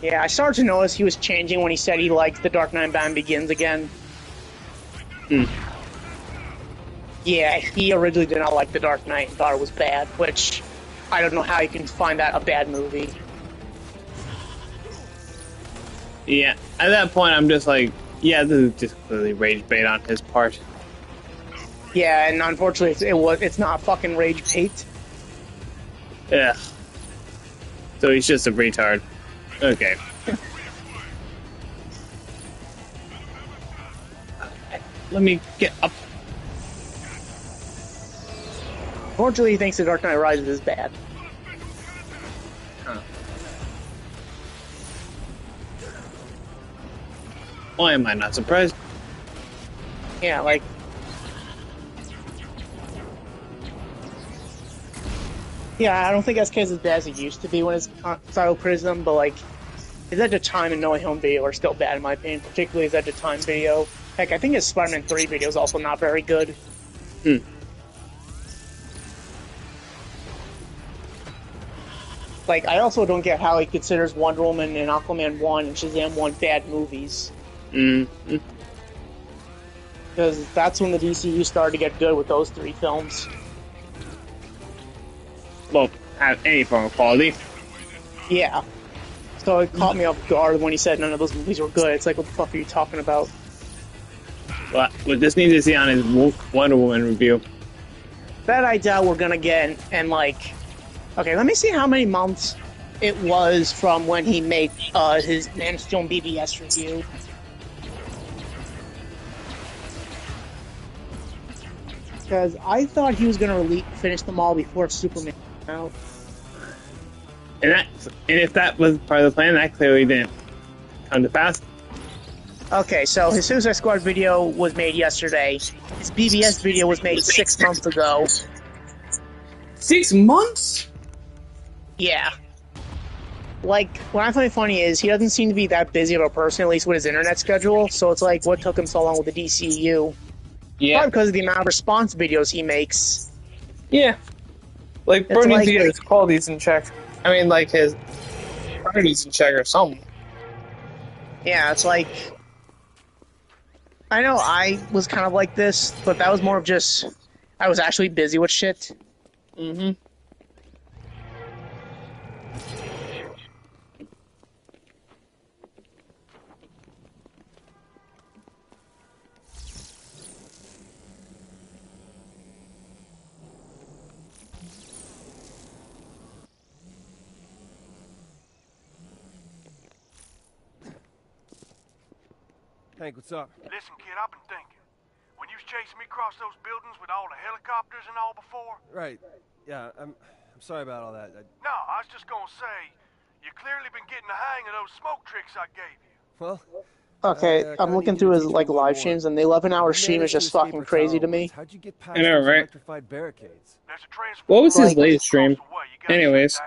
Yeah, I started to notice he was changing when he said he liked The Dark Knight Batman Begins again. Hmm. Yeah, he originally did not like The Dark Knight and thought it was bad, which I don't know how you can find that a bad movie. Yeah, at that point I'm just like, yeah, this is just clearly rage bait on his part. Yeah, and unfortunately it's not fucking rage bait. Yeah. So he's just a retard. Okay. Let me get up. Unfortunately, he thinks The Dark Knight Rises is bad. Huh. Why am I not surprised? Yeah, yeah, I don't think SK is as bad as it used to be when it's style criticism, but his Edge of Time and No Way Home video are still bad in my opinion, particularly his Edge of Time video. Heck, I think his Spider-Man 3 video is also not very good. Hmm. I also don't get how he considers Wonder Woman and Aquaman 1 and Shazam 1 bad movies. Mm-hmm. Because that's when the DCU started to get good with those three films. Well, have any form of quality. Yeah. So it caught me off guard when he said none of those movies were good. It's like, what the fuck are you talking about? Well, we just need to see on his Wonder Woman review. That I doubt we're gonna get, and okay, let me see how many months it was from when he made his Man of Steel BBS review. Because I thought he was gonna finish them all before Superman came out. And if that was part of the plan, that clearly didn't come to pass. Okay, so his Suicide Squad video was made yesterday. His BBS video was made 6 months ago. 6 months? Yeah. Like, what I find funny is he doesn't seem to be that busy of a person, at least with his internet schedule. So it's like, what took him so long with the DCU? Yeah. Probably because of the amount of response videos he makes. Yeah. Like, It's bro needs like- to get his qualities in check. I mean, like, his priorities in check or something. Yeah, it's like... I know I was kind of like this, but that was more of just... I was actually busy with shit. Mm-hmm. Hank, what's up? Listen, kid, I've been thinking. When you was chasing me across those buildings with all the helicopters and all before... Right. Yeah, I'm sorry about all that. No, I was just gonna say, you clearly been getting the hang of those smoke tricks I gave you. Well... Okay, I'm looking through his like live streams, and the 11-hour stream is just fucking crazy to me. How'd you get past I know, those right? electrified barricades? What was his latest stream? Anyways.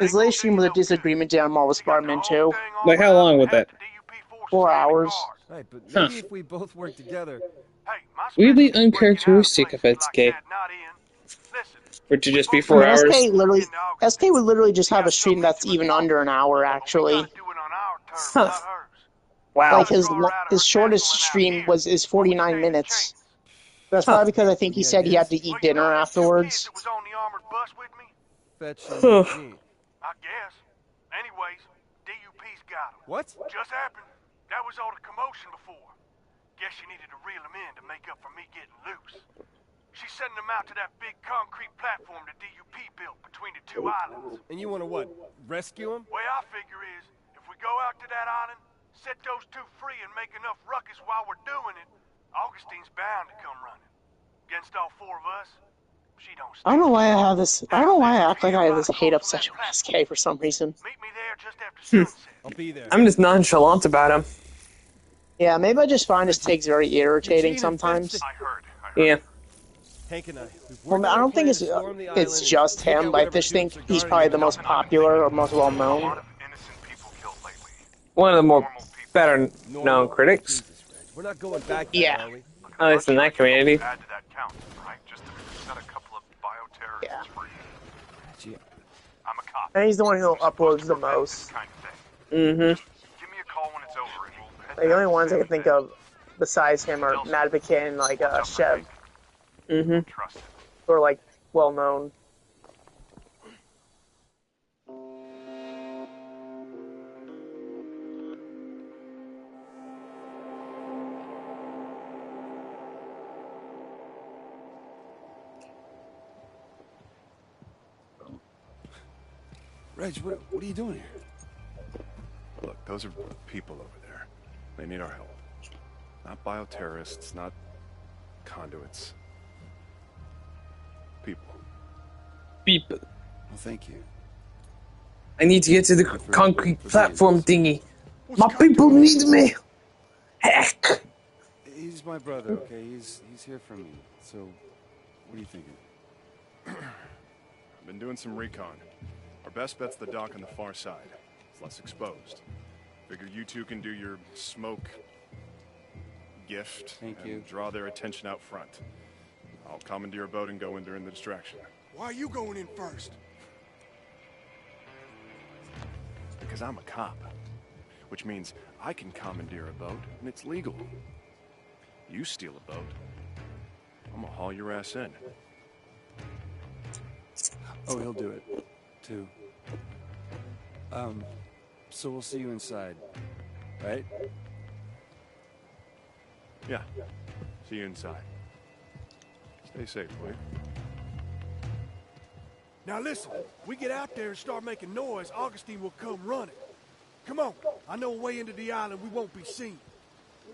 His latest stream was a disagreement down Marvel Spider-Man 2. Like, how long was that? 4 hours. Right, but maybe if we both work together... Weirdly uncharacteristic of SK. For it to just be 4 hours. SK would literally just have a stream that's even under an hour, actually. Wow. Like his shortest stream is 49 minutes. That's probably because I think he said he had to eat dinner afterwards. Fetch Huh. I guess. Anyways, DUP's got him. What? Just happened. That was all the commotion before. Guess you needed to reel him in to make up for me getting loose. She's sending him out to that big concrete platform the DUP built between the two islands. And you want to what? Rescue him? Way I figure is, if we go out to that island, set those two free and make enough ruckus while we're doing it, Augustine's bound to come running. Against all four of us, she don't I don't know why I have this. I don't know why I act like I have this hate obsession with SK for some reason. meet me there just after sunset. I'll be there. I'm just nonchalant about him. Yeah, maybe I just find his takes very irritating sometimes. Yeah. Hank and I. Well, I don't think it's just him, but I just think he's probably the most popular or most well known. One of the more better known critics. We're not going back there, Yeah. are we? At least in that community. Add to that count, right? Just to set a couple of bioterrorists free. Gee, I'm a cop. And he's the one who uploads the most. Kind of thing. Mm-hmm. Give me a call when it's over and we'll head Like, the down only to ones I Santa can think Fe. of besides him are Madvikin and like Chev, Mm-hmm. Trust it. who are like well known. Reg, what are you doing here? Look, those are people over there. They need our help. Not bioterrorists, not conduits. People. People. Well, thank you. I need to get to the concrete platform thingy. My people need me. Heck. He's my brother, okay? He's here for me. So, what are you thinking? I've been doing some recon. Our best bet's the dock on the far side. It's less exposed. Figure you two can do your smoke gift Thank and you. draw their attention out front. I'll commandeer a boat and go in during the distraction. Why are you going in first? Because I'm a cop. Which means I can commandeer a boat, and it's legal. You steal a boat, I'm gonna haul your ass in. Oh, he'll do it, too. So we'll see you inside, right? Yeah. See you inside. Stay safe, will you? Now listen, we get out there and start making noise, Augustine will come running. Come on, I know a way into the island we won't be seen.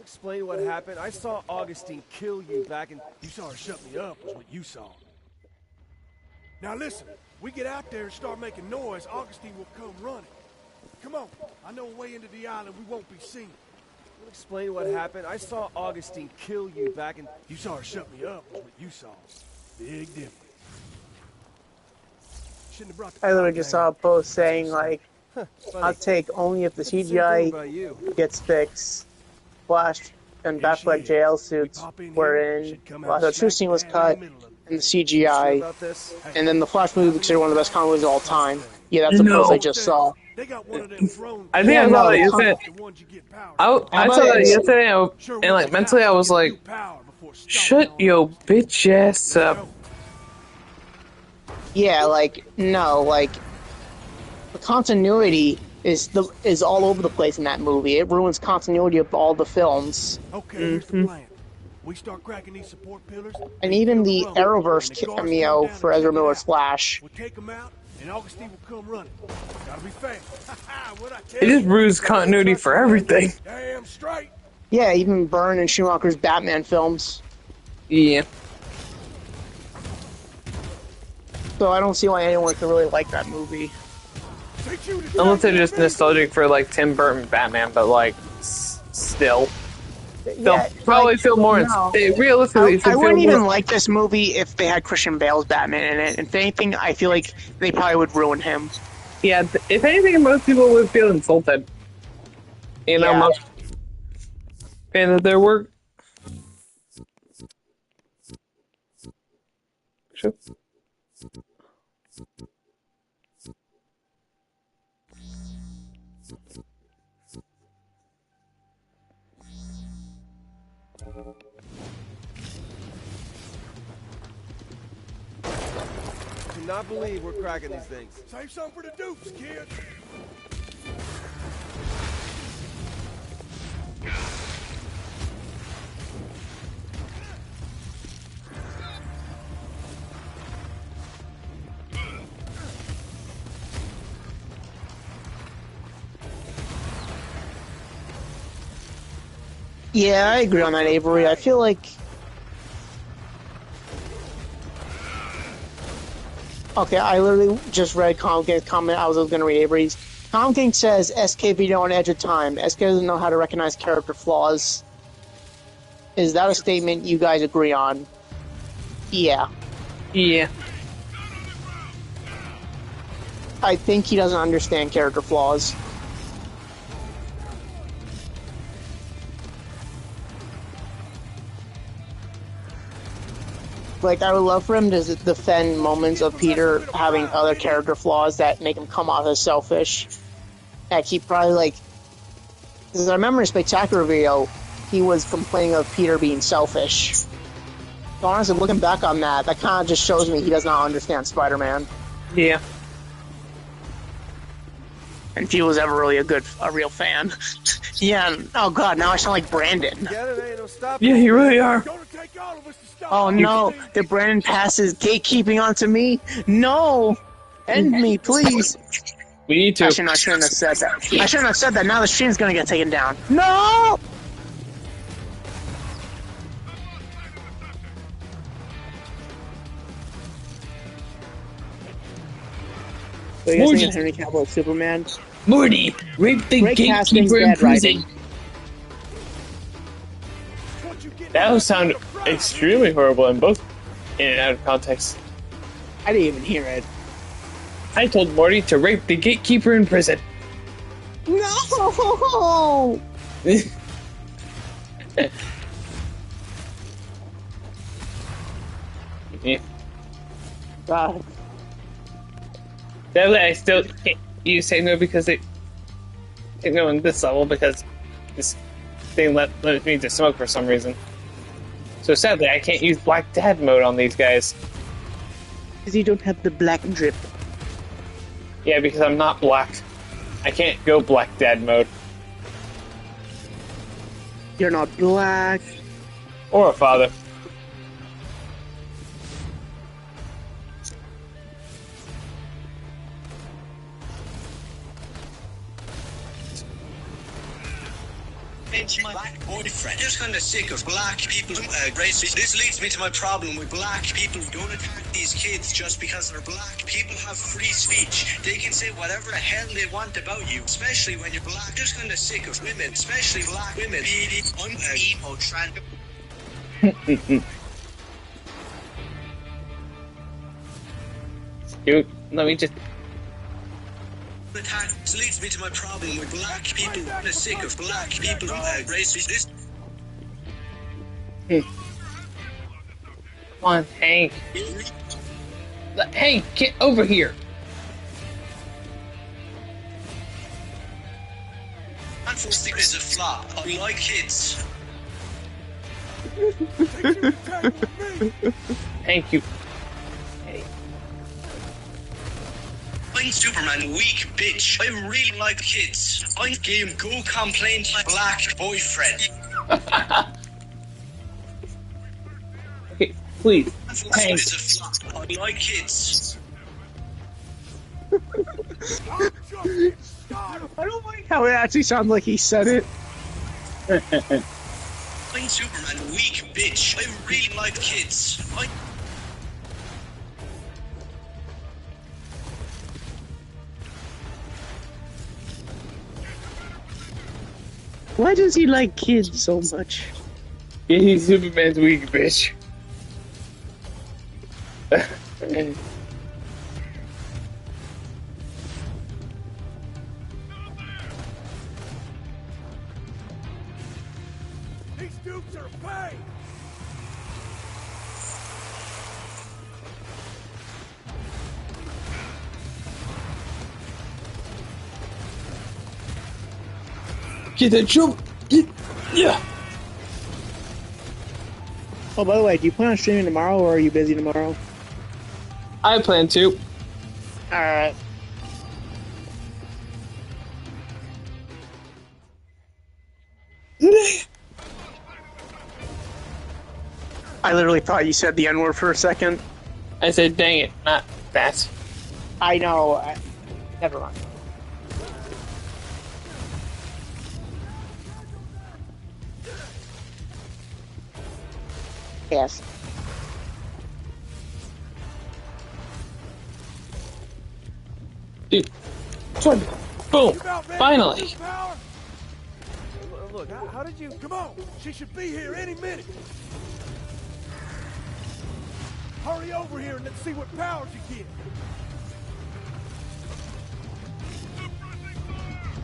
Explain what happened. I saw Augustine kill you back in... You saw her shut me up, was what you saw. Now listen, we get out there and start making noise, Augustine will come running. Come on, I know a way into the island we won't be seen. You'll explain what happened. I saw Augustine kill you back in... You saw her shut me up, is what you saw. Big difference. Shouldn't have brought the I literally just saw a post saying, like, I'll take only if the CGI gets fixed. Flash and Batfleck JL suits were in. The true scene was cut, and the CGI. And then the Flash movie, considered one of the best comic movies of all time. Yeah, that's the post I just saw. They got one of them thrown. I think I saw that yesterday. I saw that yesterday, and like mentally, I was like, "Shut your bitch ass up." Yeah, like no, like the continuity is all over the place in that movie. It ruins continuity of all the films. Okay, here's the plan. We start cracking these support pillars, and even the Arrowverse cameo for Ezra Miller's Flash. We'll take them out, and Augustine will come running. Gotta be fast. It just ruins continuity for everything. Damn straight. Yeah, even Byrne and Schumacher's Batman films. Yeah. So I don't see why anyone could really like that movie. Unless they're just nostalgic for like Tim Burton Batman, but like still. They'll probably feel more. Realistically, I wouldn't even like this movie if they had Christian Bale's Batman in it. If anything, I feel like they probably would ruin him. Yeah, if anything, most people would feel insulted. You know, most fan of their work. Sure. Cannot believe we're cracking these things. Save some for the dupes, kid. Yeah, I agree on that, Avery. I feel like... Okay, I literally just read Comic King's comment. I was going to read Avery's. Comic King says, SK video on edge of time. SK doesn't know how to recognize character flaws. Is that a statement you guys agree on? Yeah. Yeah. I think he doesn't understand character flaws. Like, I would love for him to defend moments of Peter having other character flaws that make him come off as selfish. Like, he probably, like... Because I remember in Spectacular video, he was complaining of Peter being selfish. So honestly, looking back on that, that kind of just shows me he does not understand Spider-Man. Yeah. And if he was ever really a real fan. Yeah, oh god, now I sound like Brandon. Yeah, you really are. Oh no, the Brandon passes gatekeeping onto me? No! End me, please! We need to. I shouldn't have said that. I shouldn't have said that, now the stream's gonna get taken down. No! So you guys think Henry Cavill is Superman? Morty, rape the gatekeeper in prison. That would sound extremely horrible in both in and out of context. I didn't even hear it. I told Morty to rape the gatekeeper in prison. No! Yeah. God. Definitely, I still can't use say no because they can't go on this level because this thing limits me to smoke for some reason. So sadly, I can't use Black Dad mode on these guys. Because you don't have the black drip. Yeah, because I'm not black. I can't go Black Dad mode. You're not black. Or a father. boyfriend. Just kind of sick of black people racist. This leads me to my problem with black people. Don't attack these kids just because they're black. People have free speech. They can say whatever the hell they want about you, especially when you're black. Just kind of sick of women, especially black women. I'm emo trans. Dude, let me just. This leads me to my problem with black people. I'm sick of black people racist. This. Come on, Hank. Hank, get over here. Unfortunately, is a flop. I like kids. Thank you. I'm Superman, weak bitch. I really like kids. I'm game. Go complain to my black boyfriend. Okay, please. Unfortunately, is a flop. I like kids. I don't like how it actually sounds like he said it. I'm Superman, weak bitch. I really like kids. Why does he like kids so much? Yeah, he's Superman's weak bitch. These dupes are fake! Get that jump! Get, yeah! Oh, by the way, do you plan on streaming tomorrow, or are you busy tomorrow? I plan to. Alright. I literally thought you said the N-word for a second. I said, dang it, not that. I know. Never mind. Yes. Dude. Boom. Finally. Look, how did you... Come on! She should be here any minute! Hurry over here and let's see what powers you get!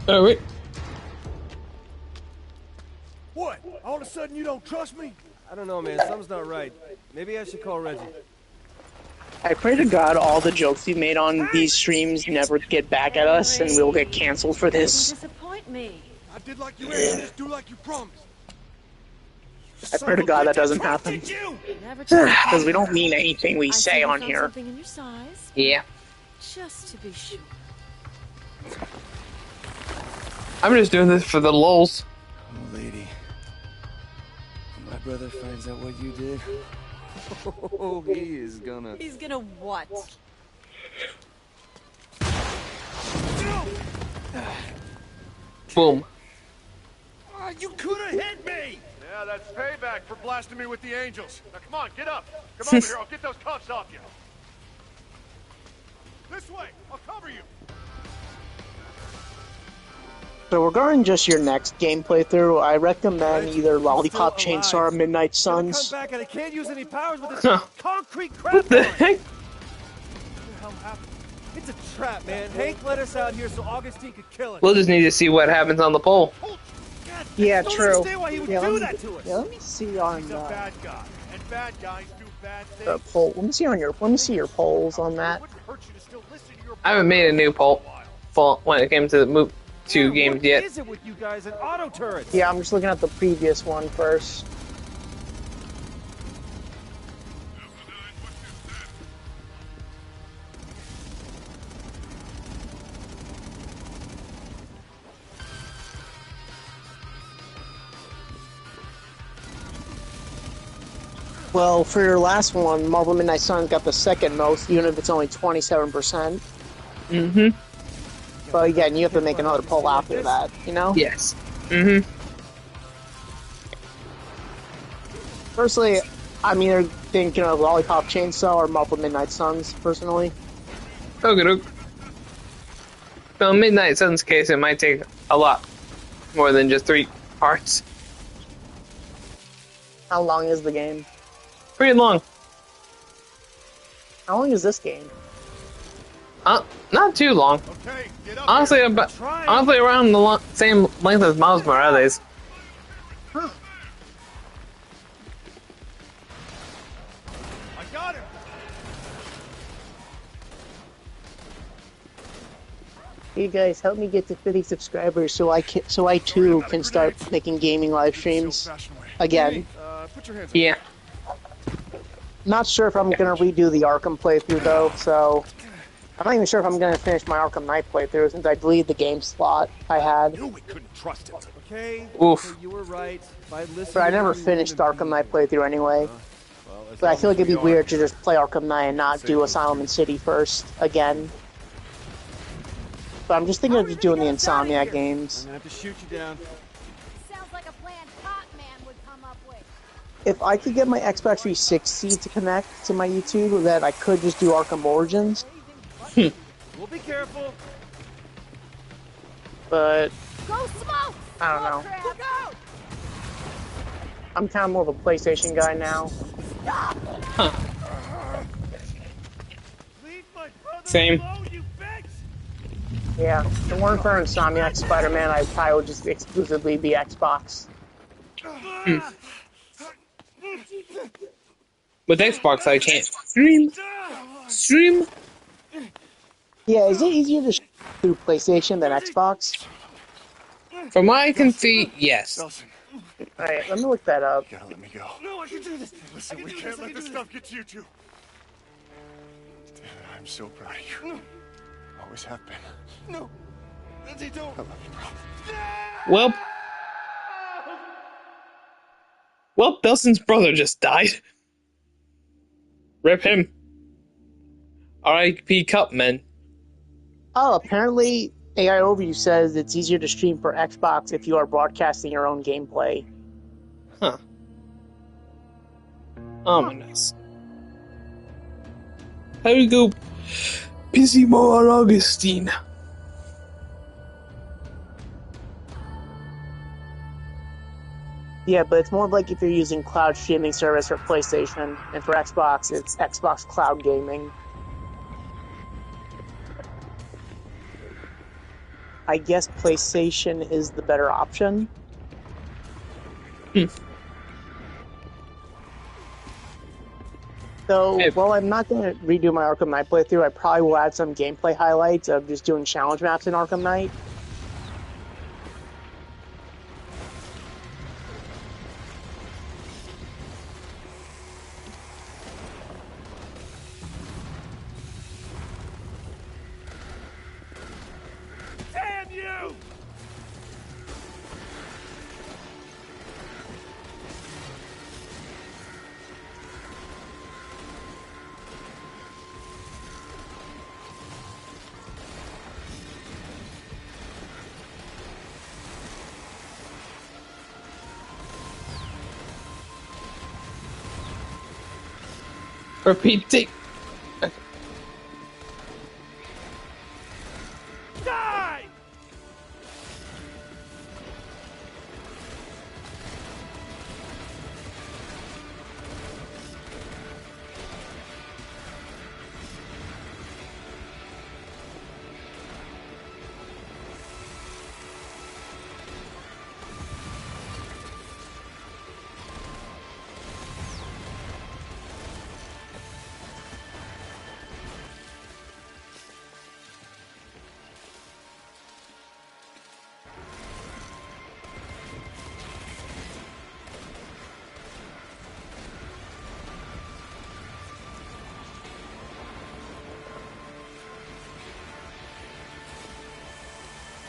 Oh, wait. What? All of a sudden you don't trust me? I don't know, man. Something's not right. Maybe I should call Reggie. I pray to God all the jokes you made on these streams never get back at us, and we'll get canceled for this. Disappoint me. I did like you asked, just do like you promised. I pray to God that doesn't happen. Because we don't mean anything we say on here. Something in your size, Yeah. just to be sure. I'm just doing this for the lulz. Oh, lady. When my brother finds out what you did, oh, he is gonna... He's gonna what? Boom. You could have hit me! Yeah, that's payback for blasting me with the angels. Now come on, get up. Come over here, I'll get those cuffs off you. This way, I'll cover you. So regarding just your next game playthrough, I recommend either Lollipop Chainsaw or Midnight Suns. Come back and I can't use any powers with this Huh. concrete crap. What the heck? What the hell happened? It's a trap, man. Hank let us out here so Augustine could kill us. We'll just need to see what happens on the pole. God, Yeah, I don't true. understand why he would do let that to us. me see on He's a bad guy, and bad guys do bad things. the poll. Let me see your polls on that. Wouldn't hurt you to still listen to your I haven't made a new poll when it came to the move to games What yet. is it with you guys and auto turrets? Yeah, I'm just looking at the previous one first. Well, for your last one, Marvel Midnight Suns got the second most, even if it's only 27%. Mm-hmm. But again, you have to make another poll after that, you know? Yes. Mm-hmm. Personally, I'm either thinking of Lollipop Chainsaw or Marvel Midnight Suns, personally. Okay, okay. Well, in Midnight Sun's case, it might take a lot more than just 3 parts. How long is the game? Pretty long. How long is this game? Not too long. Okay, get up Honestly, here. honestly, around the same length as Miles Morales. Huh. I got him. Hey guys, help me get to 50 subscribers so I too can start making gaming live streams again. Put your hands Yeah. Not sure if I'm gonna redo the Arkham playthrough though, so I'm not even sure if I'm gonna finish my Arkham Knight playthrough since I deleted the game slot I had. knew we couldn't trust him. Okay. Oof. Okay, you were right. If I'd listened, But I never we finished the wouldn't Arkham Knight be here. playthrough anyway. Well, as But I long feel like as it'd be we weird are. to just play Arkham Knight and not do Asylum City first again. But I'm just thinking of just doing the Insomniac games. I'm gonna have to shoot you down. Sounds like a plan Hot Man would come up with. If I could get my Xbox 360 to connect to my YouTube, then I could just do Arkham Origins. We'll be careful. But Go smoke! I don't know. Look out! I'm kind of more of a PlayStation guy now. Leave my brother Same. alone, you bitch! Yeah, if it weren't for Insomniac Spider-Man, I probably would just exclusively be Xbox. With Xbox, I can't stream. Stream? Yeah, is it easier to through PlayStation than Xbox? From what I can see, yes. Nelson, Alright, let me look that up. you gotta let me go. No, I can do this. Listen, we can't let this stuff get to you two. David, I'm so proud of you. Always have been. No. Lindsay, don't. I love you, bro. Well, Dustin's brother just died. Rip him. R.I.P. Cupman. Oh, apparently AI Overview says it's easier to stream for Xbox if you are broadcasting your own gameplay. Huh. Ominous. How do we go? PIZZAMAN or Augustine? Yeah, but it's more like if you're using cloud streaming service for PlayStation, and for Xbox, it's Xbox Cloud Gaming. I guess PlayStation is the better option. So, while I'm not going to redo my Arkham Knight playthrough, I probably will add some gameplay highlights of just doing challenge maps in Arkham Knight. Damn you! Repeat. Die!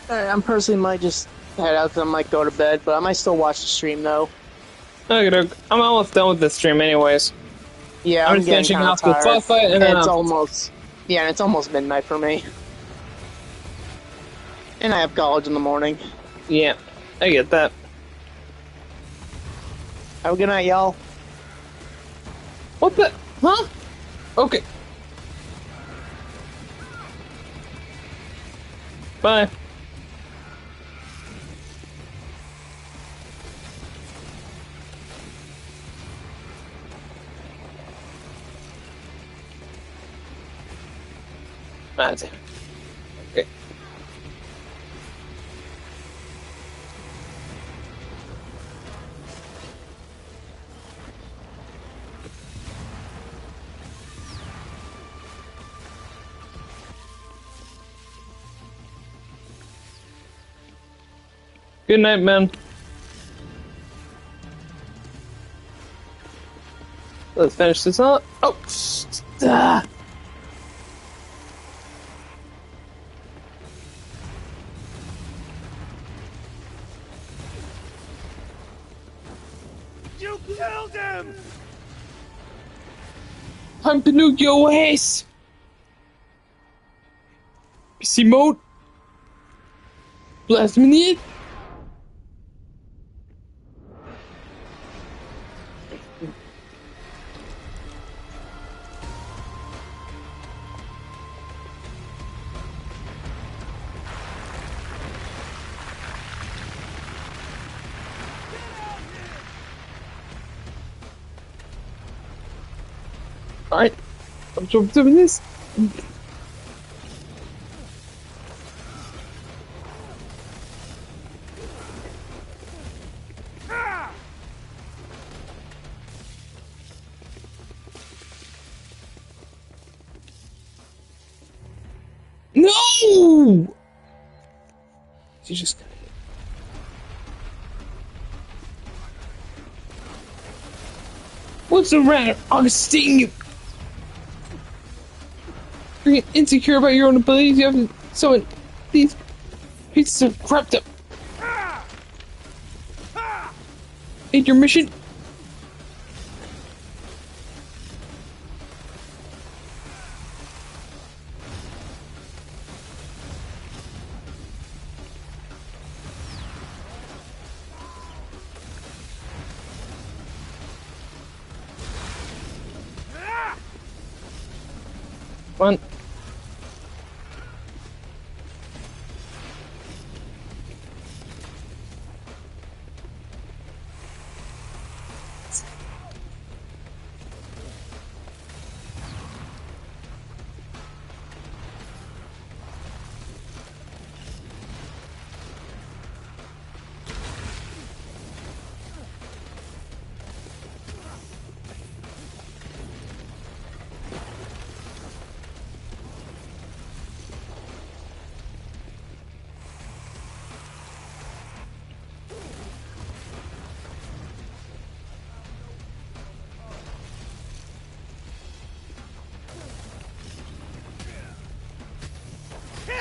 I'm personally might just head out because I might go to bed, but I might still watch the stream though. Okay, I'm almost done with the stream, anyways. Yeah, I'm I'm just getting finishing kind of off the tired. boss fight, and And then it's I'll- almost, yeah, and it's almost midnight for me. And I have college in the morning. Yeah, I get that. Have a good night, y'all. What the? Huh? Okay. Bye. Ah, damn it. Okay. Good night, man. Let's finish this up. Oh, ah. You killed him! I'm Pinocchio Ace. PC mode. Blast me. Alright. I'm doing this. No! You just got hit. What's the matter, Augustine? You're insecure about your own abilities. You haven't so these pieces of crap up. Ain't your mission? Come on.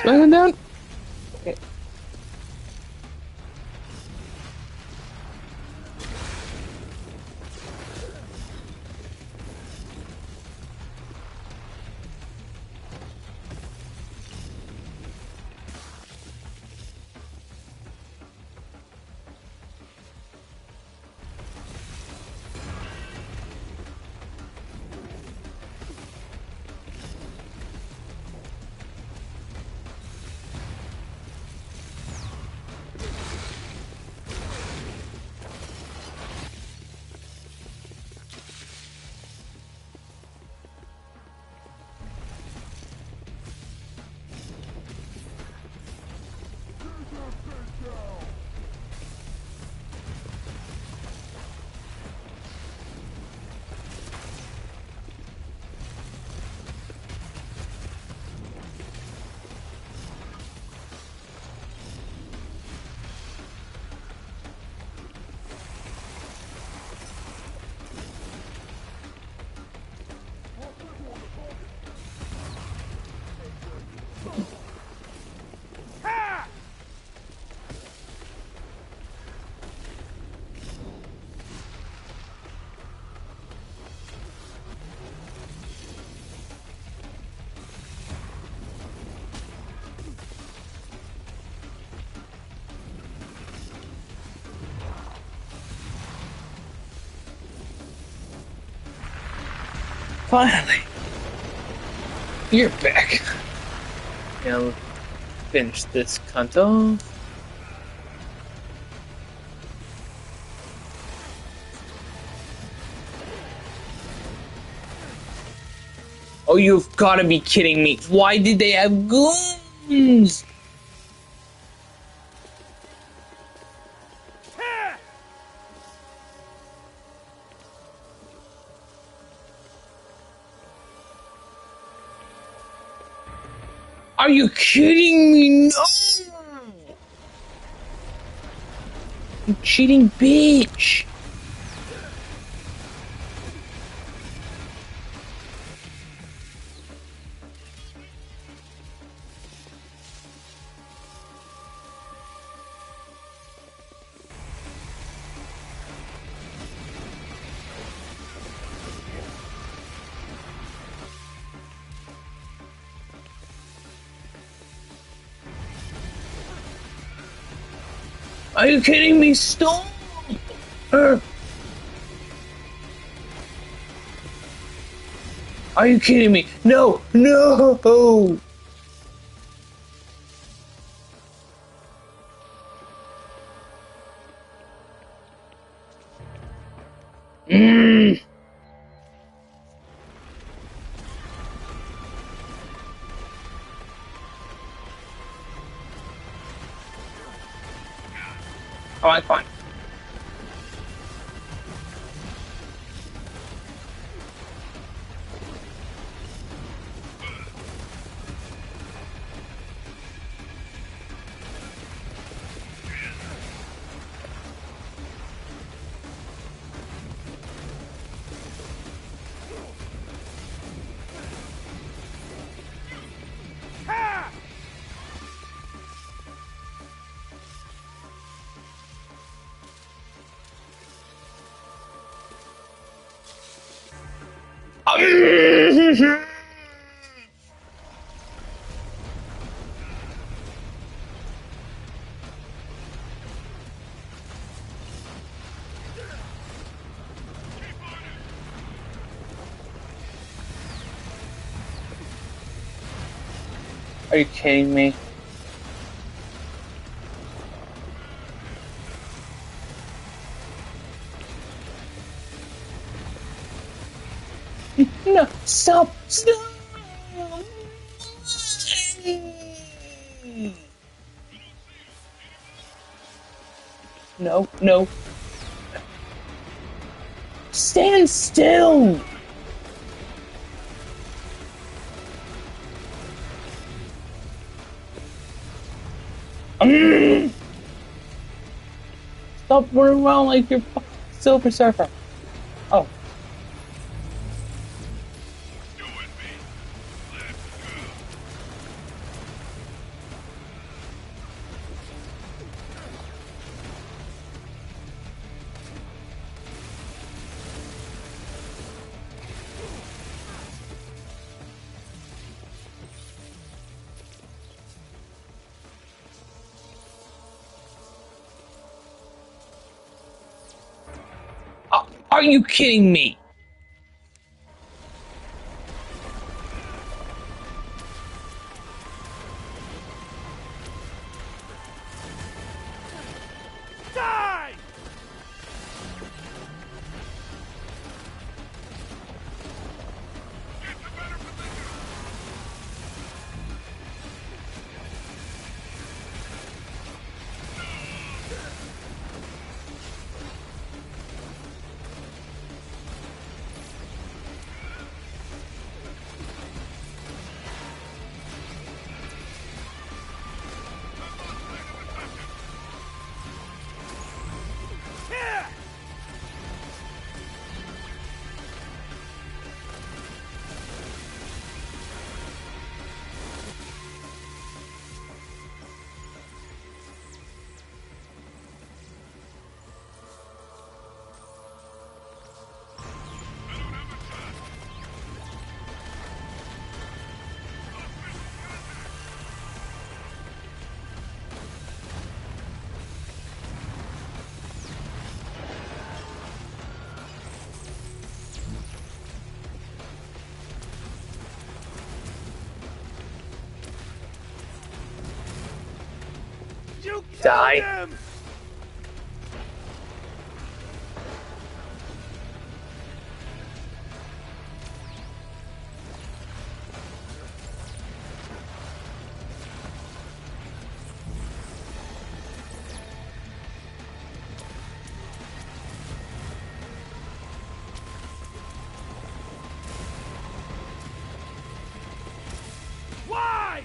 Smack him down. Okay. Finally. You're back. Now, finish this cunt off. Oh, you've got to be kidding me. Why did they have guns? Are you kidding me? No! You cheating bitch! Are you kidding me? Stop! Are you kidding me? No! No! Alright, fine. Are you kidding me? No, stop! Stop! No, no. Stand still! Stop running around like you're a Silver Surfer. Oh. Are you kidding me? Die! die. Why?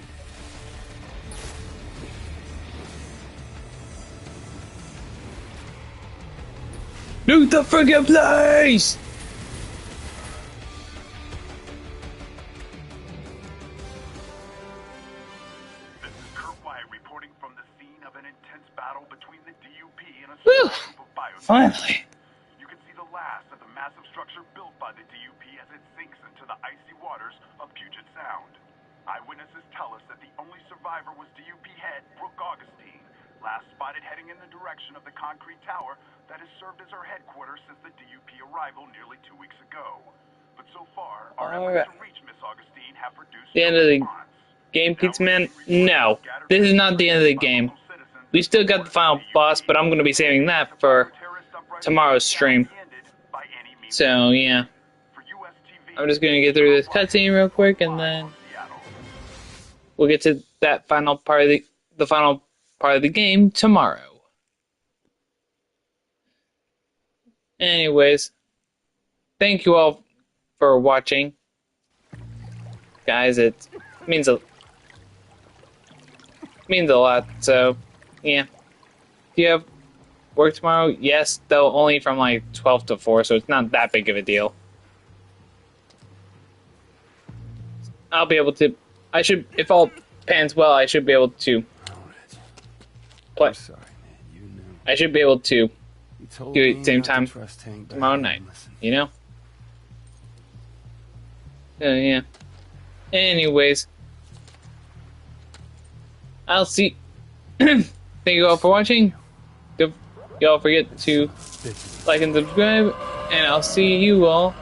Loot the friggin' place! This is Kurt Wyatt reporting from the scene of an intense battle between the DUP and a Whew, small group of biotech. finally. You can see the last of the massive structure built by the DUP as it sinks into the icy waters of Puget Sound. Eyewitnesses tell us that the only survivor was DUP head Brooke Augustine, last spotted heading in the direction of the concrete tower that has served as her headquarters since the DUP arrival nearly 2 weeks ago. But so far, our efforts to reach Miss Augustine have produced The end of the game, PIZZAMAN? No. This is not the end of the game. We still got the final boss, but I'm going to be saving that for tomorrow's stream. So, yeah. I'm just going to get through this cutscene real quick, and then we'll get to that final part of the final part of the game tomorrow. Anyways, thank you all for watching. Guys, it means a lot, so yeah. Do you have work tomorrow? Yes, though only from like 12 to 4, so it's not that big of a deal. I'll be able to, if all pans well, I should be able to play. I should be able to do it at the same time tomorrow night, you know? Yeah. Anyways, I'll see. Thank you all for watching. Don't y'all forget to like and subscribe, and I'll see you all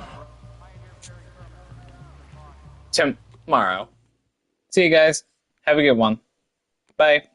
tomorrow. See you guys. Have a good one. Bye.